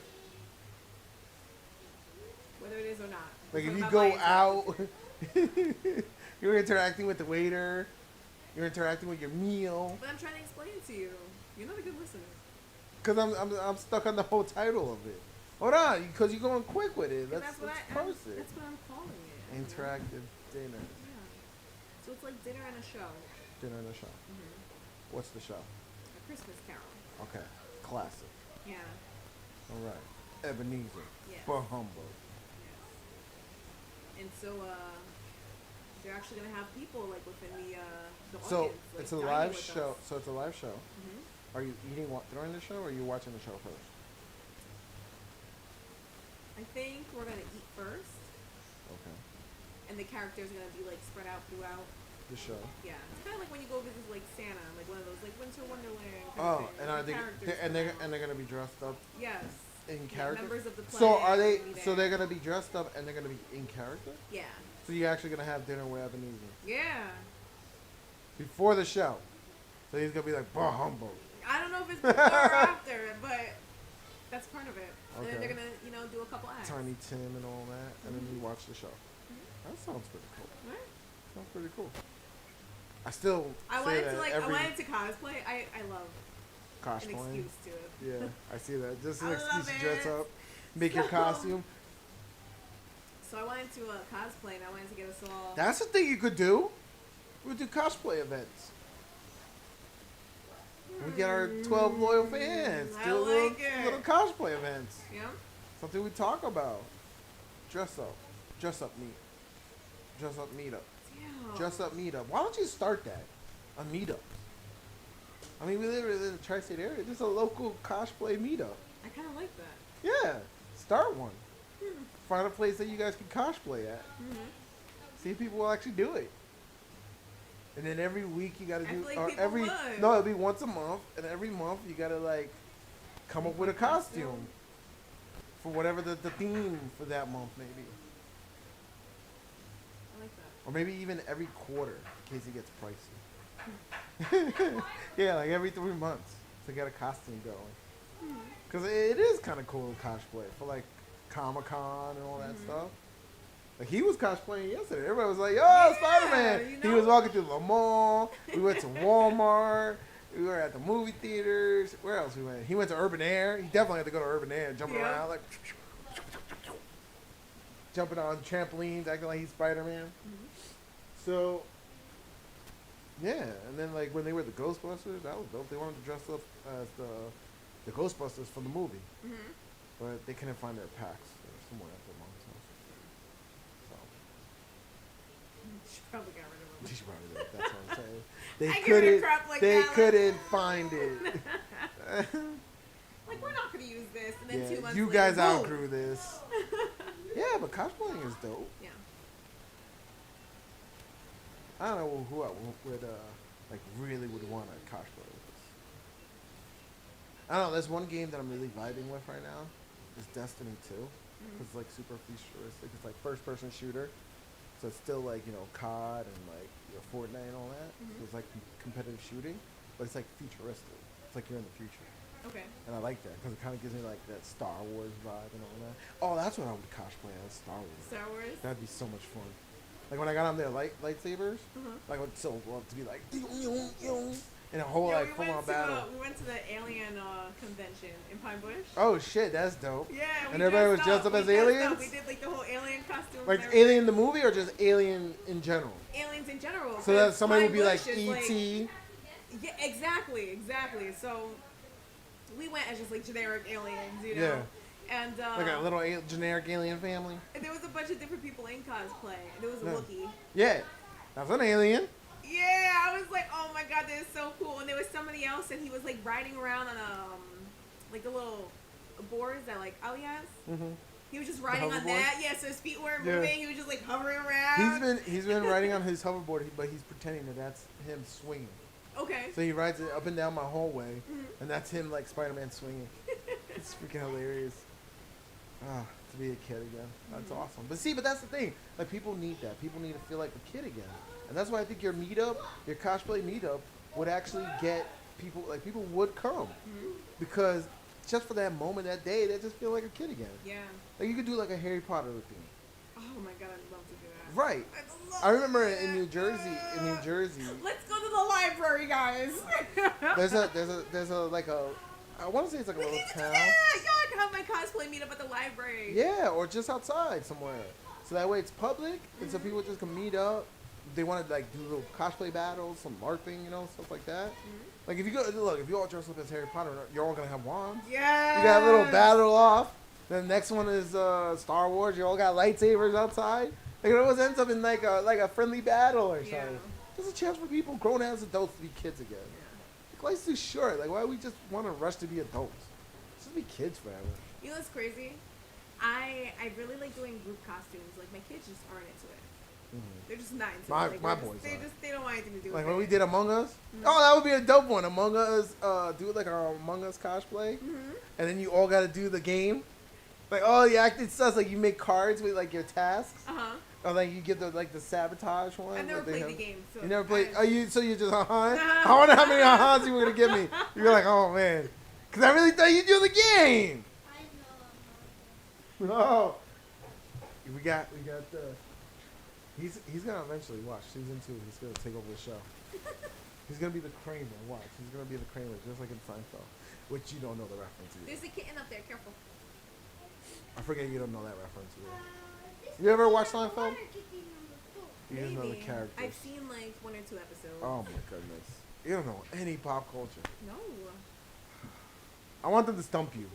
whether it is or not. Like if Talking you about go my out, you're interacting with the waiter. You're interacting with your meal. But I'm trying to explain it to you. You're not a good listener. Cause I'm stuck on the whole title of it. Hold on, because you're going quick with it. And Let's that's parse it. That's what I'm calling it. Interactive dinner. Yeah. So it's like dinner and a show. Dinner and a show. What's the show? A Christmas Carol. Okay. classic. Yeah. All right. Ebenezer. Yes. Bahumbo. Yes. And so they're actually gonna have people like within the So audience. Like, it's a dining live with show. us. So it's a live show. Mhm. Are you eating during the show, or are you watching the show first? I think we're gonna eat first, Okay. and the characters are gonna be like spread out throughout. The show. Yeah, it's kind of like when you go visit like Santa, like one of those like Winter Wonderland. Kind Oh, of thing. and are The they? characters And come out. they're gonna be dressed up Yes. in Yeah, character. members of the play. So are they? will be So there. they're gonna be dressed up and they're gonna be in character. Yeah. So you're actually gonna have dinner with Ebenezer Yeah. before the show. So he's gonna be like, bah humbug. I don't know if it's before or after, but that's part of it. And then Okay. they're gonna do a couple acts. Tiny Tim and all that, and then you watch the show. That sounds pretty cool. Right? Sounds pretty cool. I still I say wanted that to like every I wanted to cosplay. I love an cosplaying. excuse to it. Yeah, I see that. Just an I excuse love to dress it. up, make your So- costume. So I wanted to cosplay, and I wanted to get us all. That's the thing you could do. We would do cosplay events. We get our 12 loyal fans. I Do like it. little cosplay events. Yeah. Something we talk about. Dress up. Dress up meet. Dress up meetup. Yeah. Dress up meetup. Why don't you start that? A meetup. I mean, we live in the tri-state area. There's a local cosplay meetup. I kind of like that. Yeah. Start one. Find a place that you guys can cosplay at. Mhm. See if people will actually do it. And then every week you gotta I do, feel like or people every would. no, it'll be once a month, and every month you gotta like come up with a costume for whatever the theme for that month maybe, I like that. or maybe even every quarter in case it gets pricey. Yeah, like every 3 months to get a costume going, because it is kind of cool to cosplay for like Comic-Con and all that stuff. Like he was cosplaying yesterday. Everybody was like, "Yo, Yeah, Spider-Man!" you He know? was walking through the mall. We went to Walmart. We were at the movie theaters. Where else we went? He went to Urban Air. He definitely had to go to Urban Air, jumping Yeah. around like, jumping on trampolines, acting like he's Spider-Man. So, yeah. And then like when they were the Ghostbusters, that was dope. They wanted to dress up as the Ghostbusters from the movie, but they couldn't find their packs. They were somewhere at their mom's house. So. She probably got rid of them. She probably did. That's what I'm saying. They I give it a couldn't. crap like They that, like- couldn't find it. Like we're not gonna use this, and then Yeah, 2 months you later, guys boom. outgrew this. Yeah, but cosplaying is dope. Yeah. I don't know who I would like really would want to cosplay with this. I don't know. There's one game that I'm really vibing with right now. It's Destiny 2. Cause it's like super futuristic. It's like first-person shooter. So it's still like COD and like Fortnite and all that. So it's like competitive shooting, but it's like futuristic. It's like you're in the future. Okay. And I like that because it kind of gives me like that Star Wars vibe and all that. Oh, that's what I would cosplay as, Star Wars. Star Wars. That'd be so much fun. Like when I got on their lightsabers, like I would so love to be like, in a whole Yeah, like full on to, battle. we went to the Alien convention in Pine Bush. Oh shit, that's dope. Yeah. And everybody was dressed up as aliens? We did like the whole alien costume. Like Alien the movie or just Alien in general? Aliens in general. So that 'cause somebody would Pine be like Bush is, E.T. Yeah, exactly. So we went as just like generic aliens, you know. Yeah. And Like a little generic alien family. and there was a bunch of different people in cosplay. There was a Yeah. Wookiee. Yeah, that's an alien. Yeah, I was like, oh my god, this is so cool. And there was somebody else, and he was like riding around on like the little boards that like Ali has. Mm-hmm. He was just riding on hoverboard? that. Yeah, so his feet weren't Yeah. moving. He was just like hovering around. He's been riding on his hoverboard, but he's pretending that that's him swinging. Okay. So he rides it up and down my hallway, and that's him like Spider-Man swinging. It's freaking hilarious. Ah, to be a kid again. That's awesome. But see, but that's the thing. Like people need that. People need to feel like a kid again. And that's why I think your meetup, your cosplay meetup, would actually get people. Like people would come because just for that moment, that day, they just feel like a kid again. Yeah. Like you could do like a Harry Potter theme. Oh my god, I'd love to do that. Right. I'd love I remember to do in New that. Jersey. Let's go to the library, guys. There's a like a. I want to say it's like a We little need to do town. that. Yeah, I can have my cosplay meetup at the library. Yeah, or just outside somewhere. So that way it's public, and so people just can meet up they want to like do little cosplay battles, some LARPing, you know, stuff like that. Mm-hmm. Like if you go, look, if you all dress up as Harry Potter, you're all gonna have wands. Yeah. You got a little battle off. Then the next one is Star Wars. You all got lightsabers outside. Like it always ends up in like a friendly battle or something. Yeah. There's a chance for people, grown as adults, to be kids again. Yeah. Like, life's too short. Like, why do we just want to rush to be adults? Let's just be kids forever. You know what's crazy? I really like doing group costumes. Like my kids just aren't into it. They're just not into it. Like, My they're boys just, they don't want anything to do like with when it. we did Among Us. Mm-hmm. Oh, that would be a dope one. Among Us, do like our Among Us cosplay, Mm-hmm. and then you all got to do the game. Like, oh, you acted sus. Like you make cards with like your tasks. Uh-huh. Or like you get the sabotage one. I've never like, they played have- the game. So You never played? I- Are you? So you just I wonder how many you were gonna give me. You're like, oh man, because I really thought you'd do the game. I know. Oh, we got the. He's gonna eventually watch season 2. He's gonna take over the show. He's gonna be the Kramer. Watch. He's gonna be the Kramer, just like in Seinfeld, which you don't know the reference to. There's a kitten up there. Careful. I forget you don't know that reference either. You ever watch Seinfeld? You just know the Maybe. characters. I've seen like 1 or 2 episodes. Oh my goodness. You don't know any pop culture. No. I want them to stump you.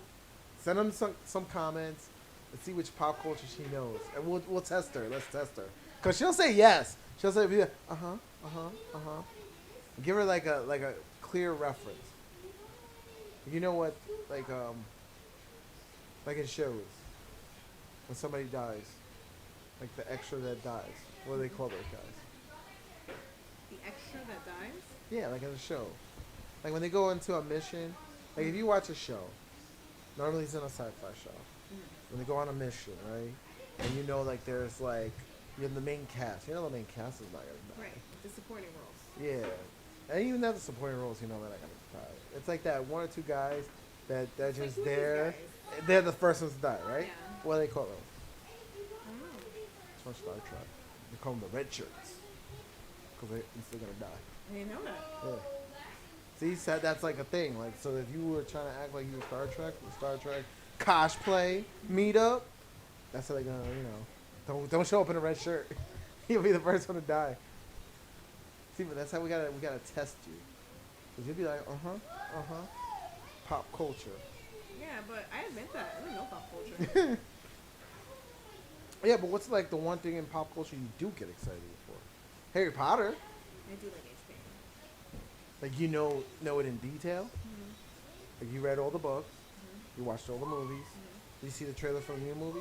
Send them some comments. Let's see which pop culture she knows, and we'll test her. Let's test her, cause she'll say yes. She'll say Give her like a clear reference. You know what, like in shows, when somebody dies, like the extra that dies. What do they call those guys? The extra that dies? Yeah, like in a show. Like when they go into a mission, like if you watch a show, normally it's in a sci-fi show. When they go on a mission, right? And you know, like there's like, you're the main cast. You know the main cast is not gonna die. Right. The supporting roles. Yeah. And even at the supporting roles, you know they're not gonna die. It's like that 1 or 2 guys that they're Like, just who are these there. guys? They're the first ones to die, right? Yeah. What do they call those? I don't know. It's from Star Trek. They call them the red shirts. Because they're still gonna die. I didn't know that. Yeah. See, said that's like a thing. Like, so if you were trying to act like you were Star Trek cosplay meetup, that's how they're gonna, don't show up in a red shirt. You'll be the first one to die. See, but that's how we gotta test you. Cause you'll be like, pop culture. Yeah, but I admit that. I don't know pop culture. Yeah, but what's like the one thing in pop culture you do get excited for? Harry Potter. I do like HP. Like you know it in detail. Like you read all the books. You watched all the movies. Did you see the trailer for the new movie?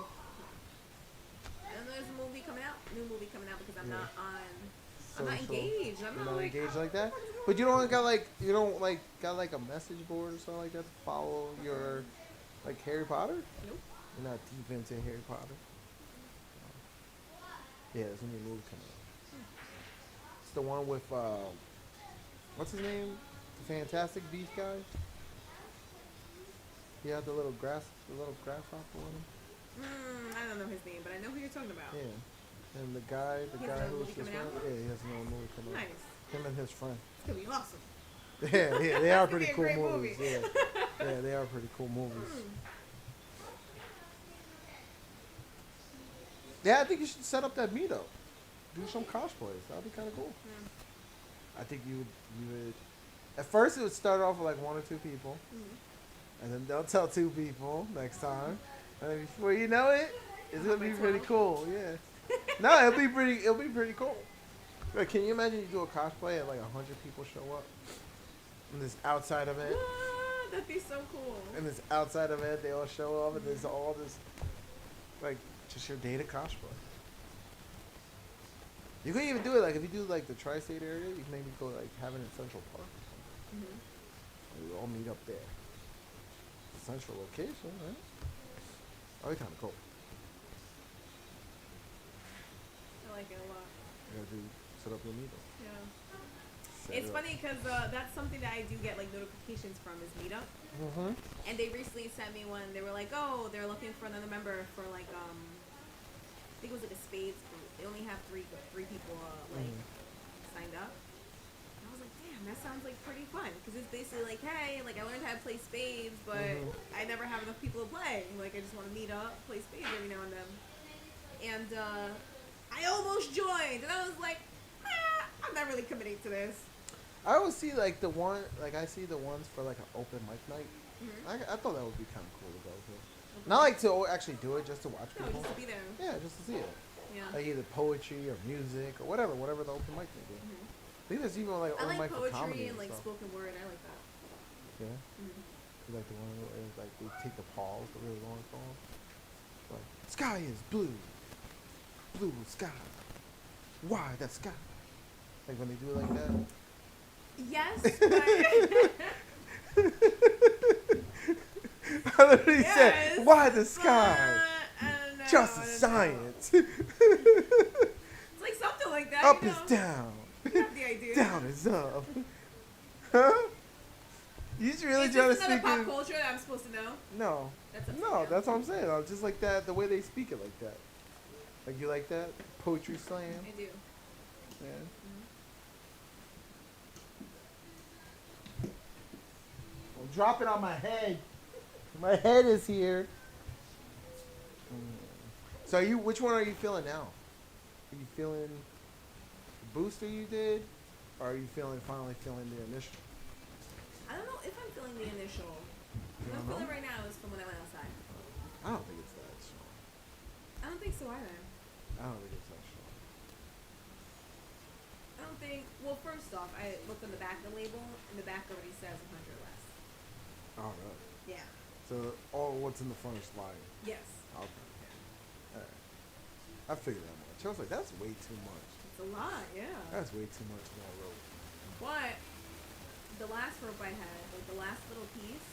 And there's a movie coming out. New movie coming out because I'm Yeah. not on. I'm not Social- engaged. I'm You're not like engaged like that. But you don't got like a message board or something like that to follow your like Harry Potter. Nope. You're not deep into Harry Potter. Yeah, there's a new movie coming out. It's the one with what's his name? The Fantastic Beast guy. He had the little grasshopper on him. I don't know his name, but I know who you're talking about. Yeah. And the guy He has another who's movie his coming friend. out? Yeah, he has another movie coming out. Nice. Him and his friend. It's gonna be awesome. Yeah, they are It's gonna pretty be a cool great movies. movie. Yeah, they are pretty cool movies. Yeah, I think you should set up that meetup. Do some cosplays. That'd be kind of cool. I think you would. At first, it would start off with like 1 or 2 people, and then they'll tell 2 people next time, and then before you know it, it's gonna be pretty cool. Yeah. No, it'll be pretty cool. Like, can you imagine you do a cosplay and like 100 people show up in this outside event? Ah, that'd be so cool. In this outside event, they all show up, and there's all this, like, just your day to cosplay. You could even do it, like, if you do, like, the tri-state area, you can maybe go, like, have it in Central Park or something. And we all meet up there. Central location, right? That'd be kind of cool. I like it a lot. You gotta set up your meetup. Yeah. Set It's it up. funny because that's something that I do get like notifications from is Meetup, Mm-hmm. and they recently sent me one. They were like, "Oh, they're looking for another member for like I think it was like a spades group. They only have three people signed up." And I was like, "Damn, that sounds like pretty fun." Because it's basically like, "Hey, like I learned how to play spades, but I never have enough people to play. Like I just want to meet up, play spades every now and then." And I almost joined, and I was like, really committing to this. I always see like the one, like I see the ones for like an open mic night. I thought that would be kind of cool to go to. Not like to actually do it, just to watch No, people. just to be there. Yeah, just to see it. Yeah. Like either poetry or music or whatever the open mic may be. I think there's even like I open like mic for comedy poetry and like stuff. spoken word. I like that. Yeah. You like the one where it's like they take the pause, the really long pause. Like sky is blue, blue sky. Why that sky? Like when they do it like that. Yes, but I literally yes, said, why the sky? I don't know. Just I don't know. science. It's like something like that. Up you is know? down. You have the idea. Down is up. Huh? You just really Is trying to this another speak pop in... culture that I'm supposed to know? No. That's up to No, you. that's what I'm saying. Just like that, the way they speak it like that. Like you like that? Poetry slam? I do. Yeah. Well, drop it on my head. My head is here. So which one are you feeling now? Are you feeling the booster you did? Or are you finally feeling the initial? I don't know if I'm feeling the initial. What I'm feeling right now is from when I went outside. I don't think it's that strong. I don't think so either. I don't think it's that strong. I don't think. Well, first off, I looked on the back of the label, and the back already says 100 or less. Oh, really? Yeah. So all what's in the front is lying. Yes. Okay. Alright. I figured that much. I was like, that's way too much. It's a lot. Yeah. That's way too much more rope. But the last rope I had, like the last little piece,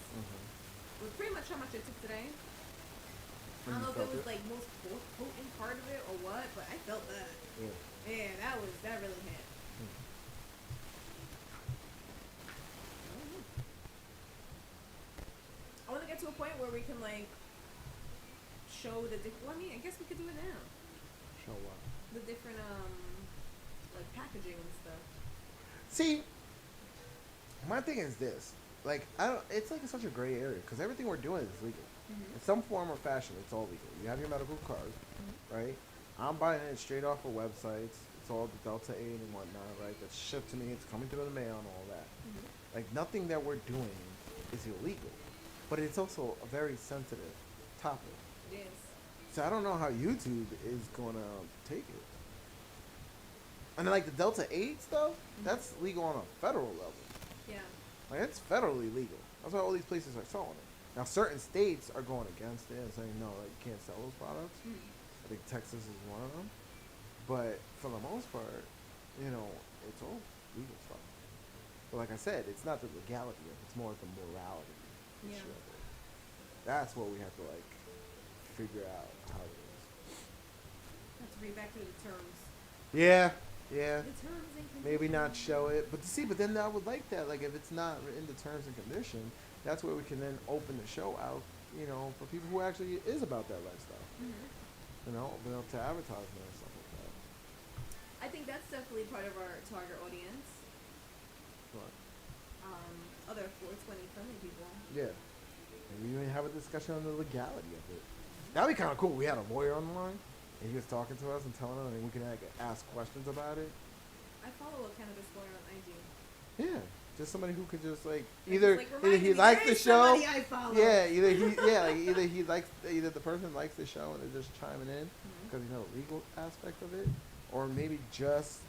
was pretty much how much I took today. I don't know if it was like most potent part of it or what, but I felt that. Yeah. Yeah, that really hit. I want to get to a point where we can like show the well, I mean, I guess we could do it now. Show what? The different like packaging and stuff. See, my thing is this. Like, I don't. It's like such a gray area because everything we're doing is legal. In some form or fashion, it's all legal. You have your medical card, right? I'm buying it straight off of websites. It's all the Delta 8 and whatnot, right? That's shipped to me. It's coming through the mail and all that. Like, nothing that we're doing is illegal. But it's also a very sensitive topic. It is. So I don't know how YouTube is going to take it. And like the Delta 8 stuff, that's legal on a federal level. Yeah. Like, it's federally legal. That's why all these places are selling it. Now, certain states are going against it and saying, no, like, you can't sell those products. I think Texas is one of them. But for the most part, you know, it's all legal stuff. But like I said, it's not the legality of it. It's more the morality issue of it. That's what we have to, like, figure out how it is. Have to read back through the terms. Yeah. The terms and conditions. Maybe not show it. But see, but then I would like that. Like, if it's not in the terms and conditions, that's where we can then open the show out, you know, for people who actually is about that lifestyle. You know, open up to advertisement and stuff like that. I think that's definitely part of our target audience. But, Other 420 friendly people. yeah. Maybe even have a discussion on the legality of it. That'd be kind of cool. We had a lawyer on the line, and he was talking to us and telling us, and we can like, ask questions about it. I follow a cannabis lawyer on IG. Yeah. Just somebody who could just like And either he's, like, either he reminding me, likes "There the is show, somebody I follow." either the person likes the show and they're just chiming in because you know the legal aspect of it, or maybe just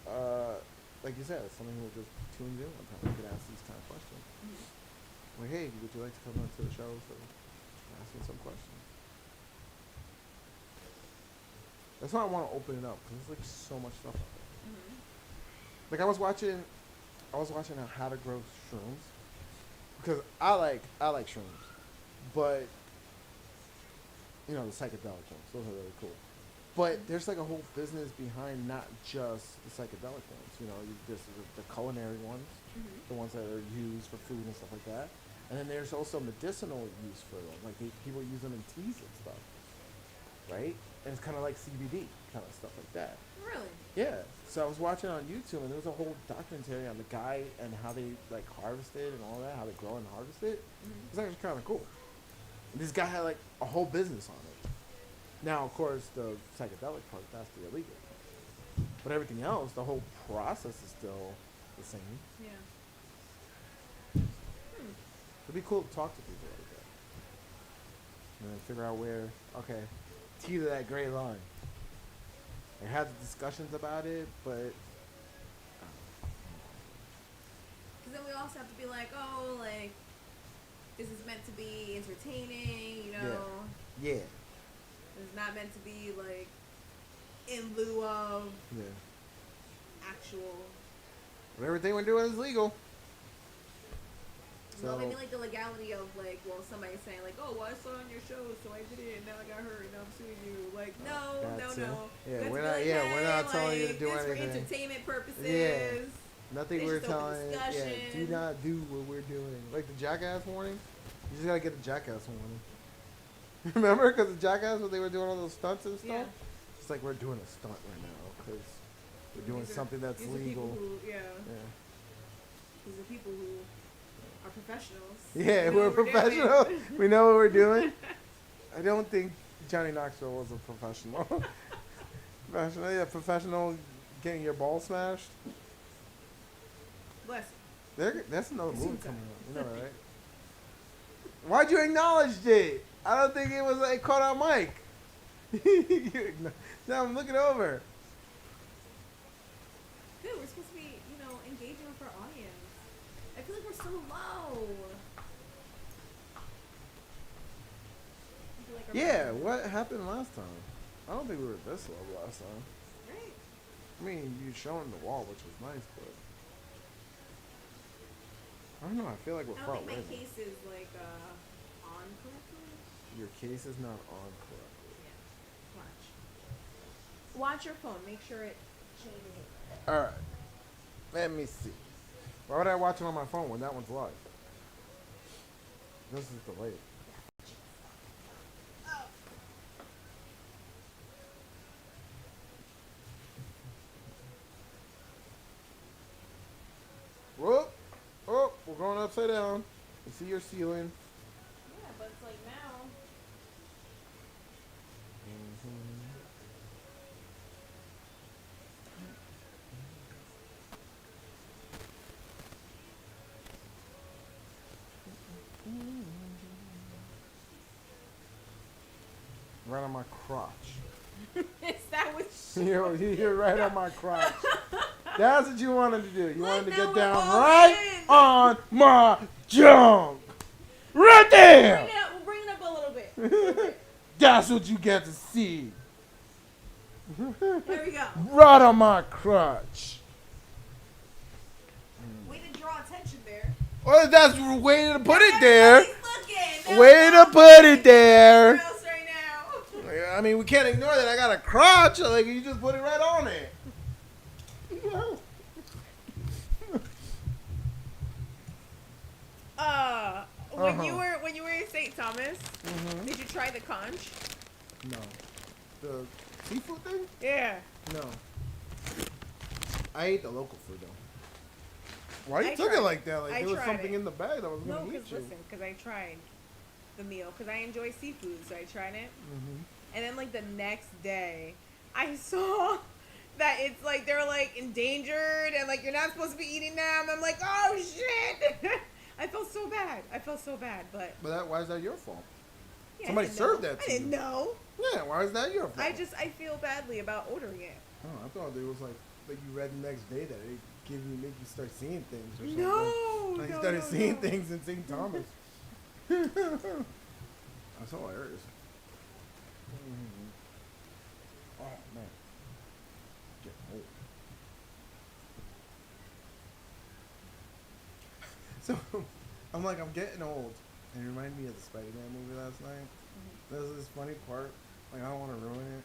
like you said, somebody who just tunes in one time and can ask these kind of questions. Like, hey, would you like to come on to the show so ask me some questions? That's why I want to open it up because there's like so much stuff out there. Like I was watching on how to grow shrooms because I like shrooms, but you know the psychedelic ones, those are really cool. But there's like a whole business behind not just the psychedelic ones. You know, there's the culinary ones, the ones that are used for food and stuff like that, and then there's also medicinal use for them. Like people use them in teas and stuff, right? And it's kind of like CBD kind of stuff like that. Really? Yeah. So I was watching on YouTube, and there was a whole documentary on the guy and how they like harvest it and all that, how they grow and harvest it. It was actually kind of cool. And this guy had like a whole business on it. Now, of course, the psychedelic part, that's the illegal. But everything else, the whole process is still the same. Yeah. It'd be cool to talk to people like that. And then figure out where, okay, teeter that gray line. And have discussions about it, but Because then we also have to be like, oh, like, this is meant to be entertaining, you know? yeah. It's not meant to be, like, in lieu of Yeah. actual. But everything we're doing is legal. Well, So, maybe, like, the legality of, like, well, somebody's saying, like, oh, well, I saw it on your show, so I did it, and now I got hurt, and now I'm suing you. Like, no. That's it. You Yeah, have we're to be not. like, Yeah, hey, we're not telling you to like, do this anything. for entertainment purposes. Yeah. Nothing It's we're just open telling. Yeah, discussion. do not do what we're doing. Like the jackass warning. You just gotta get the jackass warning. Remember, because the jackass when they were doing all those stunts and stuff. Yeah. It's like we're doing a stunt right now because we're doing These are- something that's these are people legal. who, yeah. Yeah. These are people who are professionals. Yeah, They know we're what doing. professional. We know what we're doing. I don't think Johnny Knoxville was a professional. Professional, yeah, professional getting your ball smashed. Bless That's another It's movie inside. coming out. You know, right? Why'd you acknowledge it? I don't think it was like caught on mic. Now I'm looking over. Dude, we're supposed to be, you know, engaging with our audience. I feel like we're so low. I feel like our Yeah, audience- what happened last time? I don't think we were this low last time. Right. I mean, you showing the wall, which was nice, but I don't know. I feel like we're I far don't think away. my case is, like, on correctly. Your case is not on correctly. Yeah. Watch your phone. Make sure it changes it. All right. Let me see. Why would I watch it on my phone when that one's live? This is delayed. Whoop. Oh, we're going upside down. You see your ceiling. Yeah, but it's like now. Right on my crotch. Is that what You're right on my crotch. That's what you wanted to do. You Look, wanted to now get we're down all right in. on my junk. Right there. Bring it up. We'll bring it up a little bit. That's what you get to see. There we go. Right on my crotch. Way to draw attention there. Well, that's the way to put it there. Everybody's looking. Way to put it there. Else right now. I mean, we can't ignore that I got a crotch. Like, you just put it right on it. When Uh-huh. you were in St. Thomas, did you try the conch? No. The seafood thing? Yeah. No. I ate the local food, though. Why you I took tried it like that? Like I there was tried something it. in the bag that was No, going to because eat you. listen, because I tried the meal, because I enjoy seafood, so I tried it. Mm-hmm. And then like the next day, I saw that it's like they're like endangered and like you're not supposed to be eating them. I'm like, oh shit! I felt so bad. But Why is that your fault? yeah, I Somebody didn't served know. that to I didn't you. know. Yeah, why is that your fault? I feel badly about ordering it. Oh, I thought it was like you read the next day that it make you start seeing things or something. No, Like you no, started no, seeing no. things in St. Thomas. That's hilarious. Oh man. Getting old. So I'm getting old. And it reminded me of the Spider-Man movie last night. There's this funny part. Like I don't want to ruin it,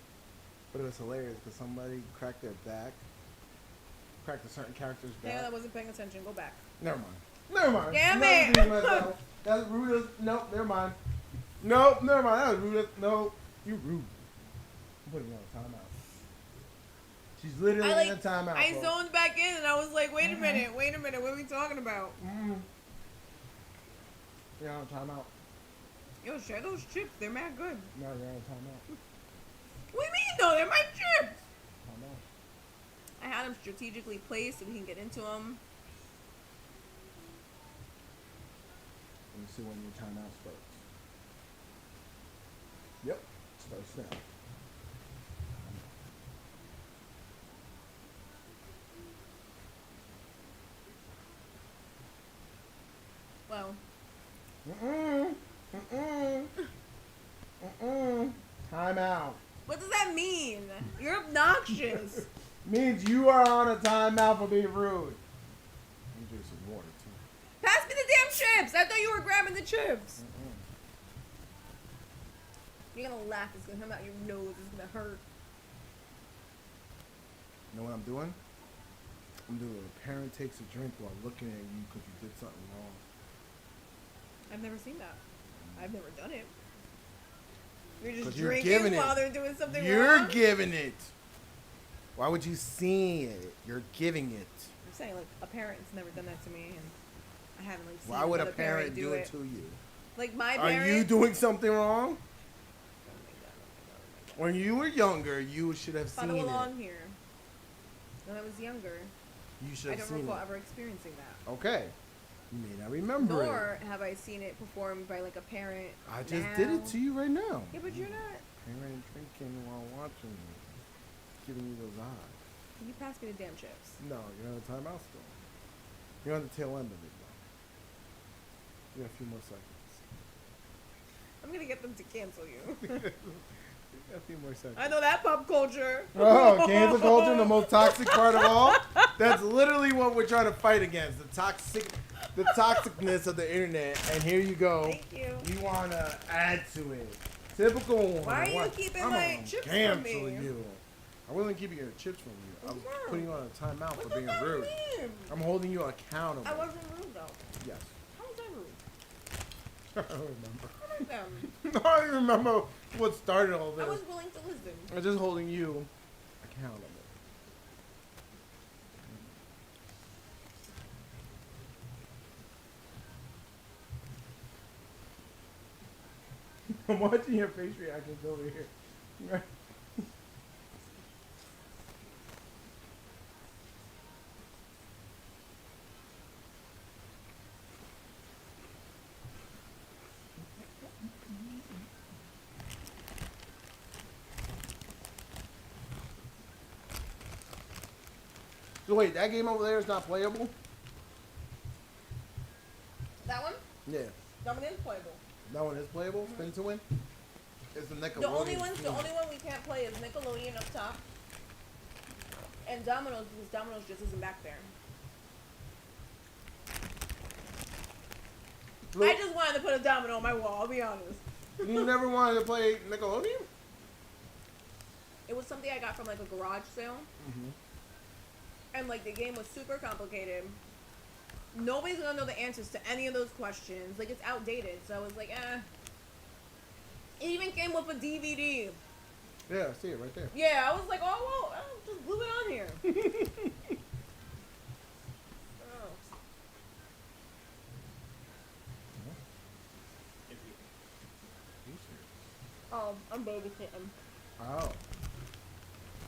but it was hilarious because somebody cracked their back. Cracked a certain character's back. Yeah, I wasn't paying attention. Go back. Never mind. Damn I'm it. not doing myself. That's rude as... Nope, never mind. Nope, never mind. That was rude as... Nope. You rude. I'm putting you on a timeout. She's literally in a timeout. I folks. zoned back in and I was like, wait a minute, what are we talking about? You're on a timeout. Yo, share those chips. They're mad good. No, you're on a timeout. What do you mean though? They're my chips. I had them strategically placed so we can get into them. Let me see when your timeout starts. Yep, starts now. Well, Timeout. what does that mean? You're obnoxious. Means you are on a timeout for being rude. I'm drink some water too. Pass me the damn chips. I thought you were grabbing the chips. You're gonna laugh. It's gonna come out your nose. It's gonna hurt. You know what I'm doing? I'm doing a parent takes a drink while looking at you because you did something wrong. I've never seen that. I've never done it. You're just 'Cause you're drinking giving while it. they're doing something You're wrong. giving it. Why would you see it? You're giving it. I'm saying, like, a parent's never done that to me, and I haven't, like, seen Why would a another parent do it to you? Like, my Are parent... you doing something wrong? Oh, my God, oh, my God. When you were younger, you should have seen Follow it. along here. When I was younger, You should I have don't seen recall it. ever experiencing that. Okay. You may not remember it. Nor have I seen it performed by, like, a parent. I just now. did it to you right now. Yeah, but you're not... Parent drinking while watching you. Giving you those eyes. Can you pass me the damn chips? No, you're on the timeout still. You're on the tail end of it, though. You got a few more seconds. I'm gonna get them to cancel you. You got a few more seconds. I know that pop culture. Oh, cancel culture, the most toxic part of all. That's literally what we're trying to fight against. The toxicness of the internet. And here you go. Thank you. You want to add to it. Typical one. Why are you keeping my chips from cancel me? you. I wasn't keeping your chips from you. I was No. putting you on a timeout What for does being that rude. mean? I'm holding you accountable. I wasn't rude though. Yes. How was I rude? I don't remember. How about them? I don't even remember what started all I this. was willing to listen. I'm just holding you accountable. I'm watching your face reactions over here. So wait, that game over there is not playable? That one? Yeah. That one is playable. That one is playable? Spin to win? It's the Nickelodeon. The only one we can't play is Nickelodeon up top. And Domino's, because Domino's just isn't back there. Look, I just wanted to put a domino on my wall, I'll be honest. you never wanted to play Nickelodeon? It was something I got from like a garage sale. Mm-hmm. And like the game was super complicated. Nobody's gonna know the answers to any of those questions. Like it's outdated. So I was like, eh. It even came with a DVD. Yeah, I see it right there. Yeah, I was like, oh well, I'll just glue it on here. Oh. Oh, I'm babysitting. Oh.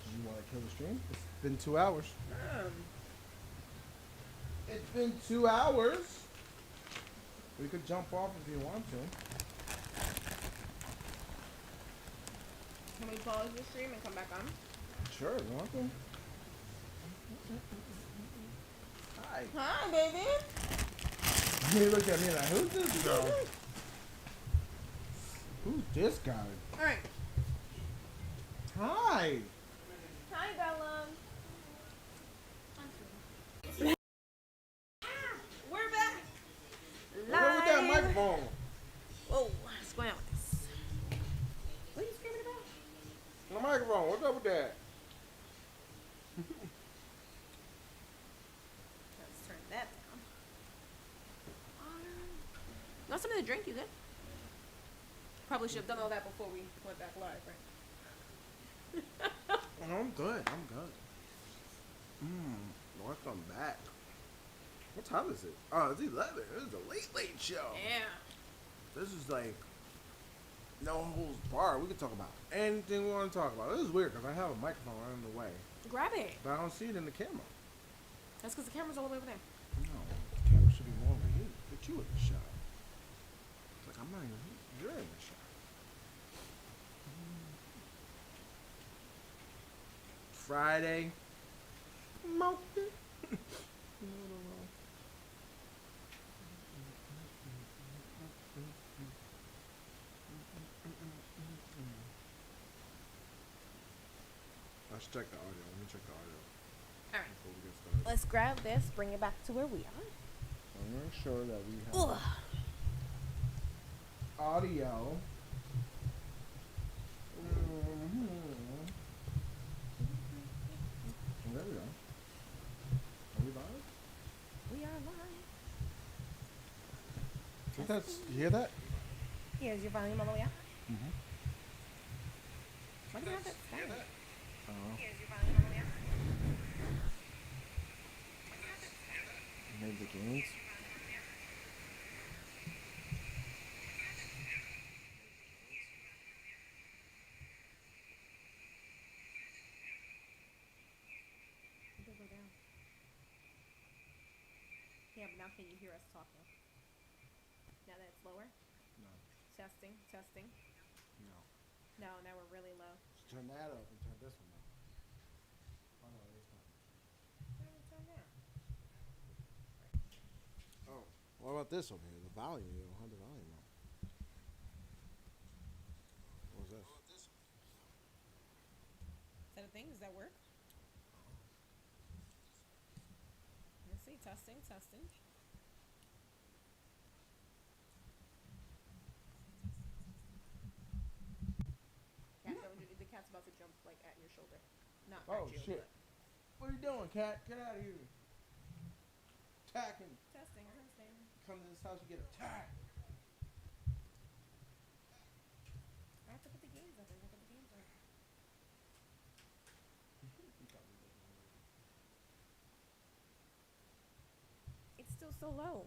Do you want to kill the stream? It's been 2 hours. It's been 2 hours. We could jump off if you want to. Can we pause the stream and come back on? Sure, you want to? Hi. Hi, baby. He looked at me like, who's this girl? Who's this guy? All right. Hi. Hi, Bella. We're back. What's up with that Live. microphone? Whoa, what's going on with this? What are you screaming about? The microphone. What's up with that? Let's turn that down. Want something to drink, you good? Probably should have done all that before we went back live, right? Oh, I'm good. I'm good. Welcome back. What time is it? Oh, it's 11. This is a late show. Yeah. This is like no holds barred. We can talk about anything we want to talk about. This is weird because I have a microphone right in the way. Grab it. But I don't see it in the camera. That's because the camera's all the way over there. No, the camera should be more over here. Put you in the shot. It's like I'm not even here. You're in the shot. Friday. Mountain. Let's check the audio. Let me check the audio All right. before we get started. Let's grab this, bring it back to where we are. I'm make sure that we have audio. There we go. Are we live? We are live. You hear that? Here's your volume all the way up. Mm-hmm. Why do you have that sound? Here's your volume all the way up. Maybe the games. It did go down. Yeah, but now can you hear us talking? Now that it's lower? No. Testing, testing. No. No, now we're really low. Just turn that up and turn this one up. Oh no, it's not. Turn down. Oh, what about this over here? The volume. You don't have the volume up. What was this? Is that a thing? Does that work? Let's see. Testing, testing. The cat's about to jump like at your shoulder. Not Oh at you. shit! What are you doing, cat? Get out of here! Attacking! Testing, testing. Come to this house, you get attacked. I have to put the games up. I have to put the games up. It's still so low.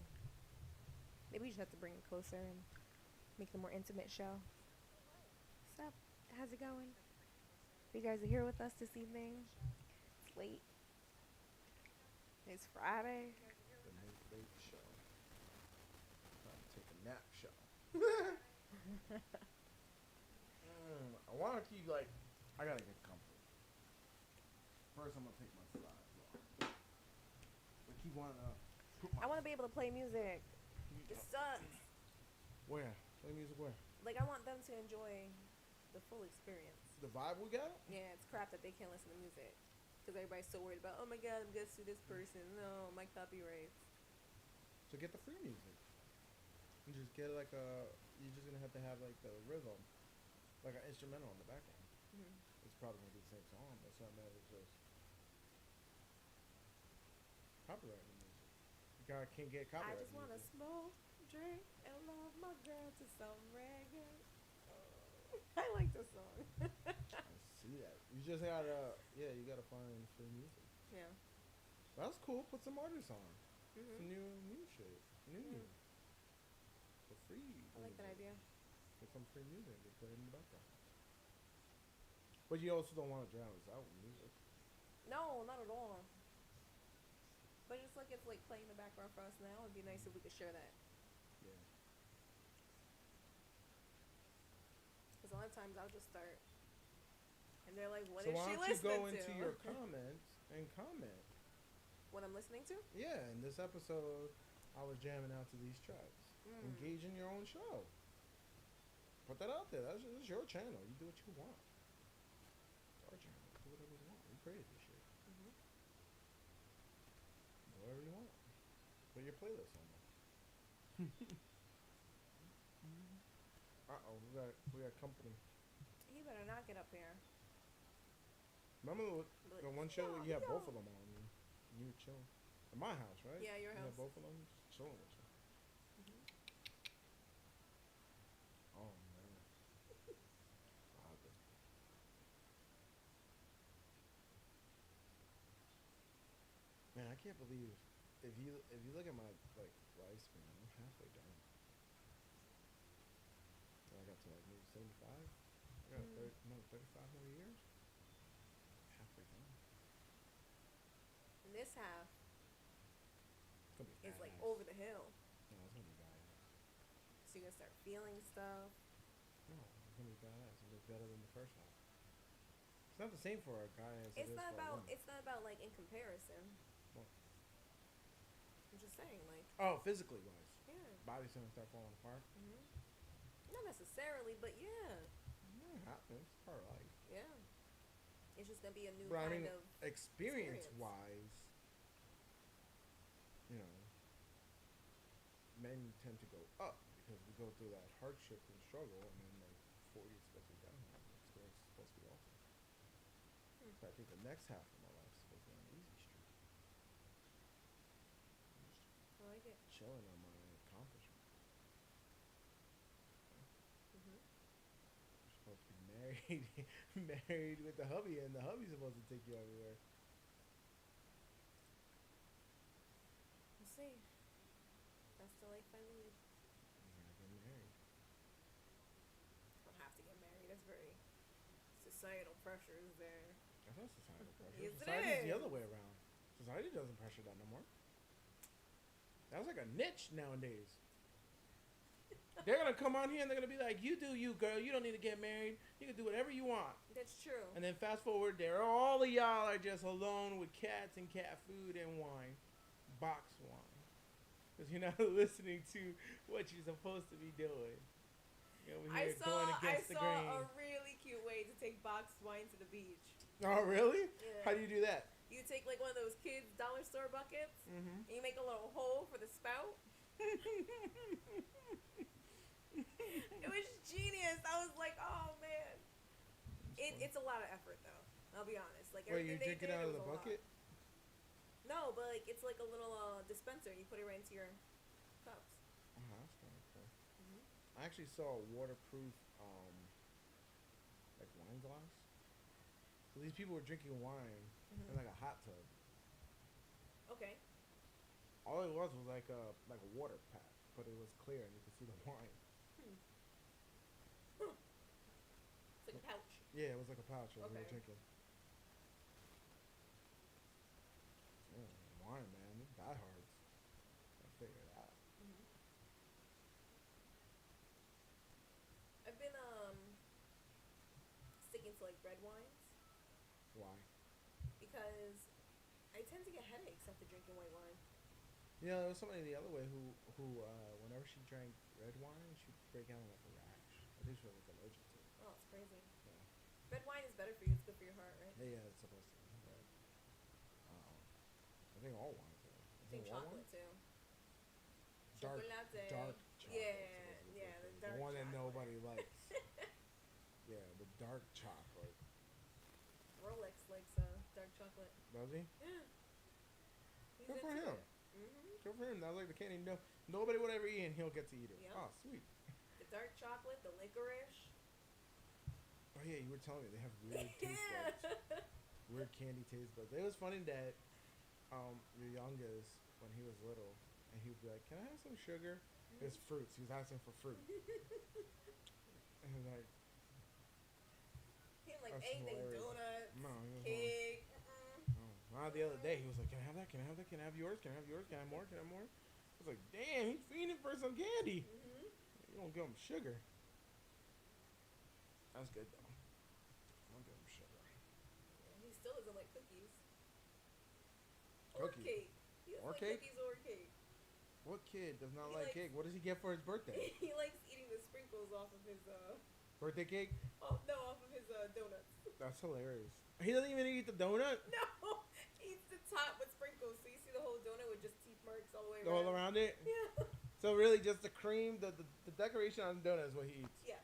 Maybe we just have to bring it closer and make the more intimate show. What's up? How's it going? You guys are here with us this evening. It's late. It's Friday. The late show. Time to take a nap show. I want to keep like. I gotta get comfortable. First, I'm gonna take my slides off. I keep wanting to. I want to be able to play music. It sucks. Where? Play music where? Like, I want them to enjoy the full experience. The vibe we got? Yeah, it's crap that they can't listen to music. Because everybody's so worried about, oh my god, I'm going to sue this person. No, my copyrights. So get the free music. You just get like a. You're just gonna have to have like the rhythm, like an instrumental in the background. Mm-hmm. It's probably gonna be the same song, but it's not matter. It's just copyright music. You can't get I copyright. just want to music. smoke, drink, and love my girl to some reggae. I like this song. I see that. You just gotta, you gotta find free music. Yeah. That's cool. Put some artists on. Mm-hmm. Some new shit. New. For free. I like that idea. Get some free music. They play it in the background. But you also don't want to drown us out with music. No, not at all. But it's like playing in the background for us now. It'd be nice if we could share that. Yeah. Because a lot of times I'll just start, and they're like, "What So is why she don't you listening go to?" into your comments and comment? What I'm listening to? Yeah, in this episode, I was jamming out to these tracks. Engage in your own show. Put that out there. This is your channel. You do what you want. It's our channel. Do whatever you want. We created this shit. Mm-hmm. Do whatever you want. Put your playlist on there. Uh-oh, we got company. You better not get up here. Remember the one show No, you had no. both of them on? You were chilling. At my house, right? Yeah, your You house. had both of them just chilling with you. Mm-hmm. Oh, man. Man, I can't believe if you look at my like lifespan, I'm halfway done. I got to like maybe 75. I got 35 more years. Halfway done. this half It's gonna be is like badass. over the hill. No, it's gonna be badass. So you're gonna start feeling stuff. No, it's gonna be badass. It's gonna be better than the first half. It's not the same for a guy as it It's is not for a about. woman. It's not about like in comparison. What? I'm just saying, like, Oh, physically wise, yeah. body's gonna start falling apart. Hmm. Not necessarily, but yeah, It happens. It's part of life. yeah. It's just gonna be a new But I kind mean, of. experience wise, you know, men tend to go up because we go through that hardship and struggle, and then like 40 is supposed to be downhill. The experience is supposed to be awesome. Hmm. So I think the next half of my life is supposed to be an easy streak. I'm just I like it. chilling on my accomplishment. Hmm. You're supposed to be married, married with the hubby, and the hubby's supposed to take you everywhere. We'll see. That's the life I lead. You gotta get married. I don't have to get married. That's very societal pressures there. That's not societal pressure. Yes, it Society's the is. other way around. Society doesn't pressure that no more. That's like a niche nowadays. They're gonna come on here and they're gonna be like, "You do you, girl. You don't need to get married. You can do whatever you want." That's true. And then fast forward, there all of y'all are just alone with cats and cat food and wine, box wine, because you're not listening to what you're supposed to be doing. You're over here going against the grain. a really cute way to take boxed wine to the beach. Oh, really? Yeah. How do you do that? You take like one of those kids' dollar store buckets, Mm-hmm. and you make a little hole for the spout. It was genius. I was like, oh man. It's a lot of effort though. I'll be honest. Like Wait, you everything they drink it did, out of was the a lot. bucket? No, but like it's like a little dispenser. You put it right into your cups. Oh, that's kind of cool. Mhm. I actually saw a waterproof, like wine glass. So these people were drinking wine in Mhm. like a hot tub. Okay. All it was like a water pack, but it was clear and you could see the wine. It's like a pouch. Yeah, it was like a pouch that we were Okay. drinking. Yeah, wine, man, these diehards. I figured it out. Mhm. I've been sticking to like red wines Why? because I tend to get headaches after drinking white wine. You know, there was somebody the other way who whenever she drank red wine, she'd break out in like a rash. I think she was like allergic to it. Oh, it's crazy. Yeah. Red wine is better for you. It's good for your heart, right? Yeah, it's supposed to. But, I think all wines are. I think chocolate too. Dark, Chocolate. dark chocolate. Yeah, the dark The one that chocolate. nobody likes. Yeah, the dark chocolate. Rolex likes dark chocolate. Does he? Yeah. He's Good for into him. it. Mhm. Good for him. That's like the candy. No, nobody would ever eat, and he'll get to eat it. Yep. Oh, sweet. The dark chocolate, the licorice. Oh yeah, you were telling me they have weird taste Yeah. buds. Weird candy taste buds. It was funny that your youngest, when he was little, and he would be like, "Can I have some sugar?" It's fruits. He was asking for fruit. And he's like, He had like That's anything, hilarious. donuts, No, he was cake. Not the other day. He was like, "Can I have that? Can I have that? Can I have yours? Can I have yours? Can I have more? Can I have more?" I was like, "Damn, he's fiending for some candy. Mhm. You don't give him sugar." That's good though. Don't give him sugar. Yeah, he still doesn't like cookies. Cookies. Or cake. He doesn't Or like cake? cookies or cake. What kid does not He like likes- cake? What does he get for his birthday? He likes eating the sprinkles off of his Birthday cake? off of his donuts. That's hilarious. He doesn't even eat the donut. No, he eats the top with sprinkles, so you see the whole donut with just teeth marks all the way All around. around it. Yeah. So really, just the cream, the decoration on the donut is what he eats. Yeah.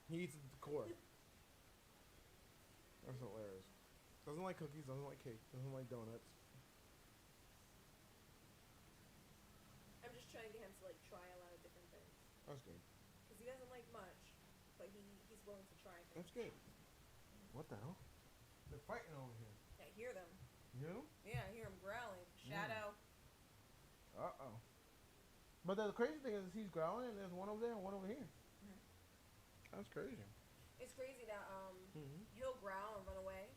He eats the core. That's hilarious. Doesn't like cookies. Doesn't like cake. Doesn't like donuts. I'm just trying to get him to like try a lot of different things That's good. because he doesn't like much, but he's willing to try things. That's good. What the hell? They're fighting over here. I hear them. You? Yeah, I hear him growling. Shadow. Uh-oh. But the crazy thing is he's growling and there's one over there and one over here. Mhm. That's crazy. It's crazy that Mm-hmm. he'll growl and run away,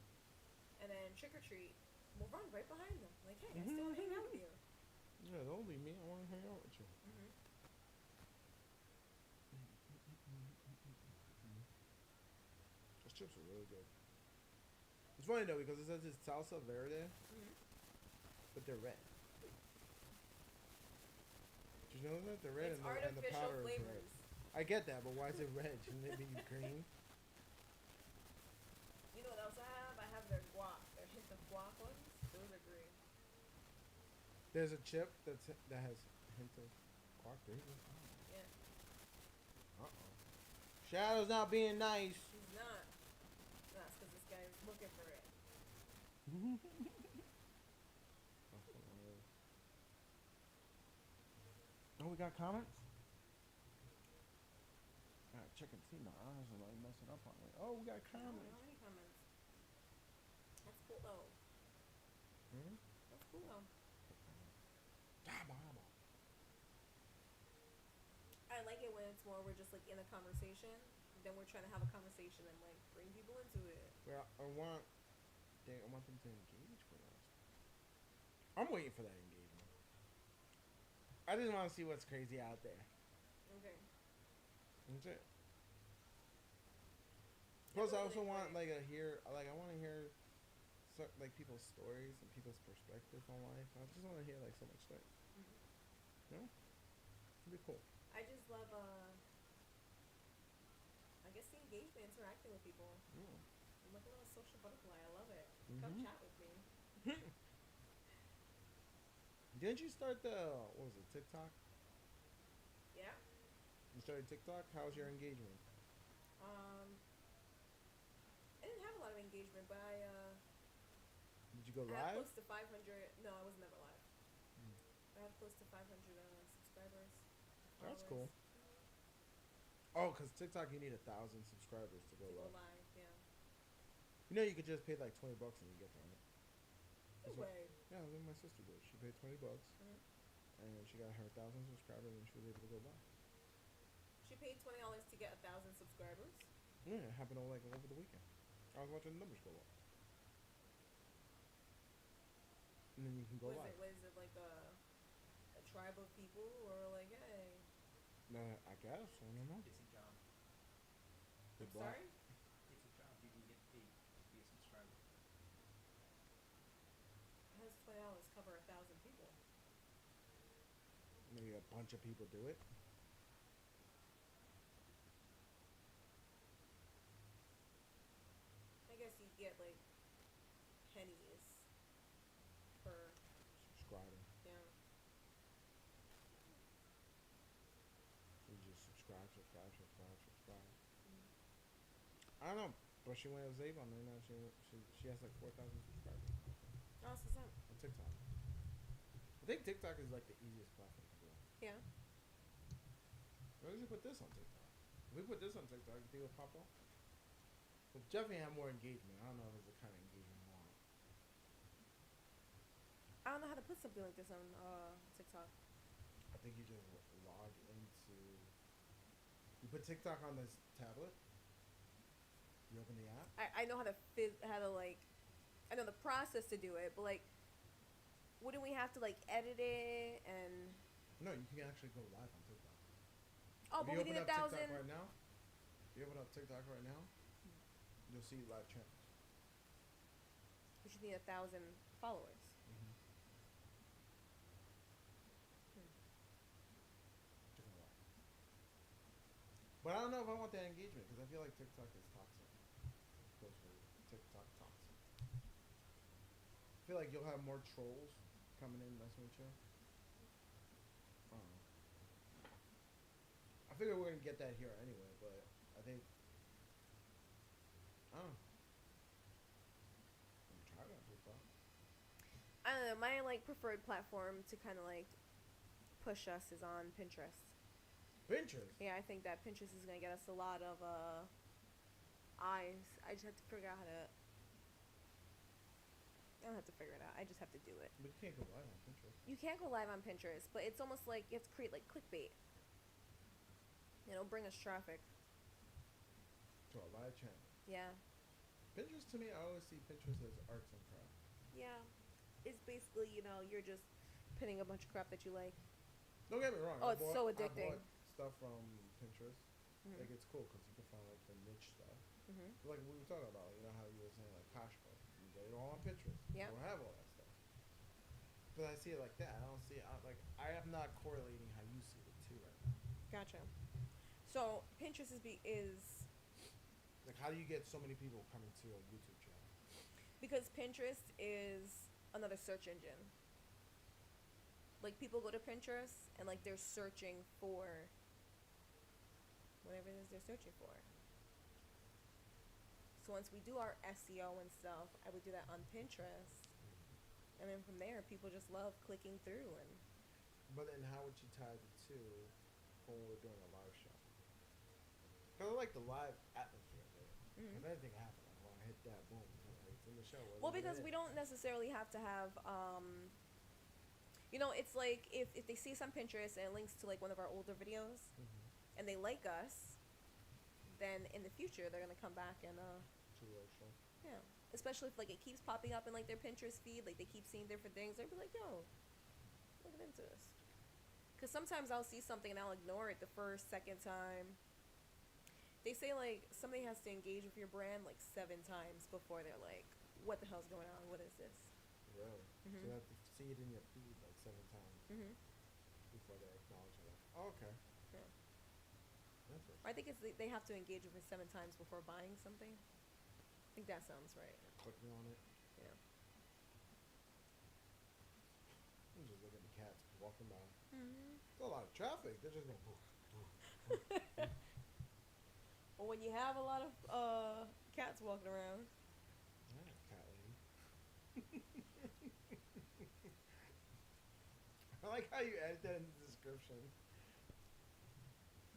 and then trick or treat, we'll run right behind them. Like, hey, I still want to hang out with you. Yeah, don't leave me. I want to hang out with you. Mm-hmm. Those chips are really good. It's funny though because it says it's salsa verde, but they're red. Did you know that they're red It's and the artificial powder is red? flavors. I get that, but why is it red? Shouldn't it be green? You know what else I have? I have their guac. Their hint of guac ones. Those are green. There's a chip that has a hint of guac. Yeah. Uh-oh. Shadow's not being nice. She's not. That's because this guy's looking for it. Oh, we got comments? Alright, check and see. My eyes are like messing up on me. Oh, we got I don't comments. know any comments. That's cool though. Hmm? That's cool though. I like it when it's more we're just like in a conversation. Then we're trying to have a conversation and like bring people into it. Well, I want them to engage with us. I'm waiting for that engagement. I just want to see what's crazy out there. Okay. That's it. Plus, I also really want great. I want to hear like people's stories and people's perspective on life. I just want to hear like so much stuff. Mhm. You know, it'd be cool. I just love I guess the engagement, interacting with people. Yeah. I'm like a little social butterfly. I love it. Mhm. Come chat with me. Didn't you start what was it, TikTok? Yeah. You started TikTok? How was your engagement? I didn't have a lot of engagement, but I Did you go I had live? close to 500. No, I was never live. Mm. I had close to 500 subscribers. That's followers. cool. Oh, because TikTok you need 1,000 subscribers to go To go live. live, yeah. You know you could just pay like $20 and you get there. Right? No That's what- way. Yeah, that's what my sister did. She paid $20 Mhm. and she got her 1,000 subscribers and she was able to go live. She paid $20 to get 1,000 subscribers. Yeah, it happened over the weekend. I was watching the numbers go up. And then you can go What live. is it like a tribe of people or like, hey? I guess. I don't know. It's a job. They I'm block- sorry? It's a job. You can get paid to be a subscriber. How does $20 cover 1,000 people? Maybe a bunch of people do it. I guess you get like pennies per, Subscribing. yeah. You just subscribe. Mm. I don't know, but she went with Zavon and now she has like 4,000 subscribers Oh, so it's not. on TikTok. I think TikTok is like the easiest platform to do. Yeah. Why did you put this on TikTok? If we put this on TikTok, you think it'll pop off? But definitely have more engagement. I don't know if it's the kind of engagement you want. I don't know how to put something like this on TikTok. I think you just log into. You put TikTok on this tablet. You open the app. I know how to like, I know the process to do it, but like, wouldn't we have to like edit it and? No, you can actually go live on TikTok. Oh, If but you we need open up 1,000. TikTok right now. If you open up TikTok right now, you'll see live channels. We should need 1,000 followers. Different way. But I don't know if I want that engagement because I feel like TikTok is toxic. Goes for TikTok toxic. I feel like you'll have more trolls coming in messing with you. I don't know. I figure we're gonna get that here anyway, but I think I don't know. I'm trying to TikTok. I don't know. My like preferred platform to kind of like push us is on Pinterest. Pinterest. Yeah, I think that Pinterest is gonna get us a lot of eyes. I just have to figure out how to. I don't have to figure it out. I just have to do it. But you can't go live on Pinterest. You can't go live on Pinterest, but it's almost like you have to create like clickbait. It'll bring us traffic. To a live channel. Yeah. Pinterest to me, I always see Pinterest as arts and crafts. Yeah. is basically, you're just pinning a bunch of crap that you like. Don't get me wrong. Oh, it's so addicting. I bought stuff from Pinterest. Mhm. Like, it's cool because you can find like the niche stuff. Mhm. Like we were talking about, how you were saying like Costco. You get it all on Pinterest. Yeah. You don't have all that stuff. But I see it like that. I don't see it. I am not correlating how you see it too right now. Gotcha. So Pinterest is Like, how do you get so many people coming to a YouTube channel? because Pinterest is another search engine. Like, people go to Pinterest and like they're searching for whatever it is they're searching for. So once we do our SEO and stuff, I would do that on Pinterest. And then from there, people just love clicking through. And But then how would you tie the two when we're doing a live show? Because I like the live atmosphere there. Mhm. If anything happened, I want to hit that, boom. It's in the show. well, because we don't necessarily have to have, it's like if they see us on Pinterest and it links to like one of our older videos Mm-hmm. and they like us, then in the future they're gonna come back and To the show. yeah. Especially if like it keeps popping up in like their Pinterest feed, like they keep seeing different things, they'll be like, yo, look into this. Because sometimes I'll see something and I'll ignore it the first, second time. They say like somebody has to engage with your brand like 7 times before they're like, what the hell's going on? What is this? Really? So Mhm. you have to see it in your feed like 7 times Mhm. before they acknowledge it. Oh, okay. Yeah. Interesting. I think it's they have to engage with it 7 times before buying something. I think that sounds right. Clicking on it. Yeah. I'm just looking at the cats walking by. Mhm. There's a lot of traffic. They're just going. Well, when you have a lot of cats walking around. Yeah, cat lady. I like how you added that in the description.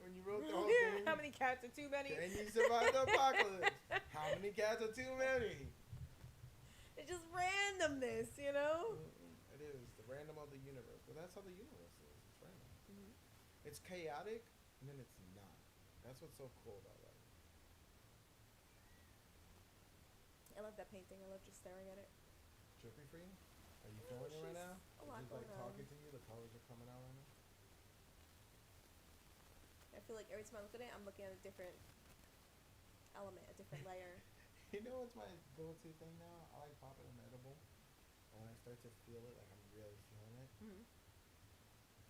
When you wrote the whole thing. How many cats are too many? Can you survive the apocalypse? How many cats are too many? It's just randomness, you know? It is the random of the universe. But that's how the universe is. It's random. Mhm. It's chaotic, and then it's not. That's what's so cool about life. I love that painting. I love just staring at it. Trippy for you? Are you Yeah, feeling it right she's now? a lot Is it like going on. talking to you? The colors are coming out right now. I feel like every time I look at it, I'm looking at a different element, a different layer. You know what's my go-to thing now? I like popping an edible, and when I start to feel it, like I'm really feeling it, Mhm.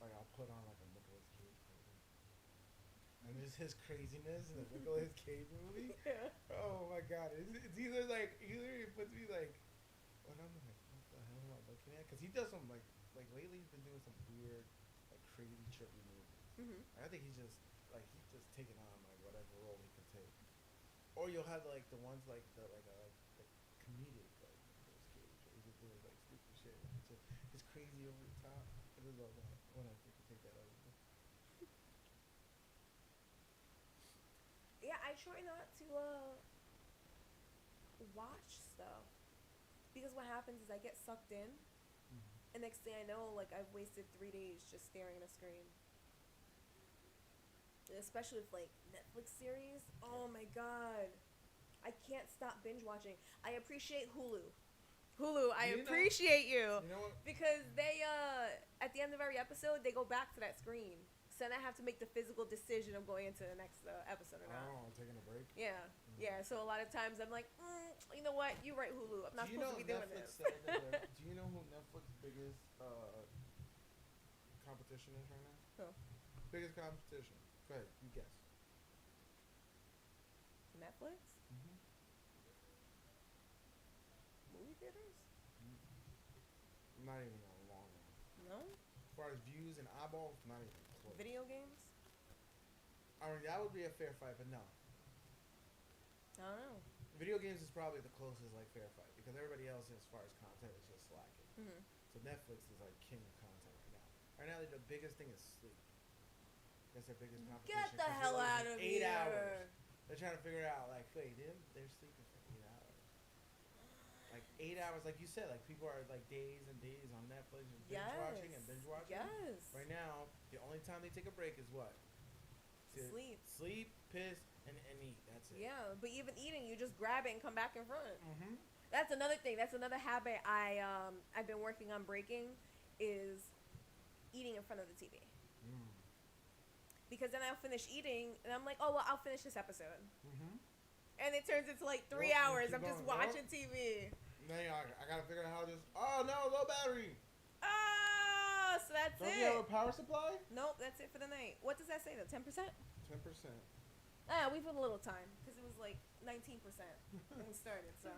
like I'll put on like a Nicolas Cage movie. And there's his craziness in the Nicolas Cage movie. Yeah. Oh my god, it's either it puts me like, what I'm like, what the hell am I looking at? Because he does some like lately he's been doing some weird, like crazy trippy movies. Mhm. I think he's just taking on like whatever role he can take. Or you'll have like the ones like the comedic like Nicolas Cage, where he's just doing like stupid shit. It's crazy over the top. I just love that when I think take that over. Yeah, I try not to watch stuff because what happens is I get sucked in, and next thing I know, like I've wasted 3 days just staring at a screen. Especially with like Netflix series. Oh my god, I can't stop binge watching. I appreciate Hulu. I appreciate you You know what? because they at the end of every episode they go back to that screen. So then I have to make the physical decision of going into the next episode or not. Oh, taking a break. Yeah, yeah. So a lot of times I'm like, you know what? You're right, Hulu. I'm not Do you supposed know to be doing Netflix this. said that do you know who Netflix's biggest competition is right now? Who? Biggest competition. Go ahead, you guess. Netflix? Movie theaters? Not even a long one. No. As far as views and eyeballs, not even close. Video games? I mean, that would be a fair fight, but no. I don't know. Video games is probably the closest like fair fight because everybody else, as far as content, is just slacking. Mhm. So Netflix is like king of content right now. Right now, the biggest thing is sleep. That's their biggest competition. Get the 'cause hell they're out losing of 8 here. hours. They're trying to figure out like, wait, they're sleeping for 8 hours. Like 8 hours, like you said, like people are like days and days on Netflix and binge watching. Yes. Right now, the only time they take a break is what? To Sleep, piss, and eat. That's it. Yeah, but even eating, you just grab it and come back in front. Mm-hmm. That's another thing. That's another habit I've been working on breaking is eating in front of the TV. Mm. Because then I'll finish eating and I'm like, oh well, I'll finish this episode. Mm-hmm. And it turns into like 3 Yep, hours. keep I'm just going. watching TV. Now I gotta figure out how to just. Oh no, low battery. Oh, so that's Don't it. you have a power supply? Nope, that's it for the night. What does that say though? 10%? 10%. Ah, we've had a little time because it was like 19% when we started. So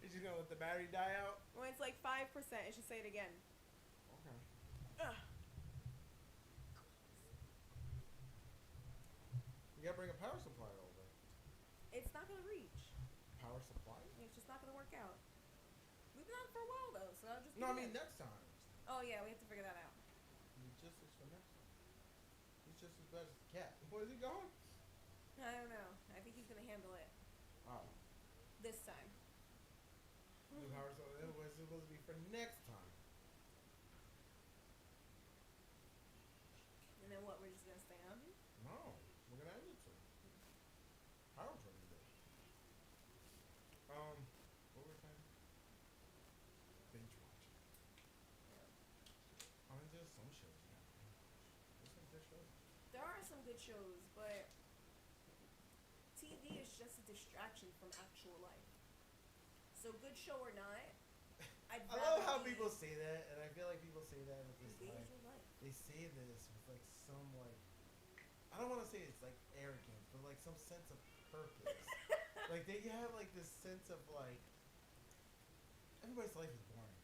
Is you gonna let the battery die out? when it's like 5%, it should say it again. Okay. Ugh. You gotta bring a power supply over. It's not gonna reach. Power supply? It's just not gonna work out. We've been on it for a while though, so I'll just. No, I be mean good. next time. Oh yeah, we have to figure that out. Logistics for next time. He's just as bad as the cat. Where's he going? I don't know. I think he's gonna handle it Oh. this time. The power supply was supposed to be for next time. And then what? We're just gonna stay on here? No, we're gonna end it soon. Power trim today. What were we saying? Binge watching. I mean, there's some shows. Yeah. There's some good shows. There are some good shows, but TV is just a distraction from actual life. So good show or not, I'd I love rather how be people say that, and I feel like people say that with this engaged like with life. they say this with like some like I don't want to say it's like arrogance, but like some sense of purpose. Like they have like this sense of like everybody's life is boring.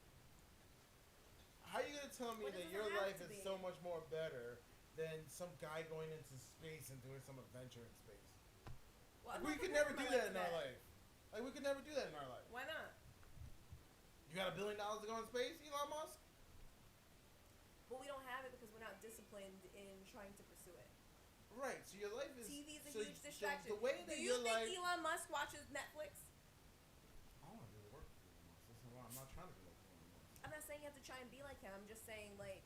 How are you gonna tell me But it that doesn't your have life to is be. so much more better than some guy going into space and doing some adventure in space? Well, I'm We not could comparing never do my that to in our life. Like we could never do that in our life. Why not? You got $1 billion to go in space, Elon Musk? But we don't have it because we're not disciplined in trying to pursue it. Right. So your life is TV is a so huge distraction. The way that Do you your think life. Elon Musk watches Netflix? I want to do the work for Elon Musk. That's why I'm not trying to be like Elon Musk. I'm not saying you have to try and be like him. I'm just saying, like,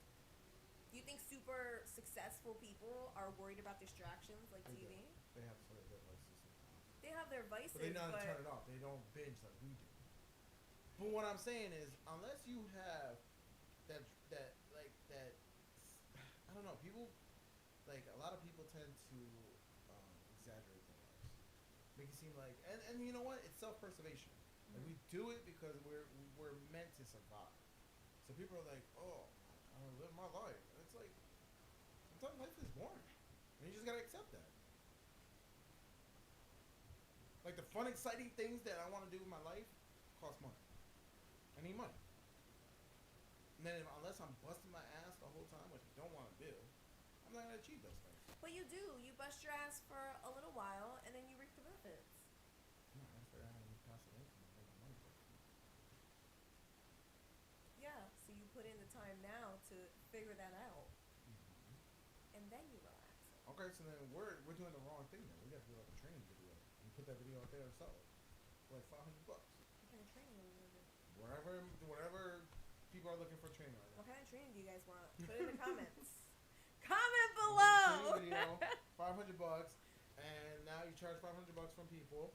do you think super successful people are worried about distractions like They TV? do. They have sort of their vices sometimes. They have their vices, But they know how to but turn it off. They don't binge like we do. But what I'm saying is, unless you have that I don't know, people like a lot of people tend to exaggerate their lives, make it seem like, and you know what? It's self-preservation. Like we do it because we're meant to survive. So people are like, oh, I want to live my life. And it's like sometimes life is boring, and you just gotta accept that. Like the fun, exciting things that I want to do in my life cost money. I need money. And then unless I'm busting my ass the whole time, which I don't want to do, I'm not gonna achieve those things. But you do. You bust your ass for a little while, and then you reap the benefits. No, I figure out how to make passive income and make my money work. Yeah. So you put in the time now to figure that out, and then you relax. Okay, so then we're doing the wrong thing then. We got to do like a training video and put that video out there ourselves for like $500. What kind of training are you gonna do? Whatever people are looking for training right now. What kind of training do you guys want? Put it in the comments. Comment below. Training video, $500, and now you charge $500 from people,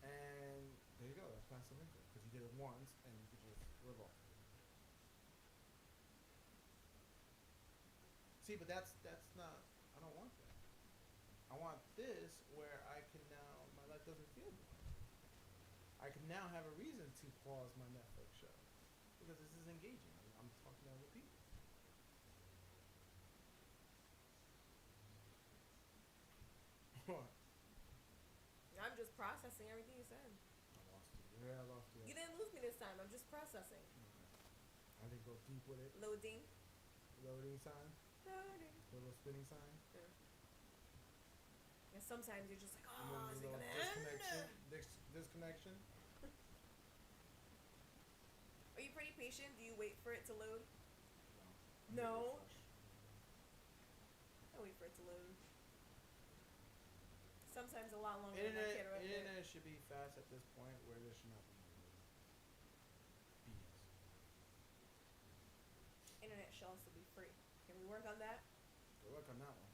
and there you go. That's passive income because you did it once and you could just live off. See, but that's not. I don't want that. I want this where I can now. My life doesn't feel boring. I can now have a reason to pause my Netflix show because this is engaging. I'm talking to other people. What? I'm just processing everything you said. I lost you. Yeah, I lost you. You didn't lose me this time. I'm just processing. Okay. I didn't go deep with it. Loading. Loading sign. Loading. Little spinning sign. And sometimes you're just like, And oh, then is the it little gonna disconnection. end? Disconnection. Are you pretty patient? Do you wait for it to load? No. No. I wait for it to load. Sometimes a lot longer than I care about it. Internet should be fast at this point where there should not be no BS. Internet should also be free. Can we work on that? Good luck on that one.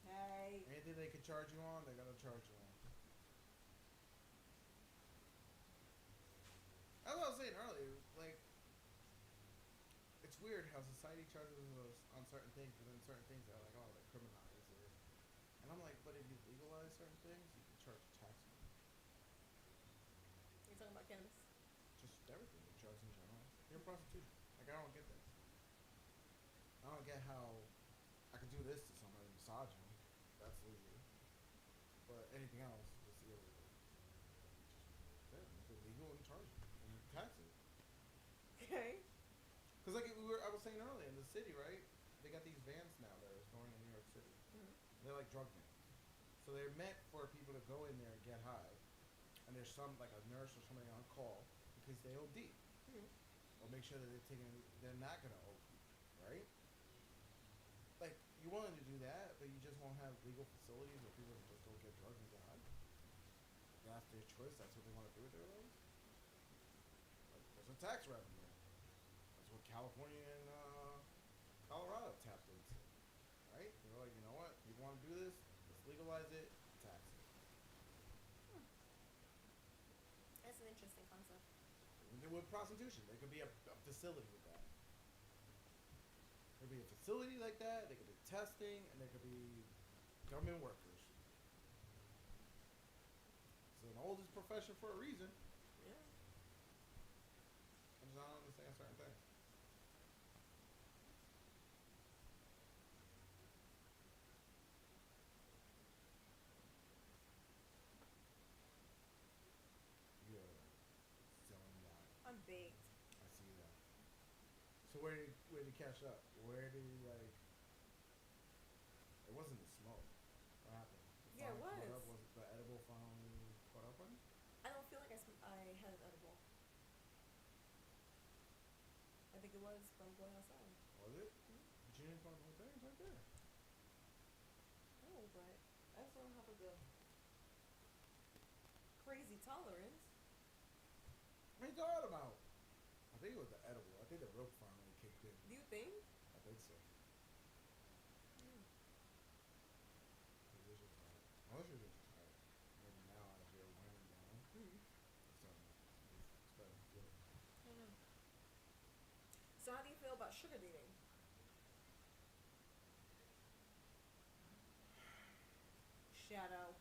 Hey. Anything they can charge you on, they're gonna charge you on. weird how society charges us on certain things, but then certain things are like, oh, they're criminalized. And I'm like, but if you legalize certain things, you can charge tax money. You're talking about cannabis. Just everything, drugs in general. Even prostitution. Like, I don't get this. I don't get how I could do this to somebody, massage him. That's legal. But anything else is illegal. Just make it legal and charge it and tax it. Okay. Because like I was saying earlier, in the city, right? They got these vans now that are going in New York City. Mm-hmm. They're like drug vans. So they're meant for people to go in there and get high. And there's some, like a nurse or somebody on call because they OD. Mm-hmm. Or make sure that they're not going to OD, right? Like, you're willing to do that, but you just won't have legal facilities where people can just go get drugs and get high. That's their choice. That's what they want to do with their lives. Like, there's a tax revenue. That's what California and Colorado tapped into, right? They were like, you know what? You want to do this? Let's legalize it, tax it. That's an interesting concept. With prostitution, there could be a facility with that. There could be a facility like that. There could be testing, and there could be government workers. It's an oldest profession for a reason. Yeah. I just don't understand certain things. You're selling that. I'm baked. I see that. So where did you catch up? Where did you like? It wasn't the smoke. What happened? Yeah, it Finally caught was. up? Was it the edible finally caught up on you? I don't feel like I had an edible. I think it was from going outside. Was it? Mm-hmm. But you didn't find those things right there. No, but I just don't have like a crazy tolerance. What are you talking about? I think it was the edible. I think the rope finally kicked in. Do you think? I think so. Mm. Maybe you're just tired. Unless you're just tired. Maybe now as you're winding down, Mm. it's starting to feel it. I don't know. So how do you feel about sugar dating? Shadow.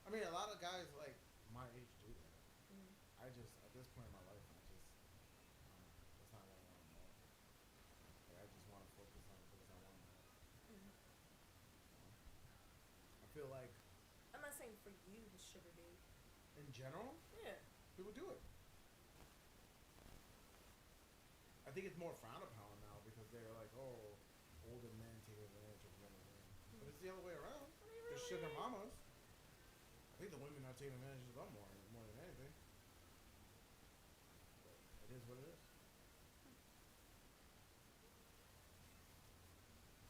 I mean, a lot of guys like my age do that. Mm. I just, at this point in my life, that's not what I want to know. Like, I just want to focus on the things I want to know. Mm. I feel like, I'm not saying for you to sugar date. in general, Yeah. people do it. I think it's more frowned upon now because they're like, oh, older men take advantage of younger women. But it's the other way around. I mean, There's really? sugar mamas. I think the women are taking advantage of them more than anything. But it is what it is.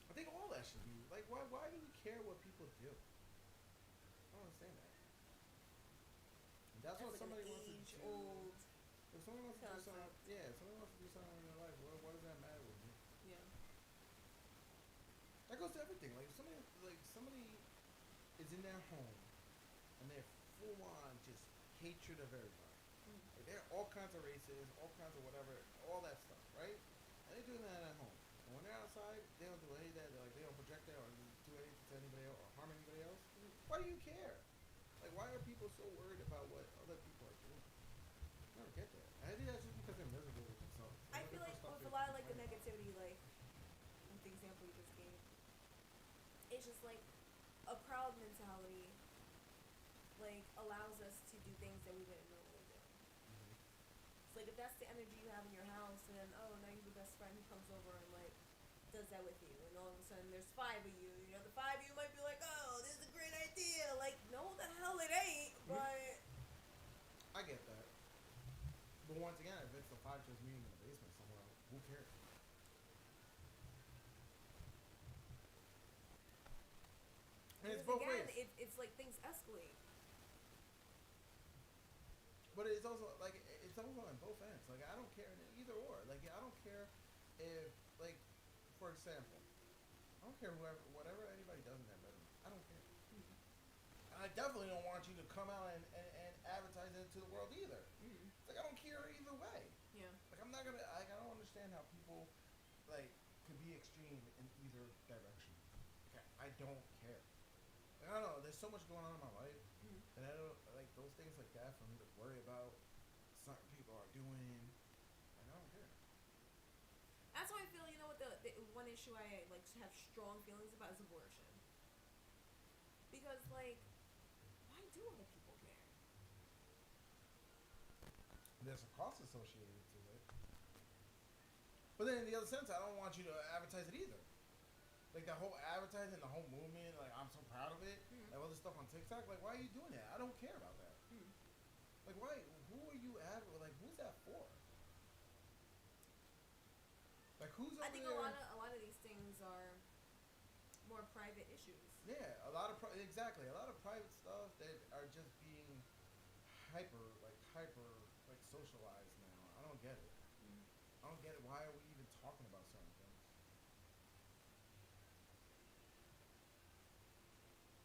I think all that should be like, why do we care what people do? I don't understand that. And that's what like somebody an wants to do. age-old If someone wants to do something, concept. yeah, if someone wants to do something in their life, why does that matter with me? Yeah. That goes to everything. Like somebody is in their home and they're full on just hatred of everybody. Mm. Like they're all kinds of races, all kinds of whatever, all that stuff, right? And they're doing that at home. And when they're outside, they don't do any of that. They're like they don't project that or do anything to anybody else or harm anybody else. Mm. Why do you care? Like why are people so worried about what other people are doing? I never get that. And I think that's just because they're miserable with themselves. I feel like with a lot of like the negativity, like with the example you just gave, it's just like a crowd mentality like allows us to do things that we wouldn't normally do. It's like if that's the energy you have in your house, and then oh now you have a best friend who comes over and like does that with you, and all of a sudden there's 5 of you. You know, the 5 of you might be like, oh, this is a great idea. Like, no, the hell it ain't. But I get that. But once again, if it's the 5 just meeting in the basement somewhere, who cares? And it's both again, ways. it's like things escalate. But it's also like it's also on both ends. Like I don't care in either or. Like I don't care if like, for example, I don't care whatever anybody does in that bedroom. I don't care. And I definitely don't want you to come out and advertise it to the world either. It's like I don't care either way. Yeah. Like I'm not gonna like I understand how people like could be extreme in either direction. Okay, I don't care. Like, I don't know. There's so much going on in my life, and I don't like those things like that for me to worry about. Certain people are doing, and I don't care. That's why I feel. You know what? The one issue I like have strong feelings about is abortion. Because like, why do other people care? There's a cost associated to it. But then in the other sense, I don't want you to advertise it either. Like the whole advertising, the whole movement, like I'm so proud of it. Like all this stuff on TikTok, like why are you doing that? I don't care about that. Like why? Who are you like who's that for? Like who's over I think there? a lot of these things are more private issues. Yeah, a lot of exactly a lot of private stuff that are just being hyper like socialized now. I don't get it. I don't get it. Why are we even talking about certain things?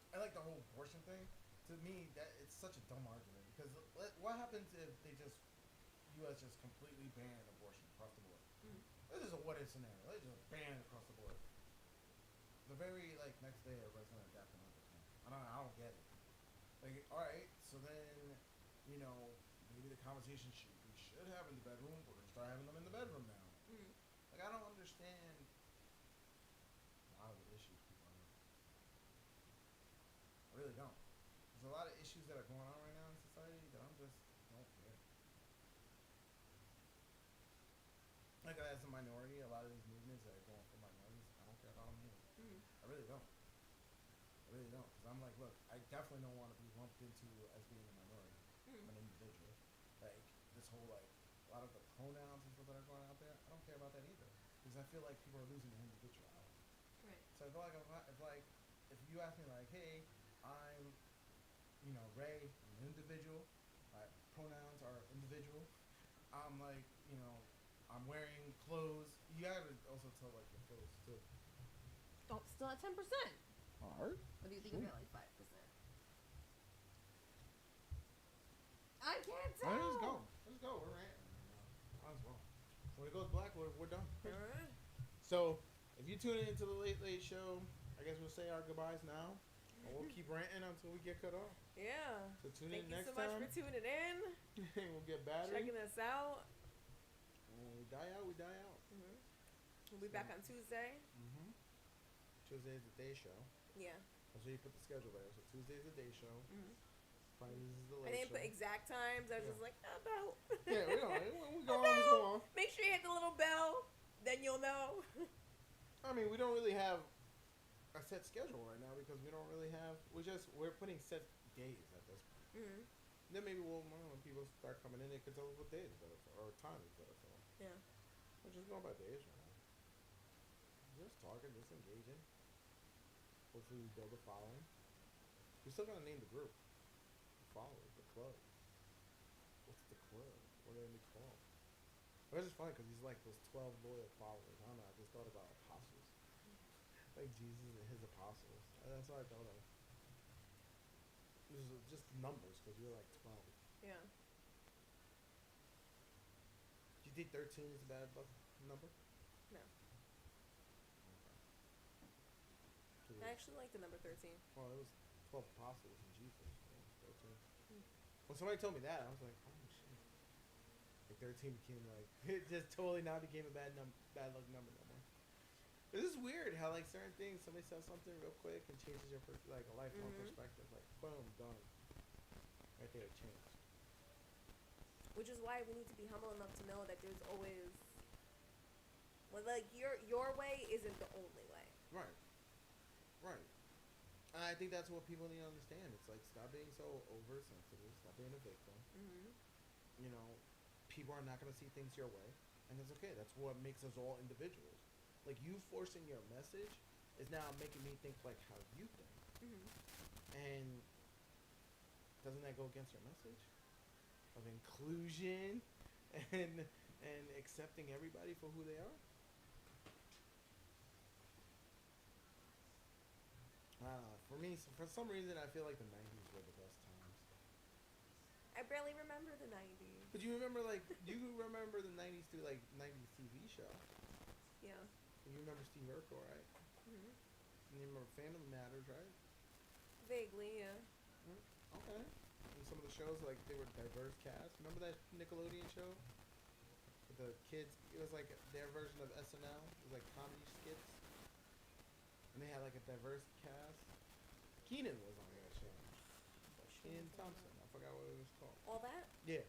I like the whole abortion thing. To me, that it's such a dumb argument because what happens if they just U.S. just completely ban abortion across the board? This is a what if scenario. They just ban it across the board. The very like next day, everybody's gonna adapt another thing. I don't get it. Like, all right, so then, you know, maybe the conversation we should have in the bedroom. We're gonna start having them in the bedroom now. Like, I don't understand a lot of the issues people have. I really don't. There's a lot of issues that are going on right now in society that I'm just don't care. Like as a minority, a lot of these movements that are going for minorities, I don't care about them either. I really don't. I really don't. Because I'm like, look, I definitely don't want to be lumped into as being a minority. I'm an individual. Like, this whole, like, a lot of the pronouns and stuff that are going out there, I don't care about that either. Because I feel like people are losing their individuality. Right. So I feel like if you ask me, like, hey, I'm, you know, Ray, I'm an individual, my pronouns are individual, I'm like, you know, I'm wearing clothes. You gotta also tell, like, your clothes, too. Oh, still at 10%. Alright. What do you think about like 5%? I can't tell. Alright, let's go. Let's go. We're ranting. Might as well. When it goes black, we're done. Alright. So, if you tune into the Late Late Show, I guess we'll say our goodbyes now. And we'll keep ranting until we get cut off. Yeah. So tune Thank in you next so much time. for tuning in. We'll get battery. Checking us out. When we die out, we die out. We'll be back on Tuesday. Tuesday is the day show. Yeah. That's where you put the schedule there. So Tuesday is the day show. Fridays is the late I didn't show. put exact times. I was just like, about. Yeah, we don't. We go on, we go on. Make sure you hit the little bell. Then you'll know. I mean, we don't really have a set schedule right now because we don't really have. We're putting set days at this point. Then maybe when people start coming in, they could tell us what day is better for, or time is better for them. Yeah. We're just going by days right now. Just talking, just engaging. Hopefully we build a following. We still gotta name the group. The followers, the club. What's the club? What are they gonna be called? It was just funny because he's like those 12 loyal followers. I don't know. I just thought about apostles, like Jesus and his apostles. That's what I thought of. It was just numbers because we were like 12. Yeah. Do you think 13 is a bad number? No. Okay. I actually like the number 13. Well, it was 12 apostles and Jesus. So 13. When somebody told me that, I was like, oh shit. Like 13 became like it just totally now became a bad luck number no more. This is weird how like certain things somebody says something real quick and changes your like a lifelong perspective. Like boom, done. Right there, it changed. Which is why we need to be humble enough to know that there's always, well, like your way isn't the only way. Right. Right. And I think that's what people need to understand. It's like stop being so oversensitive. Stop being a victim. You know, people are not going to see things your way, and that's okay. That's what makes us all individuals. Like you forcing your message is now making me think like how you think, and doesn't that go against your message of inclusion and accepting everybody for who they are? For me, for some reason, I feel like the 90s were the best times. I barely remember the 90s. But you remember, like, you remember the 90s through, like, 90s TV show. Yeah. You remember Steve Urkel, right? Hmm. And you remember Family Matters, right? Vaguely, yeah. Okay. And some of the shows, like, they were diverse cast. Remember that Nickelodeon show? With the kids, it was like their version of SNL. It was like comedy skits. And they had, like, a diverse cast. Keenan was on that show. Keenan Thompson. I forgot what it was called. All that? Yeah.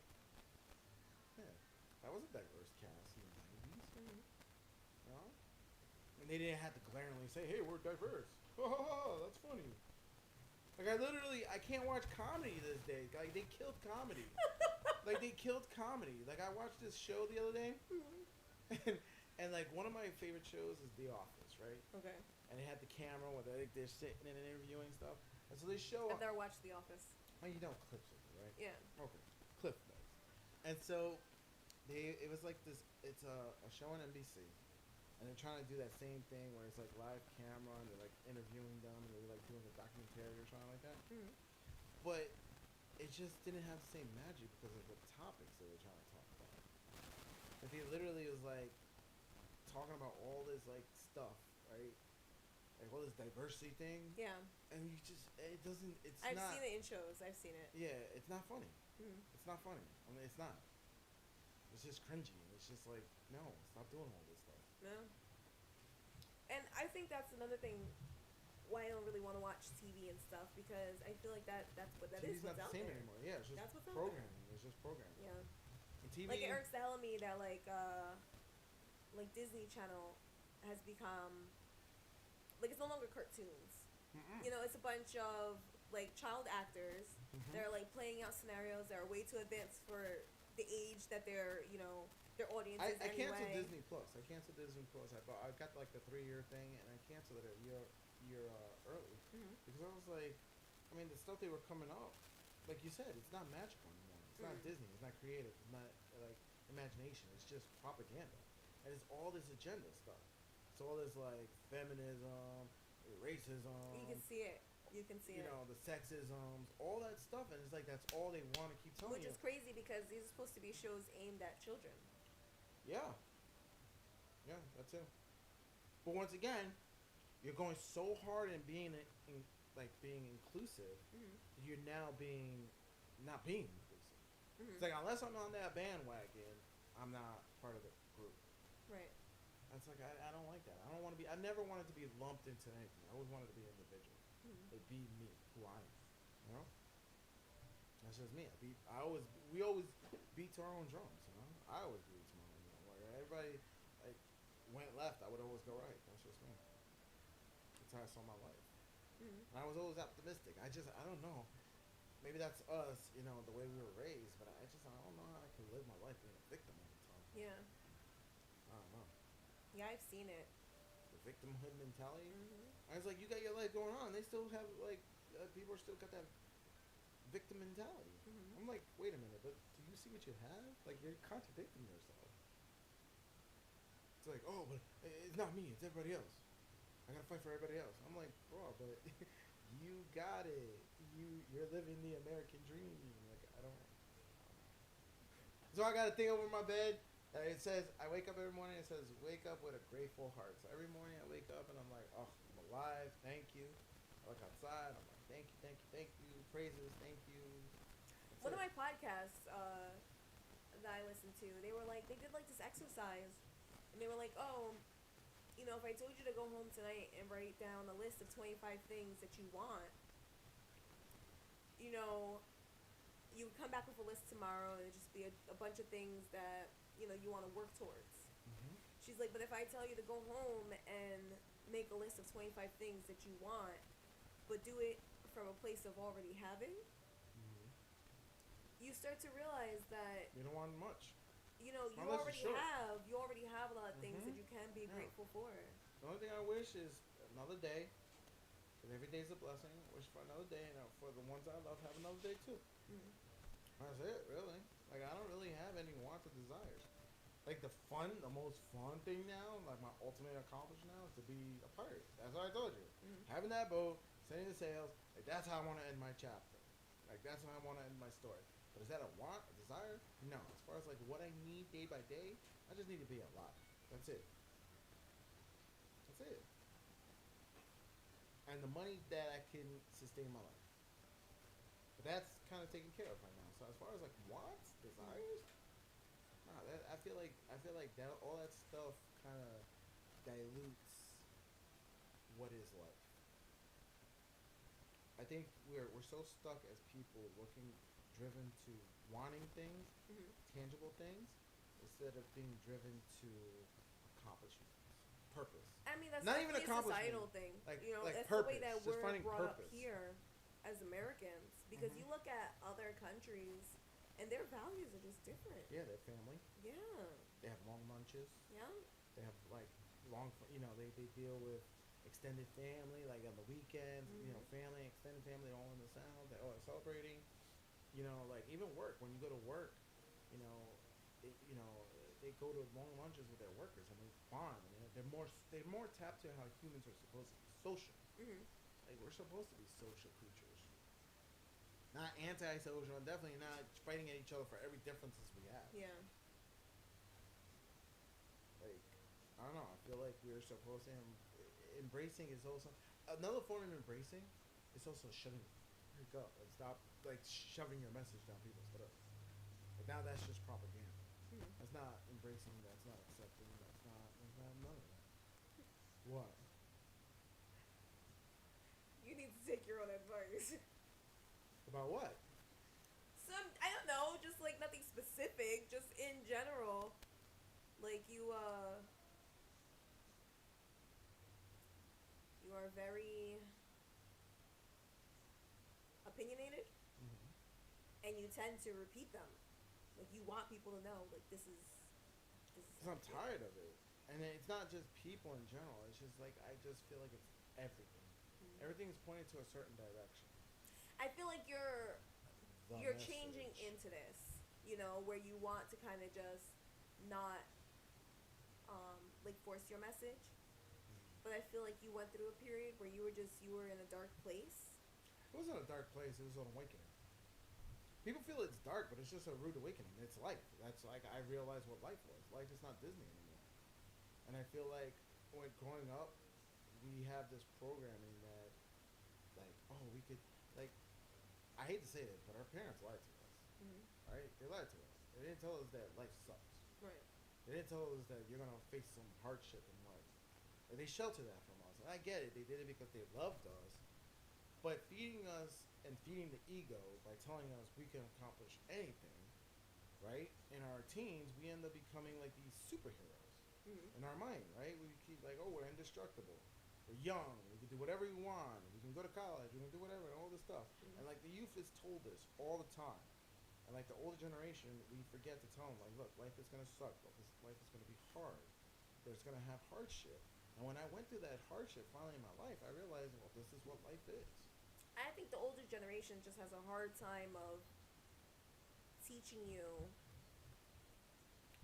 Yeah. That was a diverse cast in the 90s. Hmm. You know? And they didn't have to glaringly say, hey, we're diverse. Oh, that's funny. Like, I can't watch comedy these days. Like, they killed comedy. Like, I watched this show the other day. And like, one of my favorite shows is The Office, right? Okay. And they had the camera where they're sitting in and interviewing stuff. And so they show I've never watched The Office. Oh, you know Cliff of it, right? Yeah. Okay. Cliff does. And so it was like this, it's a show on NBC. And they're trying to do that same thing where it's like live camera and they're like interviewing them and they're like doing a documentary or something like that. Hmm. But it just didn't have the same magic because of the topics they were trying to talk about. Like, they literally was like talking about all this like stuff, right? Like all this diversity thing. Yeah. And you just, it doesn't, it's I've not. seen it in shows. I've seen it. Yeah, it's not funny. Hmm. It's not funny. I mean, it's not. It's just cringy. It's just like, no, stop doing all this stuff. No. And I think that's another thing why I don't really want to watch TV and stuff, because I feel like that's TV's what's not the out same there. anymore. Yeah, it's just That's what's out there. programming. It's just programming. Yeah. And TV. Like, it irks the hell of me that like Disney Channel has become like, it's no longer cartoons. Mm-mm. You know, it's a bunch of like child actors. Mhm. They're like playing out scenarios that are way too advanced for the age that their audience is I anyway. canceled Disney Plus. I got like the 3-year thing, and I canceled it a year early Mhm. because I was like, I mean, the stuff they were coming up, like you said, it's not magical anymore. It's not Mm. Disney. It's not creative. It's not like imagination. It's just propaganda, and it's all this agenda stuff. It's all this like feminism, racism. You can see it. You can see You it. know, the sexisms, all that stuff, and it's like that's all they want to keep telling Which you. is crazy because these are supposed to be shows aimed at children. Yeah. Yeah, that too. But once again, you're going so hard in being being inclusive, Mhm. you're now not being inclusive. Mhm. It's like, unless I'm on that bandwagon, I'm not part of the group. Right. That's like, I don't like that. I don't want to be. I never wanted to be lumped into anything. I always wanted to be individual. Mhm. Like, be me, who I am. You know. That's just me. We always beat to our own drums. You know. I always beat to my own drum. Like, everybody like went left, I would always go right. That's just me. That's how I saw my life. Mhm. And I was always optimistic. I don't know. Maybe that's us, you know, the way we were raised. But I don't know how I can live my life being a victim all the time. Yeah. I don't know. Yeah, I've seen it. The victimhood mentality. Mhm. I was like, you got your life going on. They still have like people are still got that victim mentality. Mhm. I'm like, wait a minute, but do you see what you have? Like, you're contradicting yourself. It's like, oh, but it's not me. It's everybody else. I gotta fight for everybody else. I'm like, bro, but you got it. You're living the American dream. Like, I don't know. So I got a thing over my bed. It says, I wake up every morning. It says, wake up with a grateful heart. So every morning I wake up and I'm like, oh, I'm alive. Thank you. I look outside. I'm like, thank you, thank you, thank you. Praises, thank you. That's One of it. my podcasts that I listened to, they did like this exercise, and they were like, oh, you know, if I told you to go home tonight and write down a list of 25 things that you want, you know, you would come back with a list tomorrow, and it'd just be a bunch of things that, you know, you want to work towards. Mhm. She's like, but if I tell you to go home and make a list of 25 things that you want, but do it from a place of already having, Mhm. you start to realize that, You don't want much. you know, you Unless it's already have a lot of things that Mhm. you can be Yeah. grateful for. The only thing I wish is another day. Because every day's a blessing. I wish for another day, and for the ones I love, have another day too. Mm. That's it, really. Like, I don't really have any wants or desires. Like, the most fun thing now, like my ultimate accomplishment now, is to be a pirate. That's what I told you. Mhm. Having that boat, setting the sails, like, that's how I want to end my chapter. Like, that's how I want to end my story. But is that a want, a desire? No. As far as like what I need day by day, I just need to be alive. That's it. That's it. And the money that I can sustain my life. But that's kind of taken care of right now. So as far as like wants, desires, nah, I feel like that all that stuff kind of dilutes what is life. I think we're so stuck as people driven to wanting things, tangible things, instead of being driven to accomplishments, purpose. I mean, that's not even a societal accomplishment. thing. Like, you know, like that's purpose. the way that Just we're finding brought purpose. up here as Americans. Because you look at other countries, and their values are just different. Yeah, their family. Yeah. They have long lunches. Yeah. They have like they deal with extended family, like on the weekends, family, extended family all in the South. They all are celebrating. Like even work. When you go to work, you know, they go to long lunches with their workers and they bond. They're more tapped to how humans are supposed to be social. Like we're supposed to be social creatures, not anti-social, and definitely not fighting at each other for every differences we have. Yeah. Like I don't know. I feel like we're supposed to embracing is also another form of embracing. It's also shutting. Here you go. And stop like shoving your message down people's throats. But now that's just propaganda. That's not embracing. That's not accepting. That's not none of that. What? You need to take your own advice. About what? I don't know, just like nothing specific, just in general. Like you are very opinionated, and you tend to repeat them. Like you want people to know, like this is. Because I'm tired of it, and it's not just people in general. It's just like I just feel like it's everything. Everything is pointed to a certain direction. I feel like you're changing into this, where you want to kind of just not like force your message. But I feel like you went through a period where you were in a dark place. It wasn't a dark place. It was an awakening. People feel it's dark, but it's just a rude awakening. It's life. That's like I realized what life was. Life is not Disney anymore. And I feel like when growing up, we have this programming that, like, oh, we could, like, I hate to say it, but our parents lied to us. Right? They lied to us. They didn't tell us that life sucks. Right. They didn't tell us that you're gonna face some hardship in life. Like, they sheltered that from us. And I get it. They did it because they loved us. But feeding us and feeding the ego by telling us we can accomplish anything, right? In our teens, we end up becoming like these superheroes in our mind, right? We keep like, oh, we're indestructible. We're young. We can do whatever we want. We can go to college. We can do whatever and all this stuff. And like the youth is told this all the time. And like the older generation, we forget to tell them, like, look, life is going to suck. Life is going to be hard. There's going to have hardship. And when I went through that hardship finally in my life, I realized, well, this is what life is. I think the older generation just has a hard time of teaching you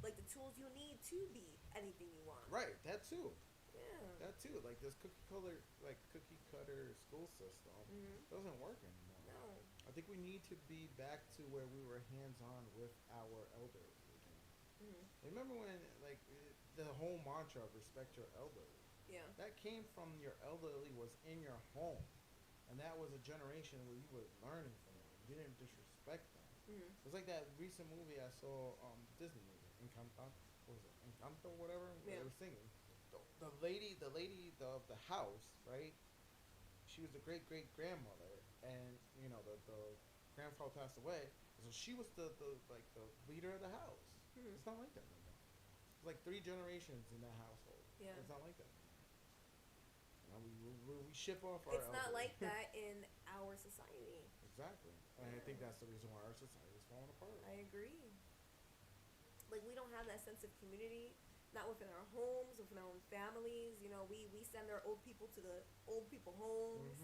like the tools you need to be anything you want. Right, that too. Yeah. That too. Like this cookie cutter school system doesn't work anymore. No. I think we need to be back to where we were hands on with our elders again. Remember when like the whole mantra of respect your elderly? Yeah. That came from your elderly was in your home. And that was a generation where you were learning from them. You didn't disrespect them. It's like that recent movie I saw, Disney movie, Encanto. What was it? Encanto, whatever. Yeah. They were singing. The lady of the house, right? She was the great grandmother, and the grandfather passed away, so she was the leader of the house. It's not like that anymore. It's like 3 generations in that household. Yeah. It's not like that. We ship off our It's not elderly. like that in our society. Exactly. And I think that's the reason why our society is falling apart. I agree. Like we don't have that sense of community, not within our homes, within our own families. We send our old people to the old people homes.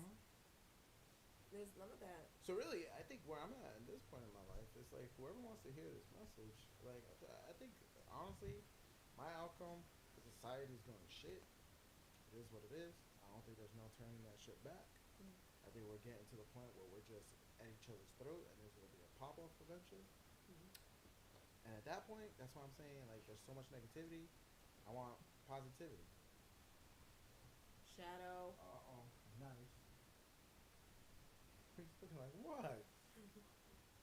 There's none of that. So really, I think where I'm at this point in my life is like whoever wants to hear this message. Like I think honestly, my outcome, the society is going to shit. It is what it is. I don't think there's no turning that shit back. I think we're getting to the point where we're just at each other's throat, and there's gonna be a pop off eventually. And at that point, that's why I'm saying like there's so much negativity. I want positivity. Shadow. Nice. He's looking like what?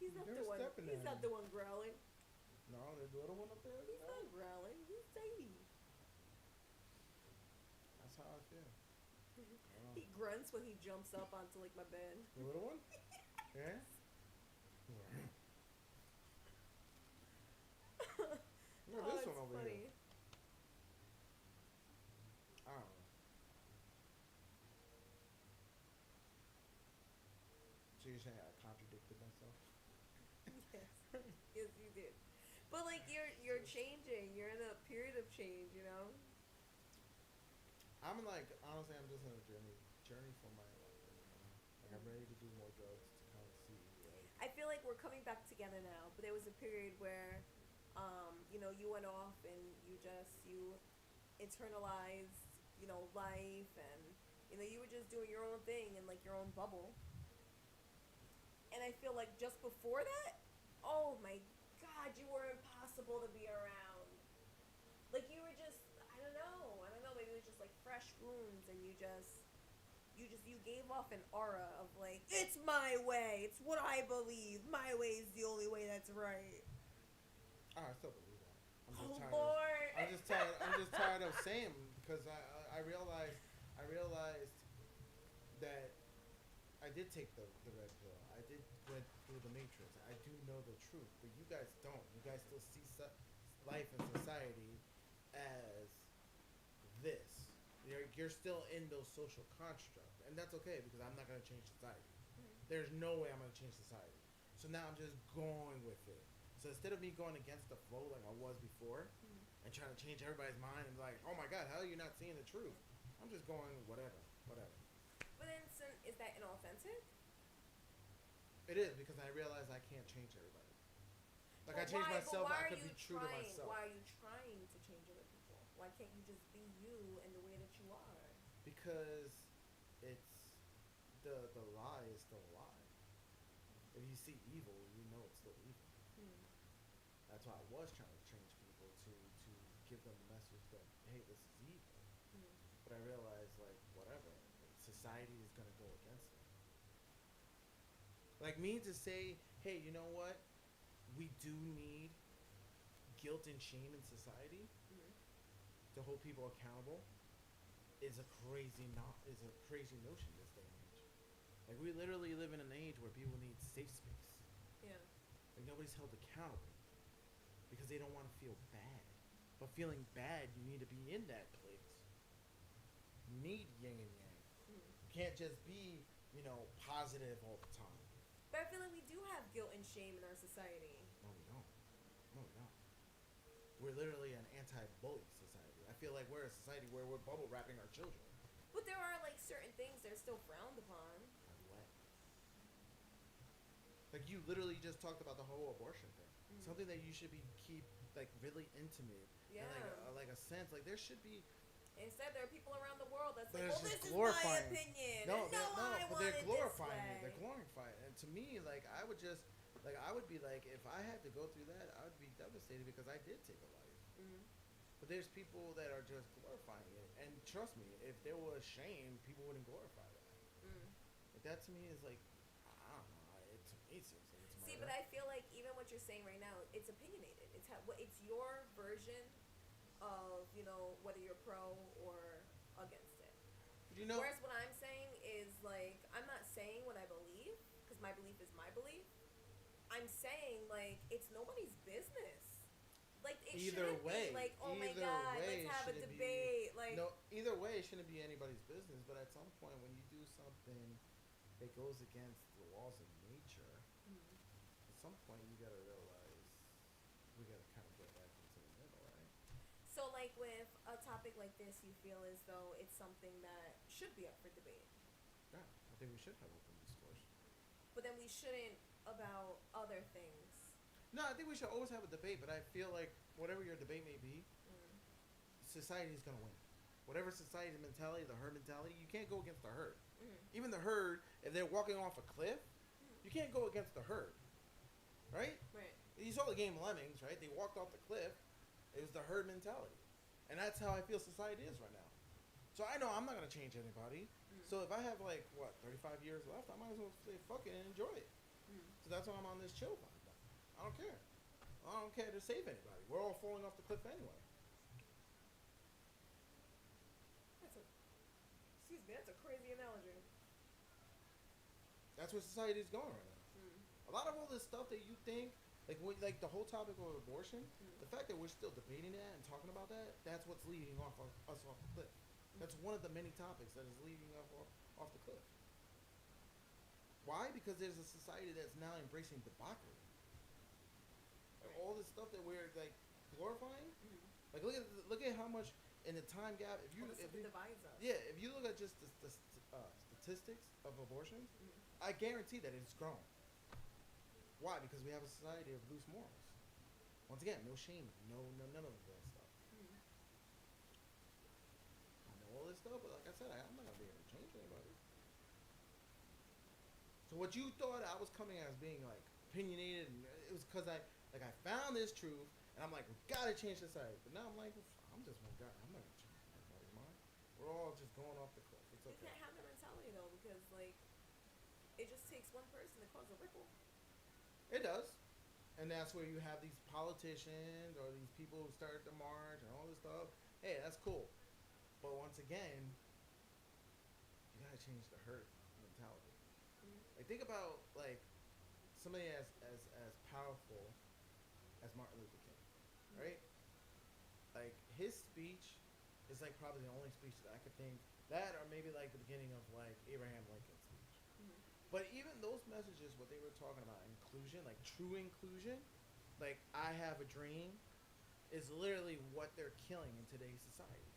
He's not They're the one. stepping He's at not him. the one growling. No, there's the little one up there. He's not growling. He's tiny. That's how I feel. He grunts when he jumps up onto like my bed. The little one? Yeah. Look at this it's one over funny. here. I don't know. So you're saying I contradicted myself? Yes. Yes, you did. But like you're changing. You're in a period of change, you know? I'm like, honestly, I'm just in a journey for my life right now. Like I'm ready to do more drugs to kind of see like. I feel like we're coming back together now, but there was a period where you went off and you internalized, life, and you were just doing your own thing in like your own bubble. And I feel like just before that, oh my God, you were impossible to be around. Like you were just, I don't know, maybe it was just like fresh wounds, and you gave off an aura of like, it's my way, it's what I believe, my way is the only way that's right. Oh, I still believe that. Lord. I'm just tired of saying because I realized that I did take the red pill. I did went through the matrix. I do know the truth, but you guys don't. You guys still see life and society as this. You're still in those social constructs, and that's okay because I'm not gonna change society. There's no way I'm gonna change society. So now I'm just going with it. So instead of me going against the flow like I was before, and trying to change everybody's mind and be like, oh my God, how are you not seeing the truth? I'm just going whatever. But then, is that inauthentic? It is because I realize I can't change everybody. Like But I change why- myself, but why I are could you be true to trying- myself. Why are you trying to change other people? Why can't you just be you and the way that you are? Because it's the lie is still a lie. If you see evil, you know it's still evil. That's why I was trying to change people to give them the message that hey, this is evil. But I realized like whatever, society is gonna go against it. Like me to say, hey, you know what? We do need guilt and shame in society to hold people accountable is a crazy notion this day and age. Like we literally live in an age where people need safe space. Yeah. Like nobody's held accountable because they don't want to feel bad. But feeling bad, you need to be in that place. You need yin and yang. You can't just be, positive all the time. But I feel like we do have guilt and shame in our society. No, we don't. We're literally an anti-bully society. I feel like we're a society where we're bubble wrapping our children. But there are like certain things that are still frowned upon. Like what? Like you literally just talked about the whole abortion thing. Something that you should be keep like really intimate. Yeah. And like a sense like there should be. Instead, there are people around the world that's like, There's well, this just is my glorifying. opinion. No, and I but want they're it glorifying this it. way. They're glorifying it. And to me, like I would be like, if I had to go through that, I would be devastated because I did take a life. But there's people that are just glorifying it, and trust me, if there was shame, people wouldn't glorify that. Like that to me is like, I don't know. To me, it seems like it's See, murder. but I feel like even what you're saying right now, it's opinionated. It's your version of whether you're pro or against it. Whereas what I'm saying is like I'm not saying what I believe because my belief is my belief. I'm saying like it's nobody's business. Like it Either shouldn't way, be like, oh my either God, way, let's have a should it be- debate. Like No, either way, it shouldn't be anybody's business. But at some point, when you do something that goes against the laws of nature, at some point you gotta realize we gotta kind of get back into the middle, right? so like with a topic like this, you feel as though it's something that should be up for debate. Yeah, I think we should have open discourse. But then we shouldn't about other things. No, I think we should always have a debate. But I feel like whatever your debate may be, society is gonna win. Whatever society's mentality, the herd mentality, you can't go against the herd. Even the herd, if they're walking off a cliff, You can't go against the herd, right? Right. You saw the game Lemmings, right? They walked off the cliff. It was the herd mentality, and that's how I feel society is right now. So I know I'm not gonna change anybody. So if I have like 35 years left, I might as well say fuck it and enjoy it. So that's why I'm on this chill vibe. I don't care. I don't care to save anybody. We're all falling off the cliff anyway. Excuse me, that's a crazy analogy. That's where society is going right now. A lot of all this stuff that you think, like the whole topic of abortion, the fact that we're still debating that and talking about that, that's what's leading us off the cliff. That's one of the many topics that is leading us off the cliff. Why? Because there's a society that's now embracing debauchery. Like, all this stuff that we're like glorifying. Like look at how much in the time gap. If you divides us. yeah, if you look at just the statistics of abortions, I guarantee that it's grown. Why? Because we have a society of loose morals. Once again, no shame, none of that stuff. I know all this stuff, but like I said, I'm not gonna be able to change anybody. So what you thought I was coming as being like opinionated, and it was because I found this truth, and I'm like, we gotta change society. But now I'm like, I'm just one guy. I'm not gonna change anybody's mind. We're all just going off the cliff. It's You okay. can't have that mentality though, because like, it just takes one person to cause a ripple. It does. And that's where you have these politicians or these people who start the march and all this stuff. Hey, that's cool. But once again, you gotta change the herd mentality. Like, think about like somebody as powerful as Martin Luther King, right? Like, his speech is like probably the only speech that I could think, that or maybe like the beginning of like Abraham Lincoln's speech. But even those messages, what they were talking about, inclusion, like true inclusion, like I have a dream, is literally what they're killing in today's society.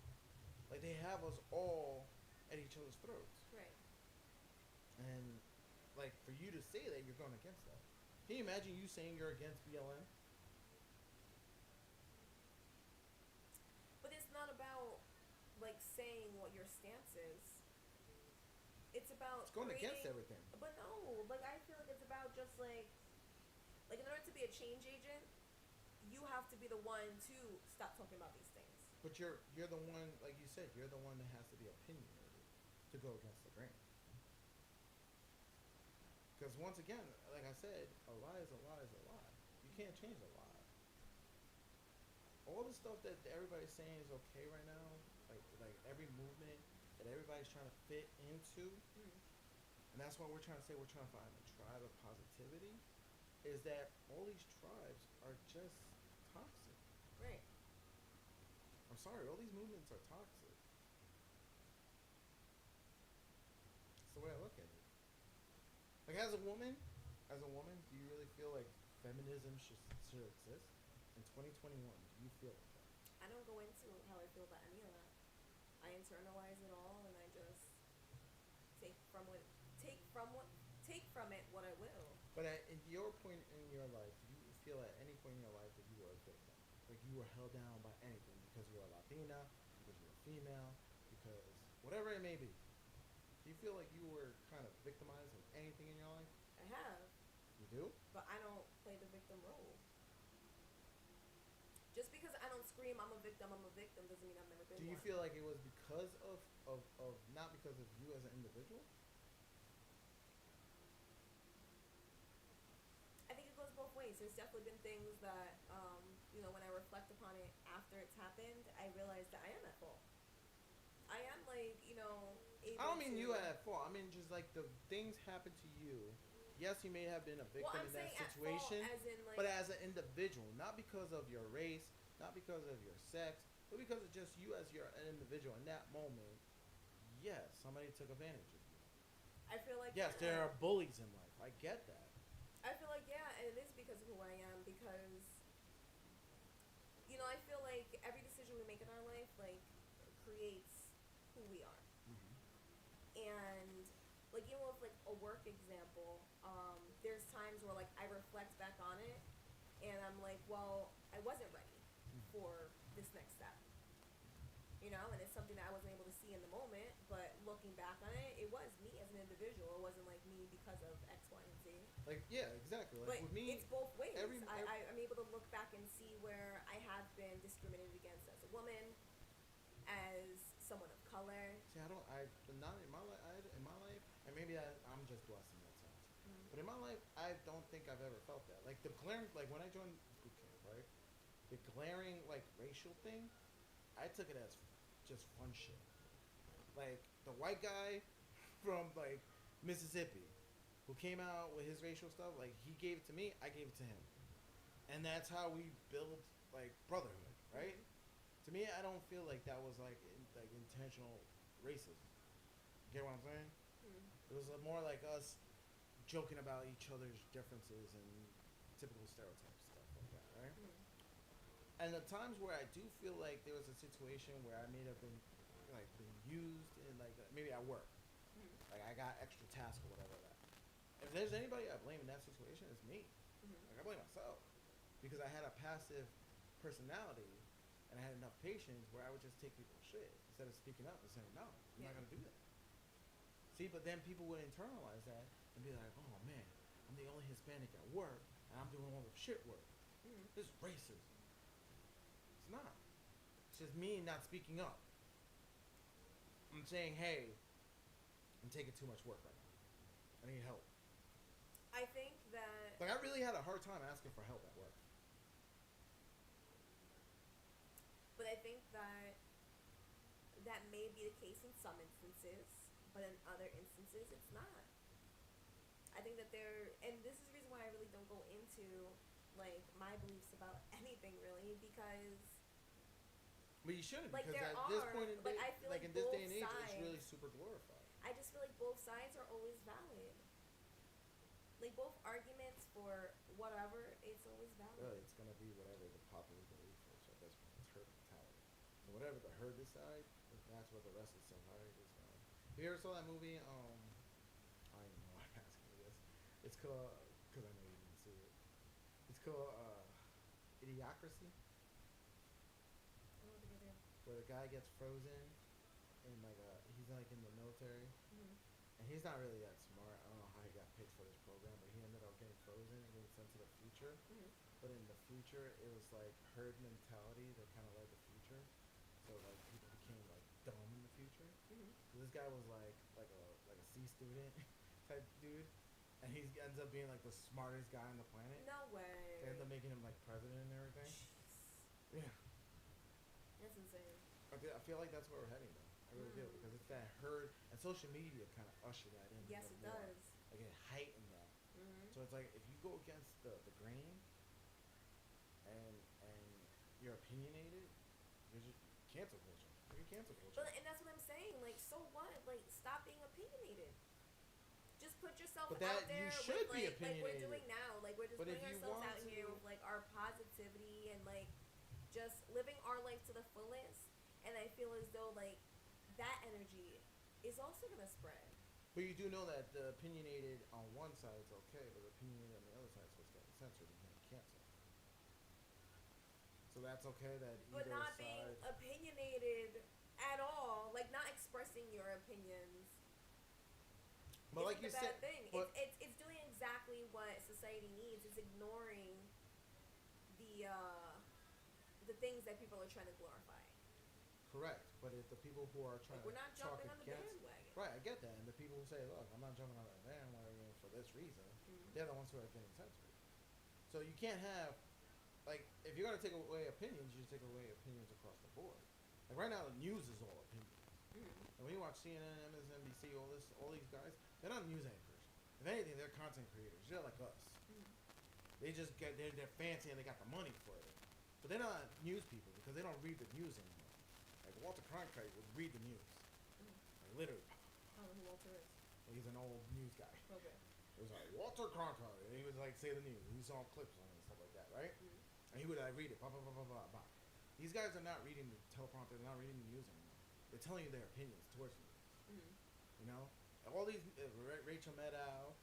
Like, they have us all at each other's throats. Right. And like, for you to say that, you're going against that. Can you imagine you saying you're against BLM? But it's not about like saying what your stance is. It's about It's going against everything. But no, like I feel like it's about just like in order to be a change agent, you have to be the one to stop talking about these things. But you're the one, like you said, you're the one that has to be opinionated to go against the grain. Because once again, like I said, a lie is a lie is a lie. You can't change a lie. All the stuff that everybody's saying is okay right now, like every movement that everybody's trying to fit into, and that's why we're trying to say we're trying to find a tribe of positivity, is that all these tribes are just toxic. Right. I'm sorry, all these movements are toxic. That's the way I look at it. Like, as a woman, do you really feel like feminism should exist? In 2021, do you feel like that? I don't go into how I feel about any of that. I internalize it all, and I just take from it what I will. But at your point in your life, do you feel at any point in your life that you were a victim? Like, you were held down by anything because you were a Latina, because you were female, because whatever it may be. Do you feel like you were kind of victimized in anything in your life? I have. You do? But I don't play the victim role. Just because I don't scream, I'm a victim, doesn't mean I've never been Do you one. feel like it was because of not because of you as an individual? I think it goes both ways. There's definitely been things that, when I reflect upon it after it's happened, I realize that I am at fault. I am able I don't mean to, you at fault. I mean just like the things happen to you. Yes, you may have been a victim I'm in that saying at situation, fault as in, like, but as an individual, not because of your race, not because of your sex, but because of just you as an individual in that moment. Yes, somebody took advantage of you. I feel like Yes, there are bullies in life. I get that. I feel like, and it is because of who I am, because I feel like every decision we make in our life creates who we are. And like, even with like a work example, there's times where like I reflect back on it and I'm like, well, I wasn't ready for this next step. And it's something that I wasn't able to see in the moment, but looking back on it, it was me as an individual. It wasn't like me because of X, Y, and Z. Like, yeah, exactly. But Like with me, it's both ways. every- I'm able to look back and see where I have been discriminated against as a woman, as someone of color. see, not in my life. In my life, and maybe I'm just blessed in that sense. Mm. But in my life, I don't think I've ever felt that. Like the glaring, like when I joined boot camp, right? The glaring like racial thing, I took it as just fun shit. Like the white guy from like Mississippi, who came out with his racial stuff, like he gave it to me, I gave it to him, and that's how we build like brotherhood, right? To me, I don't feel like that was like like intentional racism. Get what I'm saying? Mm. It was more like us joking about each other's differences and typical stereotypes, stuff like that, right? Mm. And the times where I do feel like there was a situation where I may have been like been used in like maybe at work, Mm. like I got extra task or whatever that. If there's anybody I blame in that situation, it's me. Mm. Like I blame myself because I had a passive personality and I had enough patience where I would just take people's shit instead of speaking up and saying no, I'm Yeah. not gonna do that. See, but then people would internalize that and be like, oh man, I'm the only Hispanic at work and I'm doing all the shit work. Mm. This is racism. It's not. It's just me not speaking up. I'm saying, hey, I'm taking too much work right now. I need help. I think that Like I really had a hard time asking for help at work. But I think that that may be the case in some instances, but in other instances, it's not. I think that and this is the reason why I really don't go into like my beliefs about anything really, because But you shouldn't, like because there at this are, point in like day, I feel like in this both day and age, sides. it's really super glorified. I just feel like both sides are always valid. Like both arguments for whatever, it's always valid. Really, it's gonna be whatever the popular belief is at this point. It's herd mentality. So whatever the herd decide, that's what the rest of society is going. You ever saw that movie? I don't even know why I'm asking you this. It's called, because I know you didn't see it. It's called Idiocracy, I don't think I do. where the guy gets frozen, and like he's like in the military, Mm-hmm. and he's not really that smart. I don't know how he got picked for this program, but he ended up getting frozen and getting sent to the future. Mm-hmm. But in the future, it was like herd mentality that kind of led the future. So like people became like dumb in the future. Mm-hmm. So this guy was like a C student type dude, and he ends up being like the smartest guy on the planet. No way. They end up making him like president and everything. Jeez. Yeah, That's insane. I feel like that's where we're heading though. I really do, because it's that herd, and social media kind of usher that in. Yes, even it more. does. Like it heightened that. Mm-hmm. So it's like if you go against the grain, and you're opinionated, you're just cancel culture. You're cancel culture. But and that's what I'm saying. Like, so what? Like, stop being opinionated. Just put yourself But that- out there. you should with, be like we're opinionated. doing now. Like we're just But if putting you ourselves want out here to- with like our positivity and like just living our life to the fullest. And I feel as though like that energy is also gonna spread. But you do know that the opinionated on one side is okay, but the opinionated on the other side is what's getting censored and getting canceled. So that's okay that But either not side. being opinionated at all, like not expressing your opinions. But like isn't you a said, bad thing. but It's doing exactly what society needs. It's ignoring the things that people are trying to glorify. correct. But if the people who are trying Like we're to not talk jumping on the against, bandwagon. right, I get that, and the people who say, "Look, I'm not jumping on that bandwagon for this reason," Mhm. they're the ones who are getting censored. So you can't have, like, if you're gonna take away opinions, you should take away opinions across the board. Like right now, the news is all opinion. Mhm. And when you watch CNN, MSNBC, all these guys, they're not news anchors. If anything, they're content creators. They're like us. Mhm. They just they're fancy and they got the money for it. But they're not news people because they don't read the news anymore. Like Walter Cronkite would read the news. Mhm. Like literally. I don't know who Walter is. He's an old news guy. Okay. It was like Walter Cronkite, and he would like say the news. You saw clips on it and stuff like that, right? Mhm. And he would like read it, blah blah blah blah blah blah. These guys are not reading the teleprompter. They're not reading the news anymore. They're telling you their opinions towards the news. Mhm. You know, all these Rachel Maddow,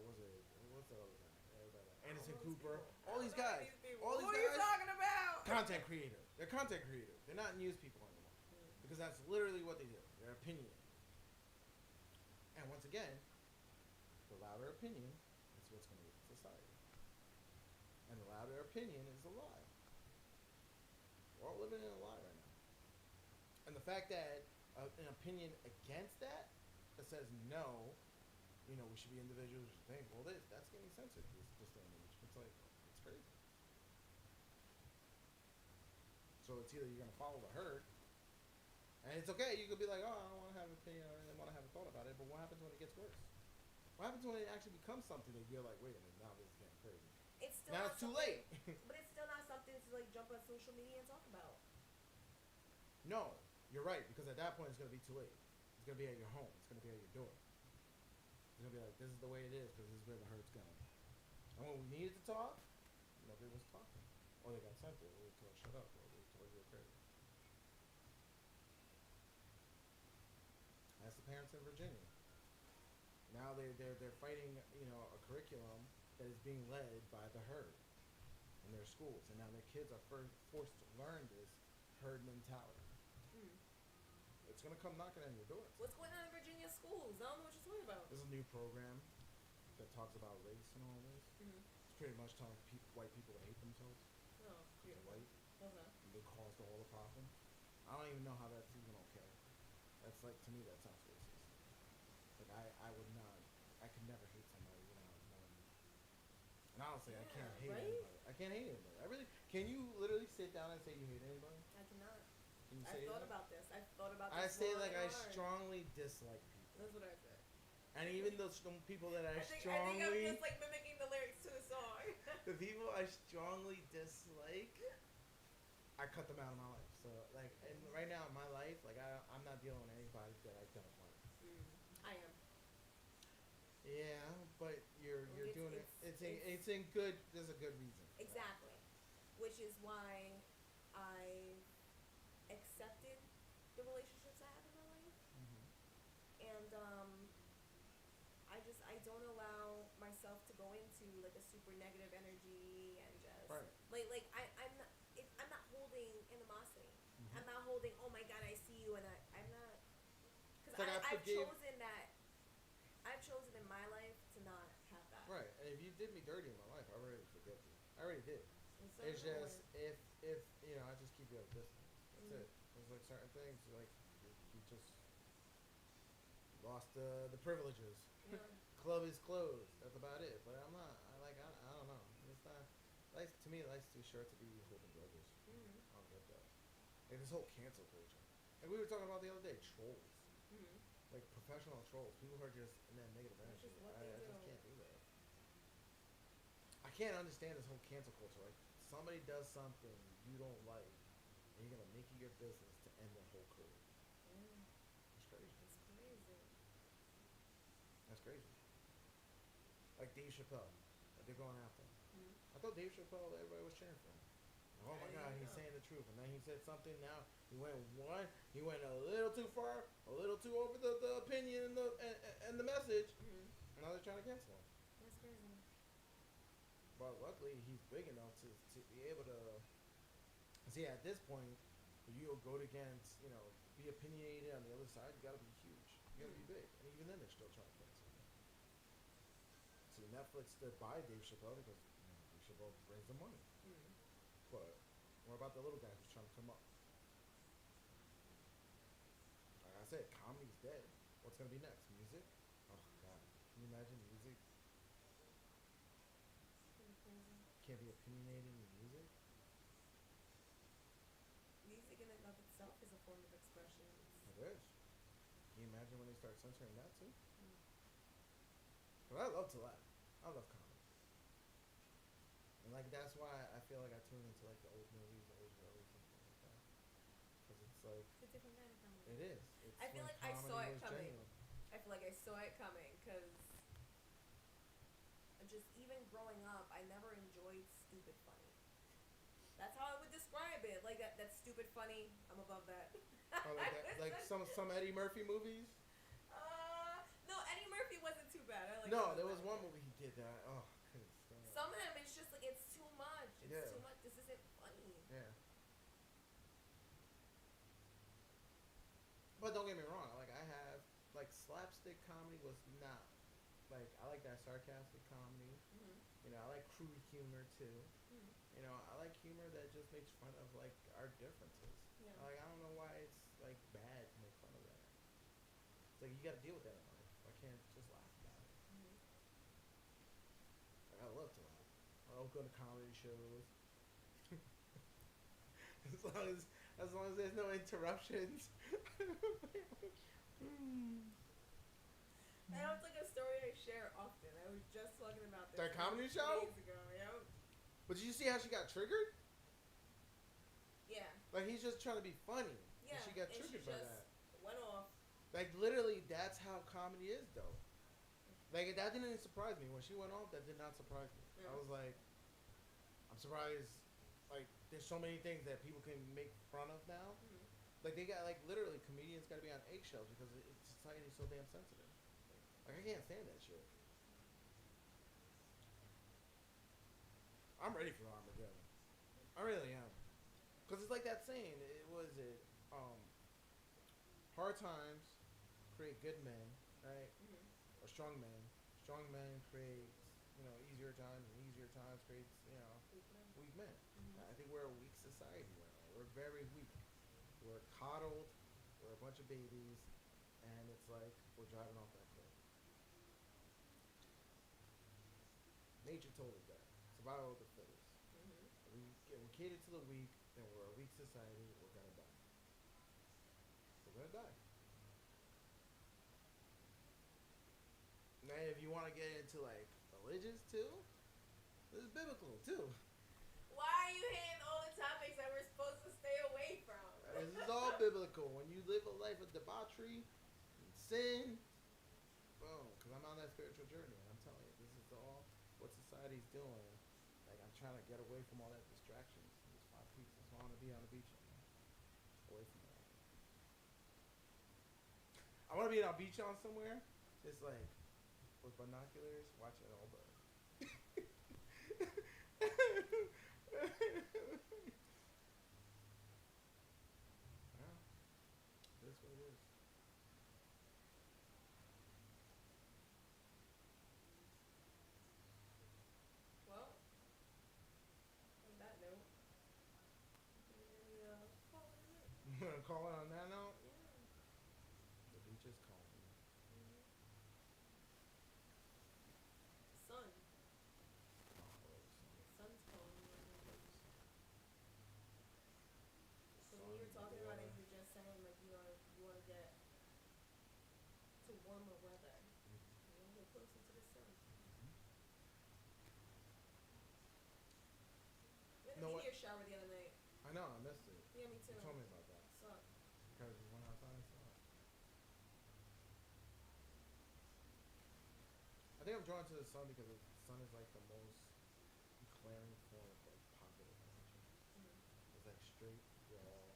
what's the other guy? Anderson All those Cooper, people. all I these don't know guys, people. all these Who are you guys, talking about? content creators. They're content creators. They're not news people anymore Mhm. because that's literally what they do. They're opinionated. And once again, the louder opinion is what's going to win society. And the louder opinion is a lie. We're all living in a lie right now. And the fact that an opinion against that says no, we should be individuals who think, well, that's getting censored, this day and age. It's like, it's crazy. So it's either you're going to follow the herd, and it's okay, you could be like, oh, I don't want to have an opinion, I don't really want to have a thought about it, but what happens when it gets worse? What happens when it actually becomes something that you're like, wait a minute, now this is getting crazy. It's still Now not it's too something- late. But it's still not something to like jump on social media and talk about. No, you're right, because at that point it's going to be too late. It's going to be at your home. It's going to be at your door. It's going to be like, this is the way it is because this is where the herd's going. And when we needed to talk, nobody was talking. Or they got censored, or they told shut up, or they told you were crazy. That's the parents in Virginia. Now they're fighting, a curriculum that is being led by the herd in their schools. And now their kids are forced to learn this herd mentality. It's going to come knocking on your door. What's going on in Virginia schools? I don't know what you're talking about. There's a new program that talks about race and all this. It's pretty much telling white people to hate themselves Oh, because they're white. Okay. And they caused all the problems. I don't even know how that's even okay. That's like, to me, that sounds racist. Like, I would not, I could never hate somebody without knowing. And honestly, I can't hate right? anybody. I can't hate anybody. Can you literally sit down and say you hate anybody? I cannot. Can you I've say thought that? about this. I've thought about I this. say long like and I hard. strongly dislike people. That's what I said. And even those people that I I think strongly, I'm just like mimicking the lyrics to the song. the people I strongly dislike, I cut them out of my life. So like, and right now in my life, like I'm not dealing with anybody that I don't like. I am. Yeah, but you're It's- doing it's- it's in good. There's a good reason. for that. Exactly. Which is why I accepted the relationships I have in my life. And I don't allow myself to go into like a super negative energy and just Right. I'm not holding animosity. I'm not holding, oh my god, I see you, and I'm not, because It's like I I've forgive- chosen in my life to not have that. Right, and if you did me dirty in my life, I already forgive you. I already did. And so It's no just one- if I just keep you at a distance. That's it. There's like certain things like you just lost the privileges. Yeah. Club is closed. That's about it. But I'm not. I don't know. It's not. Life to me, life's too short to be holding grudges. I don't get that. Like this whole cancel culture. Like we were talking about the other day, trolls. Like professional trolls, people who are just in that negative That's energy. just what I they just do. can't do that. I can't understand this whole cancel culture. Like somebody does something you don't like, and you're gonna make it your business to end their whole career. That's crazy. It's crazy. That's crazy. Like Dave Chappelle, like they're going after him. I thought Dave Chappelle, everybody was cheering for him. Oh my God, he's saying the truth, and then he said something. Now he went a little too far, a little too over the opinion and the message. And now they're trying to cancel him. That's crazy. But luckily, he's big enough to be able to. See, at this point, you'll go against, be opinionated on the other side. You gotta be huge. You gotta be big, and even then, they're still trying to cancel him. See, Netflix stood by Dave Chappelle because Dave Chappelle brings them money. But what about the little guy who's trying to come up? Like I said, comedy's dead. What's gonna be next? Music? Oh God, can you imagine music? It's pretty crazy. Can't be opinionated in music. Music in and of itself is a form of expression. It is. Can you imagine when they start censoring that too? But I love to laugh. I love comedy. And like that's why I feel like I tune into like the old movies, the old shows, and stuff like that. Because it's like It's a different kind of comedy. it is. It's I feel when like I saw comedy it was coming. genuine. I feel like I saw it coming because just even growing up, I never enjoyed stupid funny. That's how I would describe it. Like that stupid funny. I'm above that. Oh, like that, like some Eddie Murphy movies. No, Eddie Murphy wasn't too bad. I like. No, there was one movie he did that. Oh, I couldn't stand it. Some of them, it's just like it's too much. It's Yeah. too much. This isn't funny. Yeah. But don't get me wrong. Like I have like slapstick comedy was not like I like that sarcastic comedy. You know, I like crude humor too. Mm. You know, I like humor that just makes fun of like our differences. Yeah. Like I don't know why it's like bad to make fun of that. It's like you got to deal with that in life. I can't just laugh about it. Mhm. Like I love to laugh. I love going to comedy shows. as long as as long as there's no interruptions. I know it's like a story I share often. I was just talking about this That comedy 2 show? days ago. Yep. But did you see how she got triggered? Yeah. Like he's just trying to be funny. Yeah. And she got and triggered she by just that. went off. Like literally, that's how comedy is, though. Like that didn't even surprise me when she went off. That did not surprise me. Yeah. I was like, I'm surprised. Like there's so many things that people can make fun of now. Mhm. Like they got like literally comedians got to be on eggshells because society's so damn sensitive. Like I can't stand that shit. I'm ready for Armageddon. I really am. Cause it's like that saying. It was it. Hard times create good men, right? Mhm. Or strong men. Strong men creates easier times, and easier times creates Weak man. weak men. Mhm. I think we're a weak society right now. We're very weak. We're coddled. We're a bunch of babies, and it's like we're driving off that cliff. Nature told us that. Survival of the fittest. Mhm. We cater to the weak, then we're a weak society. We're gonna die. We're gonna die. Now, if you want to get into like religious too, this is biblical too. Why are you hitting all the topics that we're supposed to stay away from? This is all biblical. When you live a life of debauchery and sin, boom. Because I'm on that spiritual journey, and I'm telling you, this is all what society's doing. Like I'm trying to get away from all that distractions. Just 5 weeks. I just want to be on the beach, away from that. I want to be on a beach on somewhere, just like with binoculars, watching all the. Yeah, that's what it is. Well, on that note, call it a night. I'm gonna call it on that note. Yeah. The beach is calling. Mhm. Sun. Oh, I love the sun. Sun's calling you right now. The So sun, when you were the talking about it, water. you were just saying like you want to get to warmer weather. You want to get closer to the sun. We had a No, what? meteor shower the other night. I know, I missed it. Yeah, me too. You told me about that. Sucked. Because we went outside and saw it. I think I'm drawn to the sun because the sun is like the most glaring form of like positive energy. Mhm. It's like straight, raw,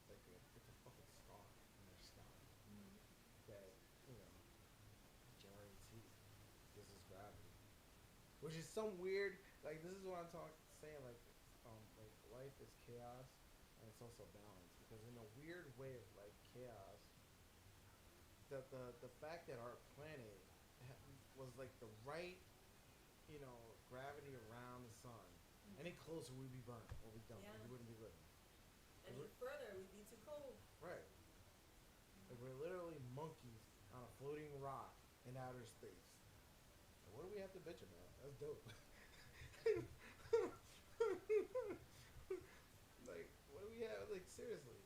like it's a fucking star in the sky Mhm. that, you know, generates heat. This is gravity. Which is some weird, like this is what I'm saying, like life is chaos and it's also balance. Because in a weird way of like chaos, the fact that our planet was like the right, gravity around the sun. Mhm. Any closer we'd be burnt or we'd done. Yeah. We wouldn't be living. Any further, we'd be too cold. Right. Like we're literally monkeys on a floating rock in outer space. And what do we have to bitch about? That's dope. Like, what do we have? Like, seriously.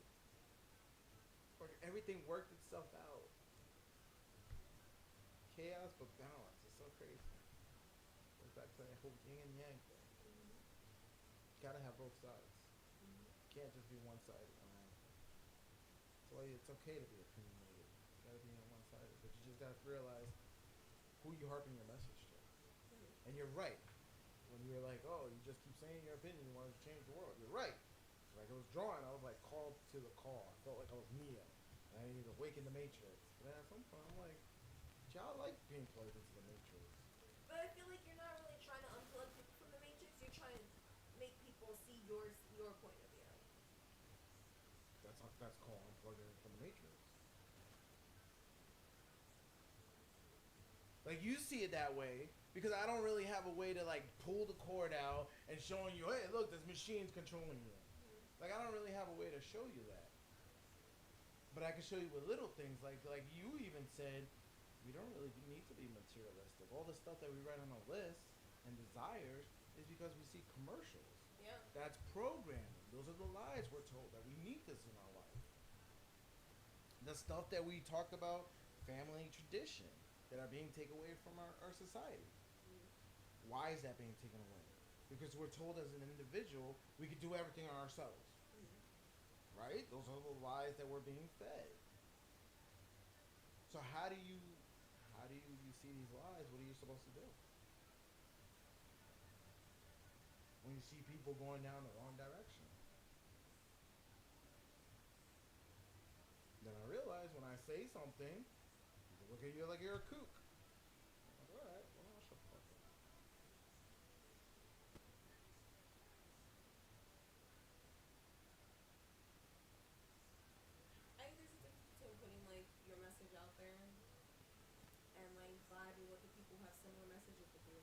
Like, everything worked itself out. Chaos but balance. It's so crazy. Goes back to that whole yin and yang thing. Mhm. Gotta have both sides. Mhm. Can't just be one sided on anything. So like, it's okay to be opinionated. You gotta be on one sided. But you just gotta realize who you harping your message to. Mhm. And you're right. When you're like, oh, you just keep saying your opinion, you want to change the world. You're right. Like I was drawing, I was like called to the call. I felt like I was Neo. And I needed to awaken the Matrix. But then at some point, I'm like, y'all like being plugged into the Matrix. But I feel like you're not really trying to unplug people from the matrix. You're trying to make people see your point of view. That's called unplugging from the Matrix. Like you see it that way because I don't really have a way to like pull the cord out and showing you, hey, look, this machine's controlling you. Like I don't really have a way to show you that. But I can show you with little things like you even said, we don't really need to be materialistic. All the stuff that we write on a list and desires is because we see commercials. Yeah. That's programming. Those are the lies we're told that we need this in our life. The stuff that we talked about, family tradition, that are being taken away from our society. Why is that being taken away? Because we're told as an individual we can do everything on ourselves. Right? Those are the lies that we're being fed. So how do you see these lies? What are you supposed to do? When you see people going down the wrong direction. Then I realize when I say something, people look at you like you're a kook. I'm like, alright, well, I'll shut the fuck up. I think there's a difference between putting like your message out there and like vibing with the people who have similar messages with you,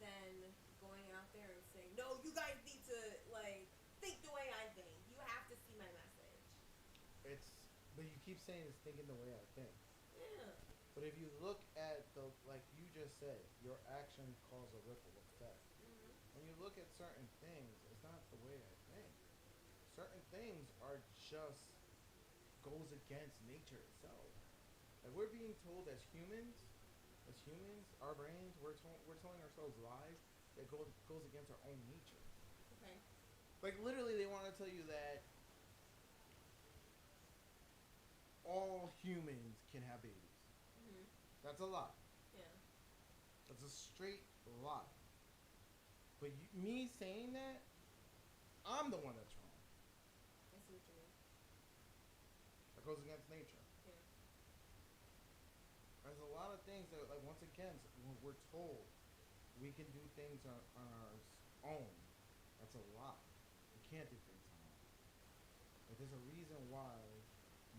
than going out there and saying, no, you guys need to like think the way I think. You have to see my message. But you keep saying it's thinking the way I think. Yeah. But if you look at like you just said, your actions cause a ripple effect. When you look at certain things, it's not the way I think. Certain things are just goes against nature itself. Like we're being told as humans, our brains, we're telling ourselves lies that goes against our own nature. Okay. Like literally, they want to tell you that all humans can have babies. That's a lie. Yeah. That's a straight lie. But me saying that, I'm the one that's wrong. I see what you mean. That goes against nature. Yeah. There's a lot of things that, like, once again, when we're told we can do things on our own, that's a lie. We can't do things on our own. But there's a reason why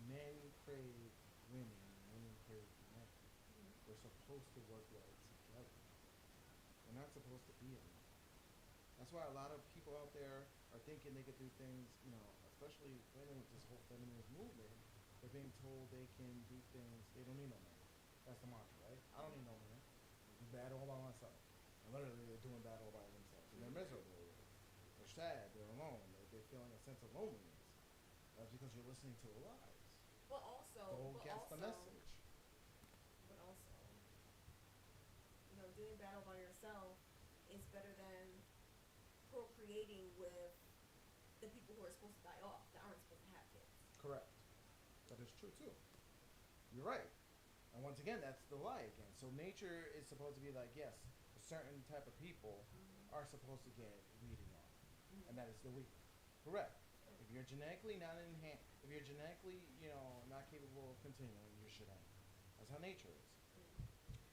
men crave women, women crave men. We're supposed to work well together. We're not supposed to be alone. That's why a lot of people out there are thinking they could do things, especially women with this whole feminist movement. They're being told they can do things, they don't need no man. That's the mantra, right? I don't need no man. I do bad all by myself. And literally, they're doing bad all by themselves. And they're miserable. They're sad. They're alone. They're feeling a sense of loneliness. That's because you're listening to the lies. But also, Go against the message. But also, doing battle by yourself is better than procreating with the people who are supposed to die off, that aren't supposed to have kids. Correct. That is true too. You're right. And once again, that's the lie again. So nature is supposed to be like, yes, a certain type of people are supposed to get weeded off, and that is the weak. Correct. If you're genetically not if you're genetically, not capable of continuing, you should end. That's how nature is.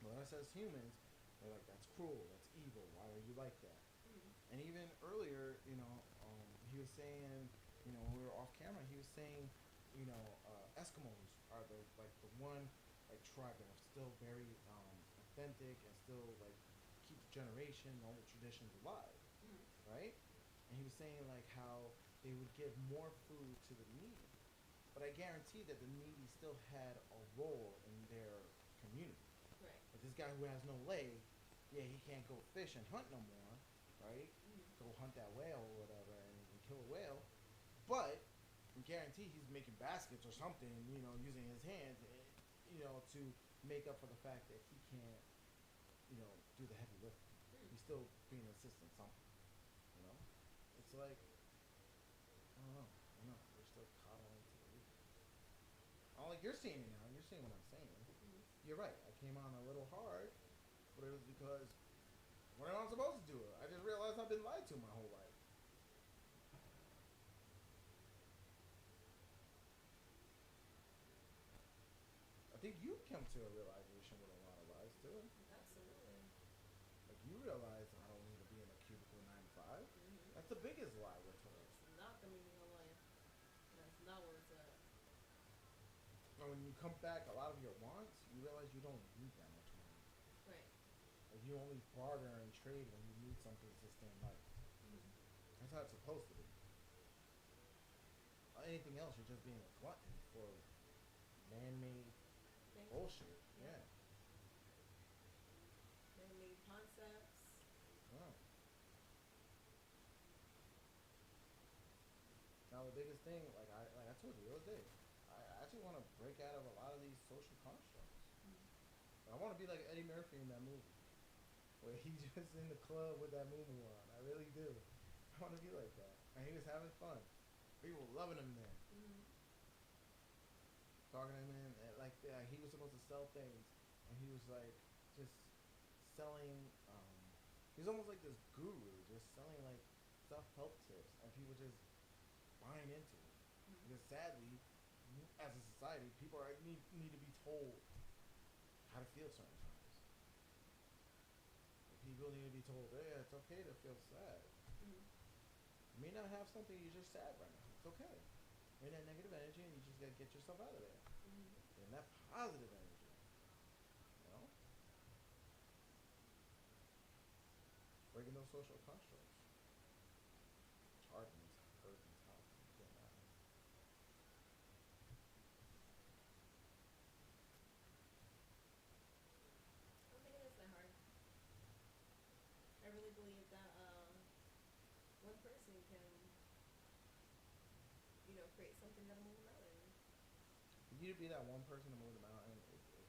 But us as humans, they're like, that's cruel, that's evil. Why are you like that? And even earlier, he was saying, when we were off camera, he was saying, Eskimos are the one tribe that are still very authentic and still keep the generation, all the traditions alive, right? And he was saying how they would give more food to the needy, but I guarantee that the needy still had a role in their community. Right. Like this guy who has no leg, yeah, he can't go fish and hunt no more, right? Go hunt that whale or whatever and kill a whale, but I guarantee he's making baskets or something, using his hands, to make up for the fact that he can't, do the heavy lifting. He's still being an assistant something, It's like, I don't know. We're still caught on to the weak. Oh, like you're seeing it now. You're seeing what I'm saying. You're right. I came on a little hard, but it was because what am I supposed to do? I just realized I've been lied to my whole life. I think you've come to a realization with a lot of lies too. Absolutely. Like you realize I don't need to be in a cubicle 9 to 5. That's the biggest lie we're told. It's not the meaning of life. That's not where it's at. And when you come back, a lot of your wants, you realize you don't need that much money. Right. Like you only barter and trade when you need something to sustain life. That's how it's supposed to be. Anything else, you're just being a glutton for man-made bullshit. Yeah. Man-made concepts. Wow. Now the biggest thing, like I told you the other day, I actually want to break out of a lot of these social constructs. I want to be like Eddie Murphy in that movie, where he's just in the club with that moo on. I really do. I want to be like that. And he was having fun. People were loving him there. Talking to him, and like he was supposed to sell things, and he was like just selling. He was almost like this guru, just selling like self-help tips, and people just buying into it. Because sadly, as a society, people need to be told how to feel certain times. People need to be told, yeah, it's okay to feel sad. You may not have something, you're just sad right now. It's okay. You're in that negative energy, and you just gotta get yourself out of there. And that positive energy, you know, breaking those social constructs. It's hard when it's hurt and tough. You can't lie. I don't think it is that hard. I really believe that one person can, create something that'll move a mountain. For you to be that one person to move the mountain,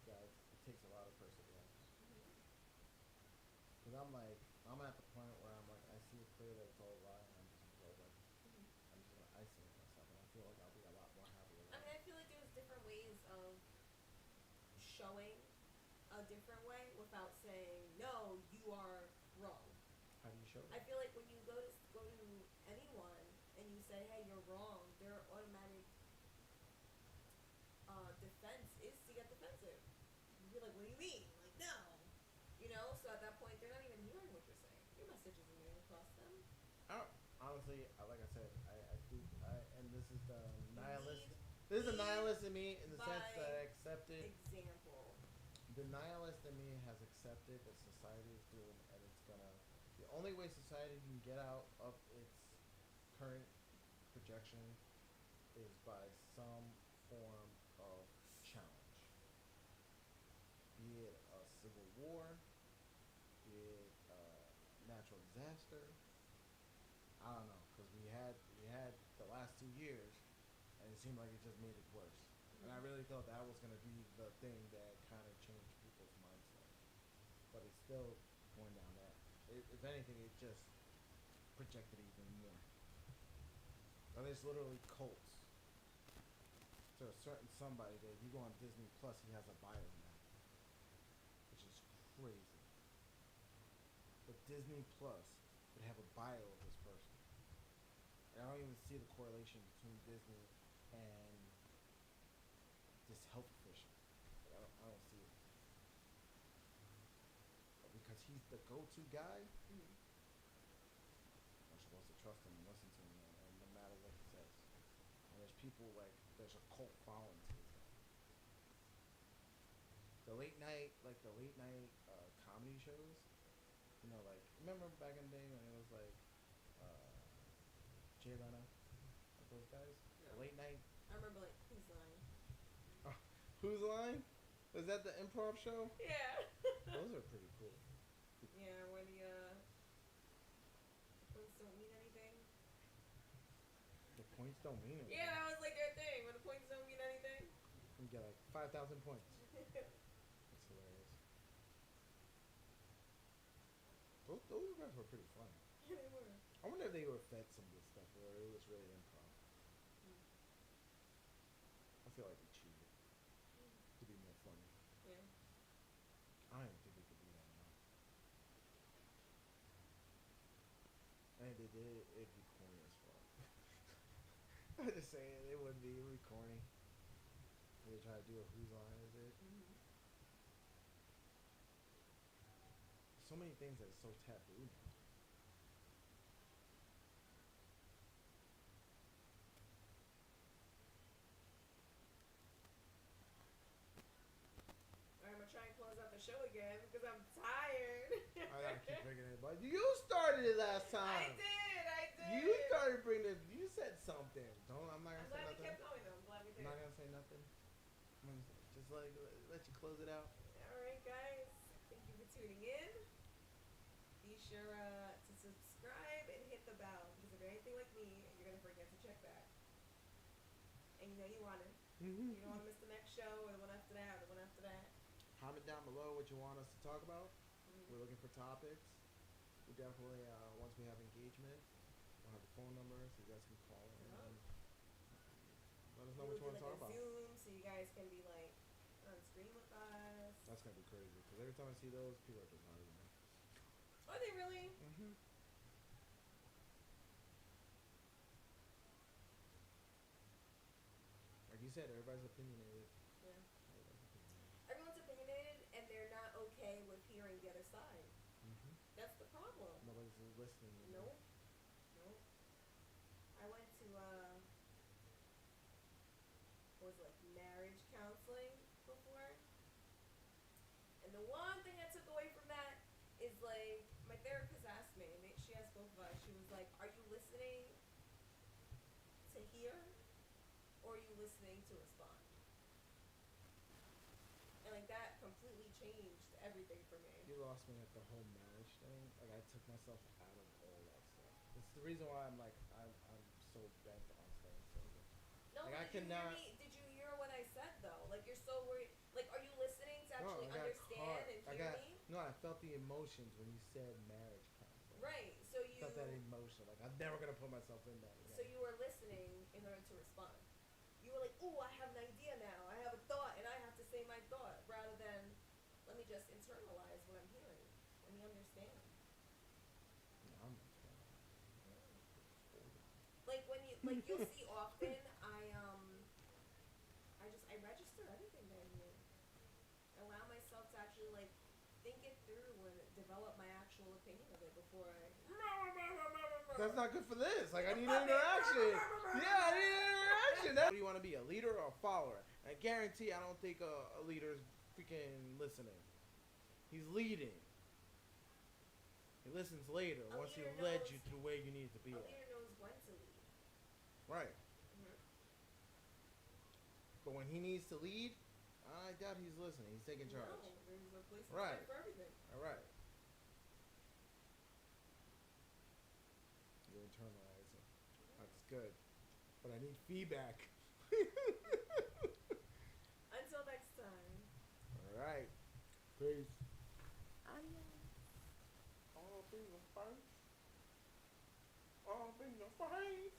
guys, it takes a lot of perseverance. Because I'm at the point where I'm like, I see it clear that it's all a lie, and I'm just gonna go I'm just gonna isolate myself, and I feel like I'll be a lot more happier. I mean, I feel like there's different ways of showing a different way without saying, no, you are wrong. How do you show I that? feel like when you go to anyone and you say, hey, you're wrong, their automatic defense is to get defensive. You'd be like, what do you mean? Like, no. So at that point, they're not even hearing what you're saying. Your message isn't getting across to them. Honestly, like I said, I do, and this is the nihilist. Lead- This is the lead nihilist in me, in the sense by that I accepted. Example. The nihilist in me has accepted that society is doomed, and it's gonna. The only way society can get out of its current projection is by some form of challenge. Be it a civil war, be it a natural disaster. I don't know, because we had the last 2 years, and it seemed like it just made it worse. And I really thought that was gonna be the thing that kind of changed people's mindset. But it's still going down that. If anything, it just projected even more. And there's literally cults. To a certain somebody that if you go on Disney Plus, he has a bio now, which is crazy. But Disney Plus would have a bio of this person. And I don't even see the correlation between Disney and this health official. Like, I don't see it. But because he's the go-to guy, I'm supposed to trust him and listen to him, and no matter what he says. And there's people there's a cult following to this guy. The late night comedy shows, remember back in the day when it was Jay Leno, like those guys? No. The late night. I remember, like, Who's Line? Whose Line? Was that the improv show? Yeah. Those are pretty cool. Yeah, where the points don't mean anything. The points don't mean anything. Yeah, that was like their thing. When the points don't mean anything. You get like 5,000 points. That's hilarious. Those guys were pretty funny. Yeah, they were. I wonder if they were fed some good stuff or it was really improv. I feel like they cheated to be more funny. Yeah. I don't even think they could do that now. And if they did it, it'd be corny as fuck. I'm just saying, it would be corny. They try to do a Whose Line is it? So many things that are so taboo now. Alright, I'm gonna try and close out the show again because I'm tired. but you started it last I time. did. You started bringing it. You said something. I'm not I'm gonna say glad we nothing. kept going though. I'm glad we I'm did. not gonna say nothing. Just let you close it out. All right, guys. Thank you for tuning in. Be sure to subscribe and hit the bell because if you're anything like me, you're gonna forget to check that. And you know you want it. You don't want to miss the next show or the one after that or the one after that. Comment down below what you want us to talk about. We're looking for topics. We definitely once we have engagement, we'll have the phone number so you guys can call in and let us know what you want to talk about. Zoom so you guys can be like on screen with us. That's gonna be crazy because every time I see those, people are just not even there. Are they really? Like you said, everybody's opinionated. Yeah. Everybody's opinionated. Everyone's opinionated and they're not okay with hearing the other side. That's the problem. Nobody's listening. Nope. I went to what was it, like marriage counseling before, and the one thing I took away from that is like my therapist asked me, and she asked both of us. She was like, "Are you listening to hear, or are you listening to respond?" And like that completely changed everything for me. You lost me at the whole marriage thing. Like I took myself out of all that stuff. It's the reason why I'm so bent on staying sober. No, Like, but did you hear what I said though? Like you're so worried. Like, are you listening to actually understand and hear me? No, I felt the emotions when you said marriage counseling. Right. So you I felt that emotion. Like I'm never gonna put myself in that again. So you were listening in order to respond. You were like, "Ooh, I have an idea now. I have a thought, and I have to say my thought," rather than let me just internalize what I'm hearing. Let me understand. No, I'm Like when you'll see often, I register everything that I hear. I allow myself to actually like think it through and develop my actual opinion of it before I. That's not good for this. Like I need an interaction. Yeah, I need an interaction. What do you want to be, a leader or a follower? I guarantee I don't think a leader's freaking listening. He's leading. He listens later once he led you to where you need to be A at. leader knows when to lead. Right. But when he needs to lead, I doubt he's listening. He's taking charge. No, there's a place Right. for everything. All right. You're internalizing. That's good. But I need feedback. Until next time. All right. Peace. Adios. All things are fine. All things are fine.